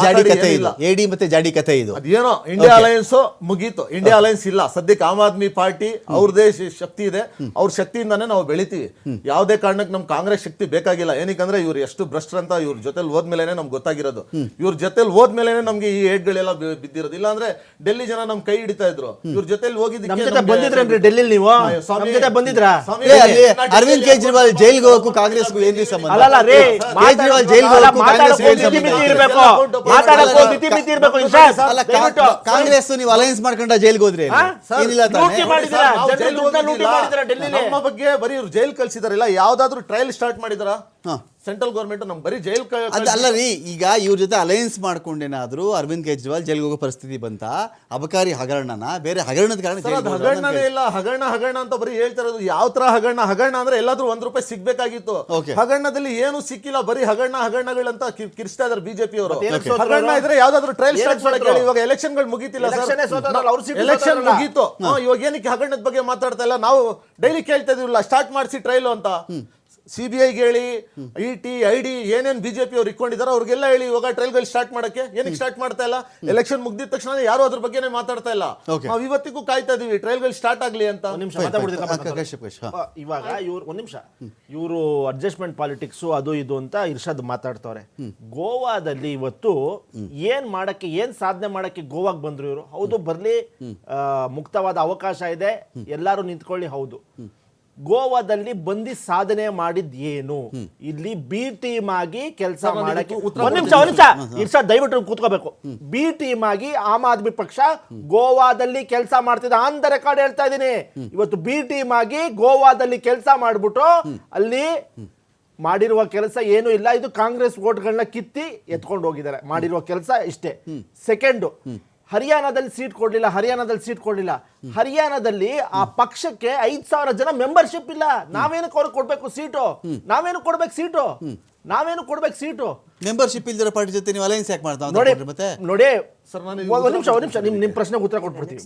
Speaker 1: ಜಾಡಿ ಕತೆ ಇಲ್ಲ, ಎಡಿ ಮತ್ತೆ ಜಾಡಿ ಕತೆ ಇದು.
Speaker 4: ಅದೇನೋ ಇಂಡಿಯಾ ಅಲಯನ್ಸ್ ಮುಗೀತು, ಇಂಡಿಯಾ ಅಲಯನ್ಸ್ ಇಲ್ಲ ಸದ್ಯಕ್ಕೆ. ಆಮ್ ಆದ್ಮಿ ಪಾರ್ಟಿ ಅವ್ರದೇ ಶಕ್ತಿ ಇದೆ, ಅವ್ರ ಶಕ್ತಿಯಿಂದಾನೇ ನಾವು ಬೆಳಿತೀವಿ. ಯಾವುದೇ ಕಾರಣಕ್ಕೆ ನಮ್ ಕಾಂಗ್ರೆಸ್ ಶಕ್ತಿ ಬೇಕಾಗಿಲ್ಲ. ಏನಕ್ಕಂದ್ರೆ ಇವ್ರು ಎಷ್ಟು ಭ್ರಷ್ಟರಂತ ಇವ್ರ ಜೊತೆಲಿ ಹೋದ್ಮೇಲೆ ನಮ್ಗೆ ಗೊತ್ತಾಗಿರೋದು. ಇವ್ರ ಜೊತೆಲಿ ಹೋದ್ಮೇಲೆ ನಮ್ಗೆ ಈ ಏಟ್ಗಳೆಲ್ಲ ಬಿದ್ದಿರೋದು. ಇಲ್ಲ ಅಂದ್ರೆ ಡೆಲ್ಲಿ ಜನ ನಮ್ ಕೈ ಹಿಡಿತಾ ಇದ್ರು. ಇವ್ರ ಜೊತೆಲಿ ಹೋಗಿದ್ದಕ್ಕೆ
Speaker 2: ಬಂದಿದ್ರೇನ್ರಿ ಡೆಲ್ಲಿ ನೀವು ಬಂದಿದ್ರಾ?
Speaker 1: ಅರವಿಂದ್ ಕೇಜ್ರಿವಾಲ್ ಜೈಲ್ಗೆ ಹೋಗಕ್ಕೂ ಕಾಂಗ್ರೆಸ್ಗೂ ಏನ್ರಿ ಸಂಬಂಧ? ಕೇಜ್ರಿವಾಲ್ ಜೈಲ್ಗೆ ಕಾಂಗ್ರೆಸ್ ನೀವು ಅಲಯನ್ಸ್ ಮಾಡ್ಕೊಂಡ ಜೈಲ್ಗೆ ಹೋದ್ರಿ ಏನಿಲ್ಲ ತಾನೆ?
Speaker 4: ನಮ್ಮ ಬಗ್ಗೆ ಬರೀ ಇವ್ರು ಜೈಲ್ ಕಳ್ಸಿದಾರಲ್ಲ, ಯಾವ್ದಾದ್ರು ಟ್ರಯಲ್ ಸ್ಟಾರ್ಟ್ ಮಾಡಿದಾರ ಸೆಂಟ್ರಲ್ ಗೌರ್ಮೆಂಟ್? ನಮ್ ಬರೀ ಜೈಲ್
Speaker 1: ಅಲ್ಲ ರೀ. ಈಗ ಇವ್ರ ಜೊತೆ ಅಲಯನ್ಸ್ ಮಾಡ್ಕೊಂಡೇನಾದ್ರೂ ಅರವಿಂದ್ ಕೇಜ್ರಿವಾಲ್ ಜೈಲ್ಗೆ ಹೋಗೋ ಪರಿಸ್ಥಿತಿ ಬಂತ? ಅಬಕಾರಿ ಹಗರಣನ ಬೇರೆ ಹಗರಣದ ಕಾರಣ
Speaker 4: ಹಗರಣನೇ ಇಲ್ಲ, ಹಗರಣ ಅಂತ ಬರೀ ಹೇಳ್ತಾ ಇರೋದು. ಯಾವ ತರ ಹಗರಣ ಅಂದ್ರೆ ಎಲ್ಲಾದ್ರೂ ₹1 ಸಿಗ್ಬೇಕಾಗಿತ್ತು. ಹಗರಣದಲ್ಲಿ ಏನು ಸಿಕ್ಕಿಲ್ಲ, ಬರೀ ಹಗರಣಗಳಂತ ಕಿರ್ಸ್ತಾ ಇದಾರೆ ಬಿಜೆಪಿ ಅವರು. ಹಗರಣ ಇದ್ರೆ ಯಾವ್ದಾದ್ರು ಟ್ರಯಲ್ ಸ್ಟಾರ್ಟ್ ಮಾಡಕ್ಕೆ ಹೇಳಿ. ಇವಾಗ ಎಲೆಕ್ಷನ್ ಗಳು ಮುಗೀತಿಲ್ಲ ಸರ್, ಎಲೆಕ್ಷನ್ ಮುಗೀತು. ಇವಾಗ ಏನಕ್ಕೆ ಹಗರಣದ ಬಗ್ಗೆ ಮಾತಾಡ್ತಾ ಇಲ್ಲ? ನಾವು ಡೈಲಿ ಕೇಳ್ತಾ ಇದೀವಲ್ಲ, ಸ್ಟಾರ್ಟ್ ಮಾಡಿಸಿ ಟ್ರಯಲ್ ಅಂತ. CBIಗೆ ಹೇಳಿ, ET, ID ಏನೇನ್ ಬಿಜೆಪಿ ಅವ್ರು ಇಟ್ಕೊಂಡಿದಾರೋ ಅವ್ರಿಗೆಲ್ಲ ಹೇಳಿ ಇವಾಗ ಟ್ರಯಲ್ಗಳು ಸ್ಟಾರ್ಟ್ ಮಾಡಕ್ಕೆ. ಏನಕ್ಕೆ ಸ್ಟಾರ್ಟ್ ಮಾಡ್ತಾ ಇಲ್ಲ? ಎಲೆಕ್ಷನ್ ಮುಗ್ದಿದ ತಕ್ಷಣ ಯಾರು ಅದ್ರ ಬಗ್ಗೆನೇ ಮಾತಾಡ್ತಾ ಇಲ್ಲ. ನಾವು ಇವತ್ತಿಗೂ ಕಾಯ್ತಾ ಇದೀವಿ ಟ್ರಯಲ್ಗಳು ಸ್ಟಾರ್ಟ್ ಆಗ್ಲಿ ಅಂತ.
Speaker 2: ಇವಾಗ ಇವ್ರು ಒಂದ್ ನಿಮಿಷ, ಇವರು ಅಡ್ಜಸ್ಟ್ಮೆಂಟ್ ಪಾಲಿಟಿಕ್ಸ್ ಅದು ಇದು ಅಂತ ಇರ್ಷಾದ್ ಮಾತಾಡ್ತವ್ರೆ. ಗೋವಾದಲ್ಲಿ ಇವತ್ತು ಏನ್ ಮಾಡಕ್ಕೆ, ಏನ್ ಸಾಧನೆ ಮಾಡಕ್ಕೆ ಗೋವಾಗ್ ಬಂದ್ರು ಇವರು? ಹೌದು, ಬರ್ಲಿ, ಮುಕ್ತವಾದ ಅವಕಾಶ ಇದೆ, ಎಲ್ಲಾರು ನಿಂತ್ಕೊಳ್ಳಿ. ಹೌದು, ಗೋವಾದಲ್ಲಿ ಬಂದು ಸಾಧನೆ ಮಾಡಿದ್ ಏನು? ಇಲ್ಲಿ ಬಿ ಟೀಮ್ ಆಗಿ ಕೆಲಸ ಮಾಡಕ್ಕೆ ಒಂದ್ ನಿಮಿಷ ಇರ್ಷಾದ್ ದಯವಿಟ್ಟು ಕೂತ್ಕೋಬೇಕು. ಬಿ ಟೀಮ್ ಆಗಿ ಆಮ್ ಆದ್ಮಿ ಪಕ್ಷ ಗೋವಾದಲ್ಲಿ ಕೆಲಸ ಮಾಡ್ತಿದ್ದ, ಆನ್ ದ ರೆಕಾರ್ಡ್ ಹೇಳ್ತಾ ಇದೀನಿ. ಇವತ್ತು ಬಿ ಟೀಮ್ ಆಗಿ ಗೋವಾದಲ್ಲಿ ಕೆಲಸ ಮಾಡ್ಬಿಟ್ಟು ಅಲ್ಲಿ ಮಾಡಿರುವ ಕೆಲಸ ಏನು ಇಲ್ಲ. ಇದು ಕಾಂಗ್ರೆಸ್ ವೋಟ್ಗಳನ್ನ ಕಿತ್ತಿ ಎತ್ಕೊಂಡು ಹೋಗಿದ್ದಾರೆ. ಮಾಡಿರುವ ಕೆಲಸ ಇಷ್ಟೇ. ಸೆಕೆಂಡು, ಹರಿಯಾಣದಲ್ಲಿ ಸೀಟ್ ಕೊಡ್ಲಿಲ್ಲ. ಹರಿಯಾಣದಲ್ಲಿ ಆ ಪಕ್ಷಕ್ಕೆ 5,000 ಜನ ಮೆಂಬರ್ಶಿಪ್ ಇಲ್ಲ. ನಾವೇನಕ್ಕೆ ಅವ್ರಿಗೆ ಕೊಡ್ಬೇಕು ಸೀಟು? ನಾವೇನು ಕೊಡ್ಬೇಕು ಸೀಟು?
Speaker 1: ಮೆಂಬರ್ಶಿಪ್ ಇಲ್ದಿರೋ ಪಾರ್ಟಿ ಜೊತೆ ನೀವು ಅಲೈನ್ಸ್ ಯಾಕೆ ಮಾಡ್ತಾ
Speaker 2: ನೋಡಿ
Speaker 1: ಮತ್ತೆ?
Speaker 2: ನೋಡಿ ಒಂದ್ ನಿಮಿಷ ನಿಮ್ ಪ್ರಶ್ನೆಗೆ ಉತ್ತರ ಕೊಟ್ಬಿಡ್ತೀನಿ.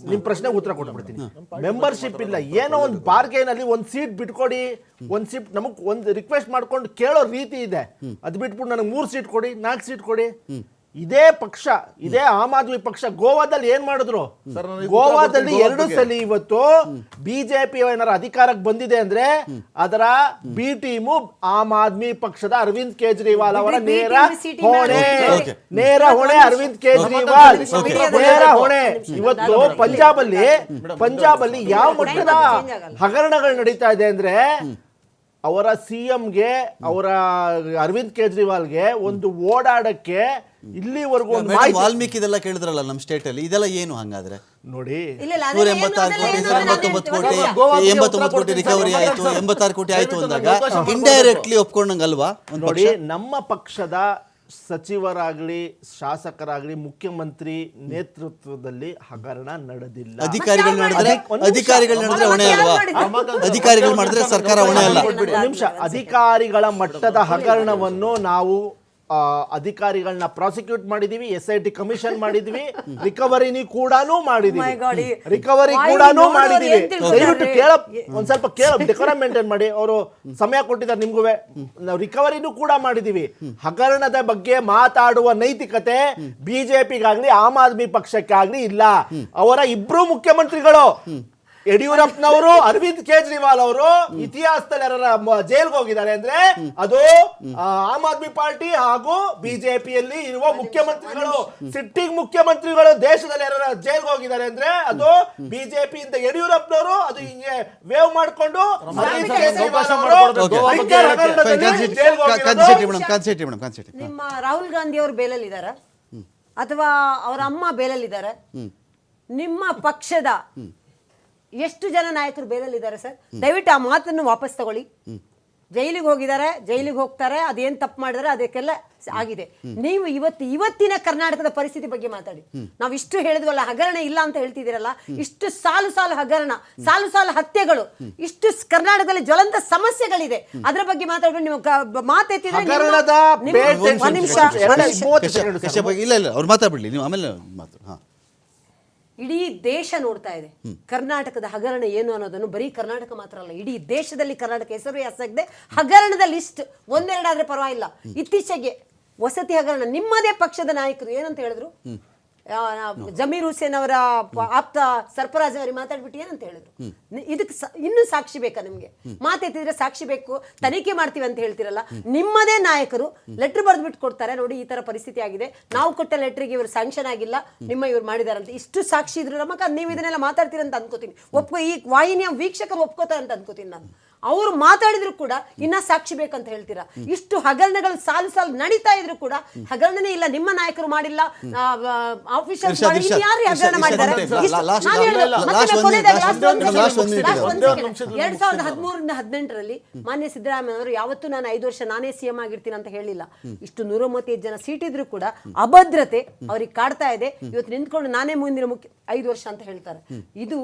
Speaker 2: ಮೆಂಬರ್ಶಿಪ್ ಇಲ್ಲ, ಏನೋ ಒಂದು ಬಾರ್ಗೇನ್ ಅಲ್ಲಿ ಒಂದ್ ಸೀಟ್ ಬಿಟ್ಕೊಡಿ, ಒಂದ್ ಸೀಟ್ ನಮಗ್ ಒಂದ್ ರಿಕ್ವೆಸ್ಟ್ ಮಾಡ್ಕೊಂಡು ಕೇಳೋ ರೀತಿ ಇದೆ. ಅದ್ ಬಿಟ್ಬಿಟ್ಟು ನನಗೆ 3 ಸೀಟ್ ಕೊಡಿ, 4 ಸೀಟ್ ಕೊಡಿ. ಇದೇ ಪಕ್ಷ, ಇದೇ ಆಮ್ ಆದ್ಮಿ ಪಕ್ಷ ಗೋವಾದಲ್ಲಿ ಏನ್ ಮಾಡಿದ್ರು? ಗೋವಾದಲ್ಲಿ 2 ಸಲ ಇವತ್ತು ಬಿಜೆಪಿ ಏನಾರ ಅಧಿಕಾರಕ್ಕೆ ಬಂದಿದೆ ಅಂದ್ರೆ ಅದರ ಬಿ ಟೀಮು ಆಮ್ ಆದ್ಮಿ ಪಕ್ಷದ ಅರವಿಂದ್ ಕೇಜ್ರಿವಾಲ್ ಅವರ ನೇರ ಹೊಣೆ. ಅರವಿಂದ್ ಕೇಜ್ರಿವಾಲ್ ನೇರ ಹೊಣೆ. ಇವತ್ತು ಪಂಜಾಬಲ್ಲಿ ಯಾವ ಮಟ್ಟದ ಹಗರಣಗಳು ನಡೀತಾ ಇದೆ ಅಂದ್ರೆ ಅವರ CMಗೆ, ಅವರ ಅರವಿಂದ್ ಕೇಜ್ರಿವಾಲ್ಗೆ ಒಂದು ಓಡಾಡಕ್ಕೆ ಇಲ್ಲಿವರೆಗೂ
Speaker 1: ವಾಲ್ಮೀಕಿ ಇದೆಲ್ಲ ಕೇಳಿದ್ರಲ್ಲ ನಮ್ಮ ಸ್ಟೇಟ್ ಅಲ್ಲಿ, ಇದೆಲ್ಲ ಏನು ಹಂಗಾದ್ರೆ?
Speaker 2: ನೋಡಿ,
Speaker 1: 186 ಕೋಟಿ ರಿಕವರಿ ಆಯ್ತು, 86 ಕೋಟಿ ಆಯ್ತು ಅಂದಾಗ ಇಂಡೈರೆಕ್ಟ್ಲಿ ಒಪ್ಕೊಂಡಂಗಲ್ವಾ?
Speaker 2: ನೋಡಿ, ನಮ್ಮ ಪಕ್ಷದ ಸಚಿವರಾಗ್ಲಿ, ಶಾಸಕರಾಗ್ಲಿ, ಮುಖ್ಯಮಂತ್ರಿ ನೇತೃತ್ವದಲ್ಲಿ ಹಗರಣ ನಡೆದಿಲ್ಲ.
Speaker 1: ಅಧಿಕಾರಿಗಳು ನಡೆದ್ರೆ ಹೊಣೆ ಅಲ್ವಾ? ಅಧಿಕಾರಿಗಳು ಮಾಡಿದ್ರೆ ಸರ್ಕಾರ ಹೊಣೆ ಅಲ್ಲ.
Speaker 2: ನಿಮಿಷ, ಅಧಿಕಾರಿಗಳ ಮಟ್ಟದ ಹಗರಣವನ್ನು ನಾವು ಅಧಿಕಾರಿಗಳನ್ನ ಪ್ರಾಸಿಕ್ಯೂಟ್ ಮಾಡಿದೀವಿ, SIT ಕಮಿಷನ್ ಮಾಡಿದ್ವಿ, ರಿಕವರಿ ಕೂಡ ಮಾಡಿದೀವಿ. ದಯವಿಟ್ಟು ಒಂದ್ ಸ್ವಲ್ಪ ಡೆಕೋರಂ ಮೇಂಟೈನ್ ಮಾಡಿ. ಅವರು ಸಮಯ ಕೊಟ್ಟಿದ್ದಾರೆ ನಿಮ್ಗೂ. ನಾವು ರಿಕವರಿನೂ ಕೂಡ ಮಾಡಿದೀವಿ. ಹಗರಣದ ಬಗ್ಗೆ ಮಾತಾಡುವ ನೈತಿಕತೆ ಬಿಜೆಪಿಗಾಗ್ಲಿ ಆಮ್ ಆದ್ಮಿ ಪಕ್ಷಕ್ಕಾಗ್ಲಿ ಇಲ್ಲ. ಅವರ ಇಬ್ರು ಮುಖ್ಯಮಂತ್ರಿಗಳು, ಯಡಿಯೂರಪ್ಪನವರು, ಅರವಿಂದ್ ಕೇಜ್ರಿವಾಲ್ ಅವರು ಇತಿಹಾಸದಲ್ಲಿ ಜೈಲ್ಗೆ ಹೋಗಿದ್ದಾರೆ ಅಂದ್ರೆ ಅದು ಆಮ್ ಆದ್ಮಿ ಪಾರ್ಟಿ ಹಾಗೂ ಬಿಜೆಪಿಯಲ್ಲಿ ಇರುವ ಮುಖ್ಯಮಂತ್ರಿಗಳು, ಸಿಟ್ಟಿಂಗ್ ಮುಖ್ಯಮಂತ್ರಿಗಳು ದೇಶದಲ್ಲಿ ಯಾರ ಜೈಲ್ಗೆ ಹೋಗಿದ್ದಾರೆ ಅಂದ್ರೆ ಅದು ಬಿಜೆಪಿಯಿಂದ ಯಡಿಯೂರಪ್ಪನವರು ಅದು ಹಿಂಗೆ ವೇವ್ ಮಾಡ್ಕೊಂಡು
Speaker 3: ನಿಮ್ಮ ರಾಹುಲ್ ಗಾಂಧಿ ಅವರು ಬೇಲಲ್ಲಿದ್ದಾರ ಅಥವಾ ಅವರ ಅಮ್ಮ ಬೇಲಲ್ಲಿದ್ದಾರೆ? ನಿಮ್ಮ ಪಕ್ಷದ ಎಷ್ಟು ಜನ ನಾಯಕರು ಬೇಲಲ್ಲಿದ್ದಾರೆ ಸರ್? ದಯವಿಟ್ಟು ಆ ಮಾತನ್ನು ವಾಪಸ್ ತಗೊಳ್ಳಿ. ಜೈಲಿಗೆ ಹೋಗಿದ್ದಾರೆ, ಜೈಲಿಗೆ ಹೋಗ್ತಾರೆ, ಅದೇನ್ ತಪ್ಪು ಮಾಡಿದಾರೆ ಅದಕ್ಕೆಲ್ಲ ಆಗಿದೆ. ನೀವು ಇವತ್ತಿನ ಕರ್ನಾಟಕದ ಪರಿಸ್ಥಿತಿ ಬಗ್ಗೆ ಮಾತಾಡಿ. ನಾವು ಇಷ್ಟು ಹೇಳಿದ್ವಲ್ಲ, ಹಗರಣ ಇಲ್ಲ ಅಂತ ಹೇಳ್ತಿದ್ದೀರಲ್ಲ, ಇಷ್ಟು ಸಾಲು ಹಗರಣ, ಸಾಲು ಹತ್ಯೆಗಳು, ಇಷ್ಟು ಕರ್ನಾಟಕದಲ್ಲಿ ಜ್ವಲಂತ ಸಮಸ್ಯೆಗಳಿದೆ, ಅದ್ರ ಬಗ್ಗೆ ಮಾತಾಡ್ಬೇಕು. ನೀವು ಮಾತೆತ್ತಿದ್ರೆ
Speaker 1: ಇಲ್ಲ ಅವ್ರು ಮಾತಾಡ್ಬಿಡ್ಲಿ, ನೀವು ಆಮೇಲೆ ಮಾತಾಡಿ.
Speaker 3: ಇಡೀ ದೇಶ ನೋಡ್ತಾ ಇದೆ ಕರ್ನಾಟಕದ ಹಗರಣ ಏನು ಅನ್ನೋದನ್ನು. ಬರೀ ಕರ್ನಾಟಕ ಮಾತ್ರ ಅಲ್ಲ, ಇಡೀ ದೇಶದಲ್ಲಿ ಕರ್ನಾಟಕ ಹೆಸರು ಹೆಸರಿದೆ. ಹಗರಣದ ಲಿಸ್ಟ್ ಒಂದೆರಡಾದ್ರೆ ಪರವಾಗಿಲ್ಲ. ಇತ್ತೀಚೆಗೆ ವಸತಿ ಹಗರಣ, ನಿಮ್ಮದೇ ಪಕ್ಷದ ನಾಯಕರು ಏನಂತ ಹೇಳಿದ್ರು? ಜಮೀರ್ ಹುಸೇನ್ ಅವರ ಆಪ್ತ ಸರ್ಫರಾಜ್ ಅವರಿಗೆ ಮಾತಾಡ್ಬಿಟ್ಟು ಏನಂತ ಹೇಳಿದ್ರು? ಇದಕ್ಕೆ ಇನ್ನೂ ಸಾಕ್ಷಿ ಬೇಕಾ ನಿಮ್ಗೆ? ಮಾತೆತ್ತಿದ್ರೆ ಸಾಕ್ಷಿ ಬೇಕು, ತನಿಖೆ ಮಾಡ್ತೀವಿ ಅಂತ ಹೇಳ್ತಿರಲ್ಲ. ನಿಮ್ಮದೇ ನಾಯಕರು ಲೆಟರ್ ಬರೆದ್ಬಿಟ್ಟು ಕೊಡ್ತಾರೆ, ನೋಡಿ ಈ ತರ ಪರಿಸ್ಥಿತಿ ಆಗಿದೆ, ನಾವು ಕೊಟ್ಟ ಲೆಟರ್ಗೆ ಇವರು ಸ್ಯಾಂಕ್ಷನ್ ಆಗಿಲ್ಲ, ಇವ್ರು ಮಾಡಿದಾರಂತ. ಇಷ್ಟು ಸಾಕ್ಷಿ ಇದ್ರು ನಮಗ ನೀವು ಇದನ್ನೆಲ್ಲ ಮಾತಾಡ್ತೀರಂತ ಅನ್ಕೋತೀನಿ. ಈ ವಾಹಿನಿಯ ವೀಕ್ಷಕರು ಒಪ್ಕೋತಾರೆ ಅಂತ ಅನ್ಕೋತೀನಿ ನಾನು. ಅವರು ಮಾತಾಡಿದ್ರು ಕೂಡ ಇನ್ನ ಸಾಕ್ಷಿ ಬೇಕಂತ ಹೇಳ್ತೀರಾ? ಇಷ್ಟು ಹಗರಣಗಳು ಸಾಲು ನಡೀತಾ ಇದ್ರು ಕೂಡ ಹಗರಣನೇ ಇಲ್ಲ, ನಿಮ್ಮ ನಾಯಕರು ಮಾಡಿಲ್ಲ, ಆಫೀಸರ್ಸ್ ಯಾರು ಹಗರಣ ಮಾಡಿದ್ದಾರೆ? 2013-18 ಮಾನ್ಯ ಸಿದ್ದರಾಮಯ್ಯ ಅವರು ಯಾವತ್ತೂ ನಾನು 5 ವರ್ಷ ನಾನೇ CM ಆಗಿರ್ತೀನಿ ಅಂತ ಹೇಳಿಲ್ಲ. ಇಷ್ಟು 135 ಜನ ಸೀಟ್ ಇದ್ರು ಕೂಡ ಅಭದ್ರತೆ ಅವ್ರಿಗೆ ಕಾಡ್ತಾ ಇದೆ. ಇವತ್ತು ನಿಂತ್ಕೊಂಡು ನಾನೇ ಮುಂದಿನ 5 ವರ್ಷ ಅಂತ ಹೇಳ್ತಾರೆ. ಇದು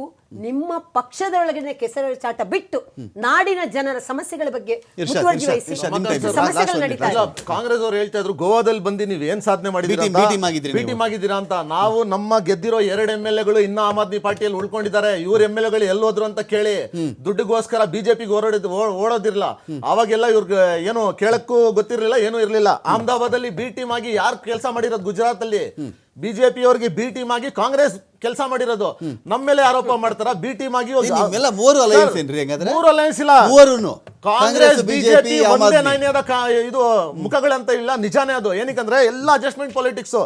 Speaker 3: ನಿಮ್ಮ ಪಕ್ಷದೊಳಗಿನ ಕೆಸರು ಚಾಟ ಬಿಟ್ಟು ನಾಡಿ ನಾಡಿನ ಜನರ ಸಮಸ್ಯೆಗಳ ಬಗ್ಗೆ
Speaker 1: ಇರ್ಷಾದ್,
Speaker 3: ಮುತುವರ್ಜಿ
Speaker 1: ಇರ್ಷಾದ್,
Speaker 3: ವಹಿಸಿ
Speaker 1: ಇರ್ಷಾದ್, ನಿಮ್ಮ time.
Speaker 3: ಸಮಸ್ಯೆಗಳು
Speaker 1: last
Speaker 3: ನಡೀತಾ
Speaker 4: ಅಲ್ಲ,
Speaker 3: ಇದೆ.
Speaker 4: ಕಾಂಗ್ರೆಸ್ ಅವ್ರು ಹೇಳ್ತಾ ಇದ್ರು ಗೋವಾದಲ್ಲಿ ಬಂದು ನೀವು ಏನ್ ಸಾಧನೆ ಮಾಡಿದ್ದೀರಾ
Speaker 1: ಬಿ ಟೀಮ್ ಆಗಿದ್ರಿ
Speaker 4: ಬಿ ಟೀಮ್ ಆಗಿದ್ದೀರಾ ಅಂತ. ನಾವು ನಮ್ಮ ಗೆದ್ದಿರೋ 2 MLAಗಳು ಇನ್ನ ಆಮ್ ಆದ್ಮಿ ಪಾರ್ಟಿಯಲ್ಲಿ ಉಳ್ಕೊಂಡಿದ್ದಾರೆ. ಇವ್ರ MLAಗಳು ಎಲ್ಲೋದ್ರು ಅಂತ ಕೇಳಿ ದುಡ್ಡಿಗೋಸ್ಕರ ಬಿಜೆಪಿಗೆ ಓಡೋದಿರ್ಲಿಲ್ಲ. ಅವಾಗೆಲ್ಲ ಇವ್ರಿಗೆ ಏನು ಕೇಳಕ್ಕೂ ಗೊತ್ತಿರ್ಲಿಲ್ಲ, ಏನೂ ಇರ್ಲಿಲ್ಲ. ಅಹಮದಾಬಾದ್ ಅಲ್ಲಿ ಬಿ ಟೀಮ್ ಆಗಿ ಯಾರು ಕೆಲಸ ಮಾಡಿರೋದು ಗುಜರಾತ್ ಅಲ್ಲಿ ಬಿಜೆಪಿ ಅವ್ರಿಗೆ ಬಿ ಟೀಮ್ ಆಗಿ ಕಾಂಗ್ರೆಸ್ ಕೆಲಸ ಮಾಡಿರೋದು. ನಮ್ಮ ಮೇಲೆ ಆರೋಪ ಮಾಡ್ತಾರ ಬಿ ಟೀಮ್ ಆಗಿ.
Speaker 1: ನಿಮ್ಮೆಲ್ಲ ಮೂರು alliance ಏನ್ರಿ ಹಂಗಾದ್ರೆ?
Speaker 4: ಮೂರು alliance ಇಲ್ಲ,
Speaker 1: ಮೂರೂನು.
Speaker 4: ಕಾಂಗ್ರೆಸ್ ಬಿಜೆಪಿ
Speaker 1: ಆಮ್
Speaker 4: ಒಂದೇ
Speaker 1: ಆದ್ಮಿ.
Speaker 4: ನಾಣ್ಯದ ಇದು ಮುಖಗಳಂತ ಇಲ್ಲ, ನಿಜಾನೇ ಅದು. ಏನಕ್ಕಂದ್ರೆ ಎಲ್ಲ ಅಡ್ಜಸ್ಟ್ಮೆಂಟ್ ಪೊಲಿಟಿಕ್ಸ್,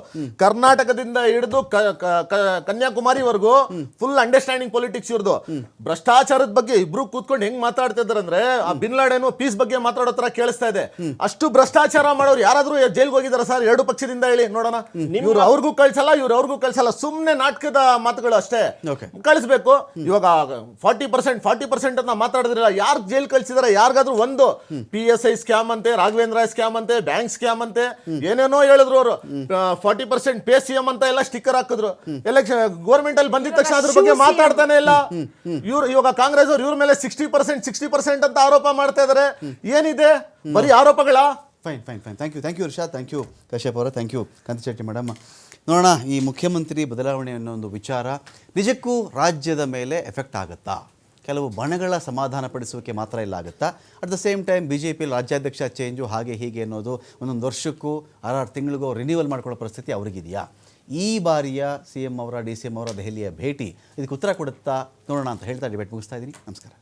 Speaker 4: ಕರ್ನಾಟಕದಿಂದ ಹಿಡಿದು ಕನ್ಯಾಕುಮಾರಿವರೆಗೂ ಫುಲ್ ಅಂಡರ್ಸ್ಟ್ಯಾಂಡಿಂಗ್ ಪೊಲಿಟಿಕ್ಸ್ ಇವ್ರದು. ಭ್ರಷ್ಟಾಚಾರದ ಬಗ್ಗೆ ಇಬ್ರು ಕೂತ್ಕೊಂಡು ಹೆಂಗ್ ಮಾತಾಡ್ತಾ ಇದಾರಂದ್ರೆ ಆ ಬಿನ್ ಲಾಡೆನ್ ಪೀಸ್ ಬಗ್ಗೆ ಮಾತಾಡೋ ತರ ಕೇಳಿಸ್ತಾ ಇದೆ. ಅಷ್ಟು ಭ್ರಷ್ಟಾಚಾರ ಮಾಡೋರು ಯಾರಾದ್ರೂ ಜೈಲ್ಗೆ ಹೋಗಿದಾರ ಸರ್? 2 ಪಕ್ಷದಿಂದ ಹೇಳಿ ನೋಡೋಣ. ಇವ್ರು ಅವ್ರಿಗೂ ಕಳ್ಸಲ್ಲ, ಇವ್ರು ಅವ್ರಿಗೂ ಕಳ್ಸಲ್ಲ. ಸುಮ್ನೆ ನಾಟಕದ ಮಾತುಗಳು ಅಷ್ಟೇ. ಕಳಿಸ್ಬೇಕು. ಇವಾಗ 40% ಅಂತ ಮಾತಾಡಿದ್ರಲ್ಲ, ಯಾರು ಜೈಲ್ ಕಳ್ಸಿದಾರೆ? ಯಾರಿಗಾದ್ರೂ ಒಂದು PSI ಸ್ಕ್ಯಾಮ್ ಅಂತೆ, ರಾಘವೇಂದ್ರ ಸ್ಕ್ಯಾಮ್ ಅಂತೆ, ಬ್ಯಾಂಕ್ ಸ್ಕ್ಯಾಮ್ ಅಂತೆ, ಏನೇನೋ ಹೇಳಿದ್ರು ಅವರು. 40% ಪೇ CM ಅಂತ ಎಲ್ಲ ಸ್ಟಿಕ್ಕರ್ ಹಾಕಿದ್ರು. ಎಲೆಕ್ಷನ್ ಗೌರ್ಮೆಂಟ್ ಅಲ್ಲಿ ಬಂದಿದ ತಕ್ಷಣ ಅದ್ರ ಬಗ್ಗೆ ಮಾತಾಡ್ತಾನೆ ಇಲ್ಲ ಇವ್ರು. ಇವಾಗ ಕಾಂಗ್ರೆಸ್ ಅವ್ರು ಇವ್ರ ಮೇಲೆ 60% ಅಂತ ಆರೋಪ ಮಾಡ್ತಾ ಇದಾರೆ. ಏನಿದೆ ಬರೀ ಆರೋಪಗಳ?
Speaker 1: Fine thank you Irshad, thank you Kashyap ಅವರ, ಥ್ಯಾಂಕ್ ಯು ಕಾಂತಿಶೆಟ್ಟಿ ಮೇಡಮ್. ನೋಡೋಣ, ಈ ಮುಖ್ಯಮಂತ್ರಿ ಬದಲಾವಣೆ ಅನ್ನೋ ಒಂದು ವಿಚಾರ ನಿಜಕ್ಕೂ ರಾಜ್ಯದ ಮೇಲೆ ಎಫೆಕ್ಟ್ ಆಗುತ್ತಾ? ಕೆಲವು ಬಣಗಳ ಸಮಾಧಾನ ಪಡಿಸೋಕೆ ಮಾತ್ರ ಇಲ್ಲ ಆಗುತ್ತಾ? At the same time BJP ರಾಜ್ಯಾಧ್ಯಕ್ಷ ಚೇಂಜು ಹಾಗೆ ಹೀಗೆ ಅನ್ನೋದು ಒಂದೊಂದು ವರ್ಷಕ್ಕೂ 6 ತಿಂಗಳಿಗೂ ರಿನ್ಯೂವಲ್ ಮಾಡ್ಕೊಳ್ಳೋ ಪರಿಸ್ಥಿತಿ ಅವ್ರಿಗಿದೆಯಾ? ಈ ಬಾರಿಯ CM ಅವರ DCM ಅವರ ದೆಹಲಿಯ ಭೇಟಿ ಇದಕ್ಕೆ ಉತ್ತರ ಕೊಡುತ್ತಾ ನೋಡೋಣ ಅಂತ ಹೇಳ್ತಾ ಡಿಬೇಟ್ ಮುಗಿಸ್ತಾ ಇದ್ದೀನಿ. ನಮಸ್ಕಾರ.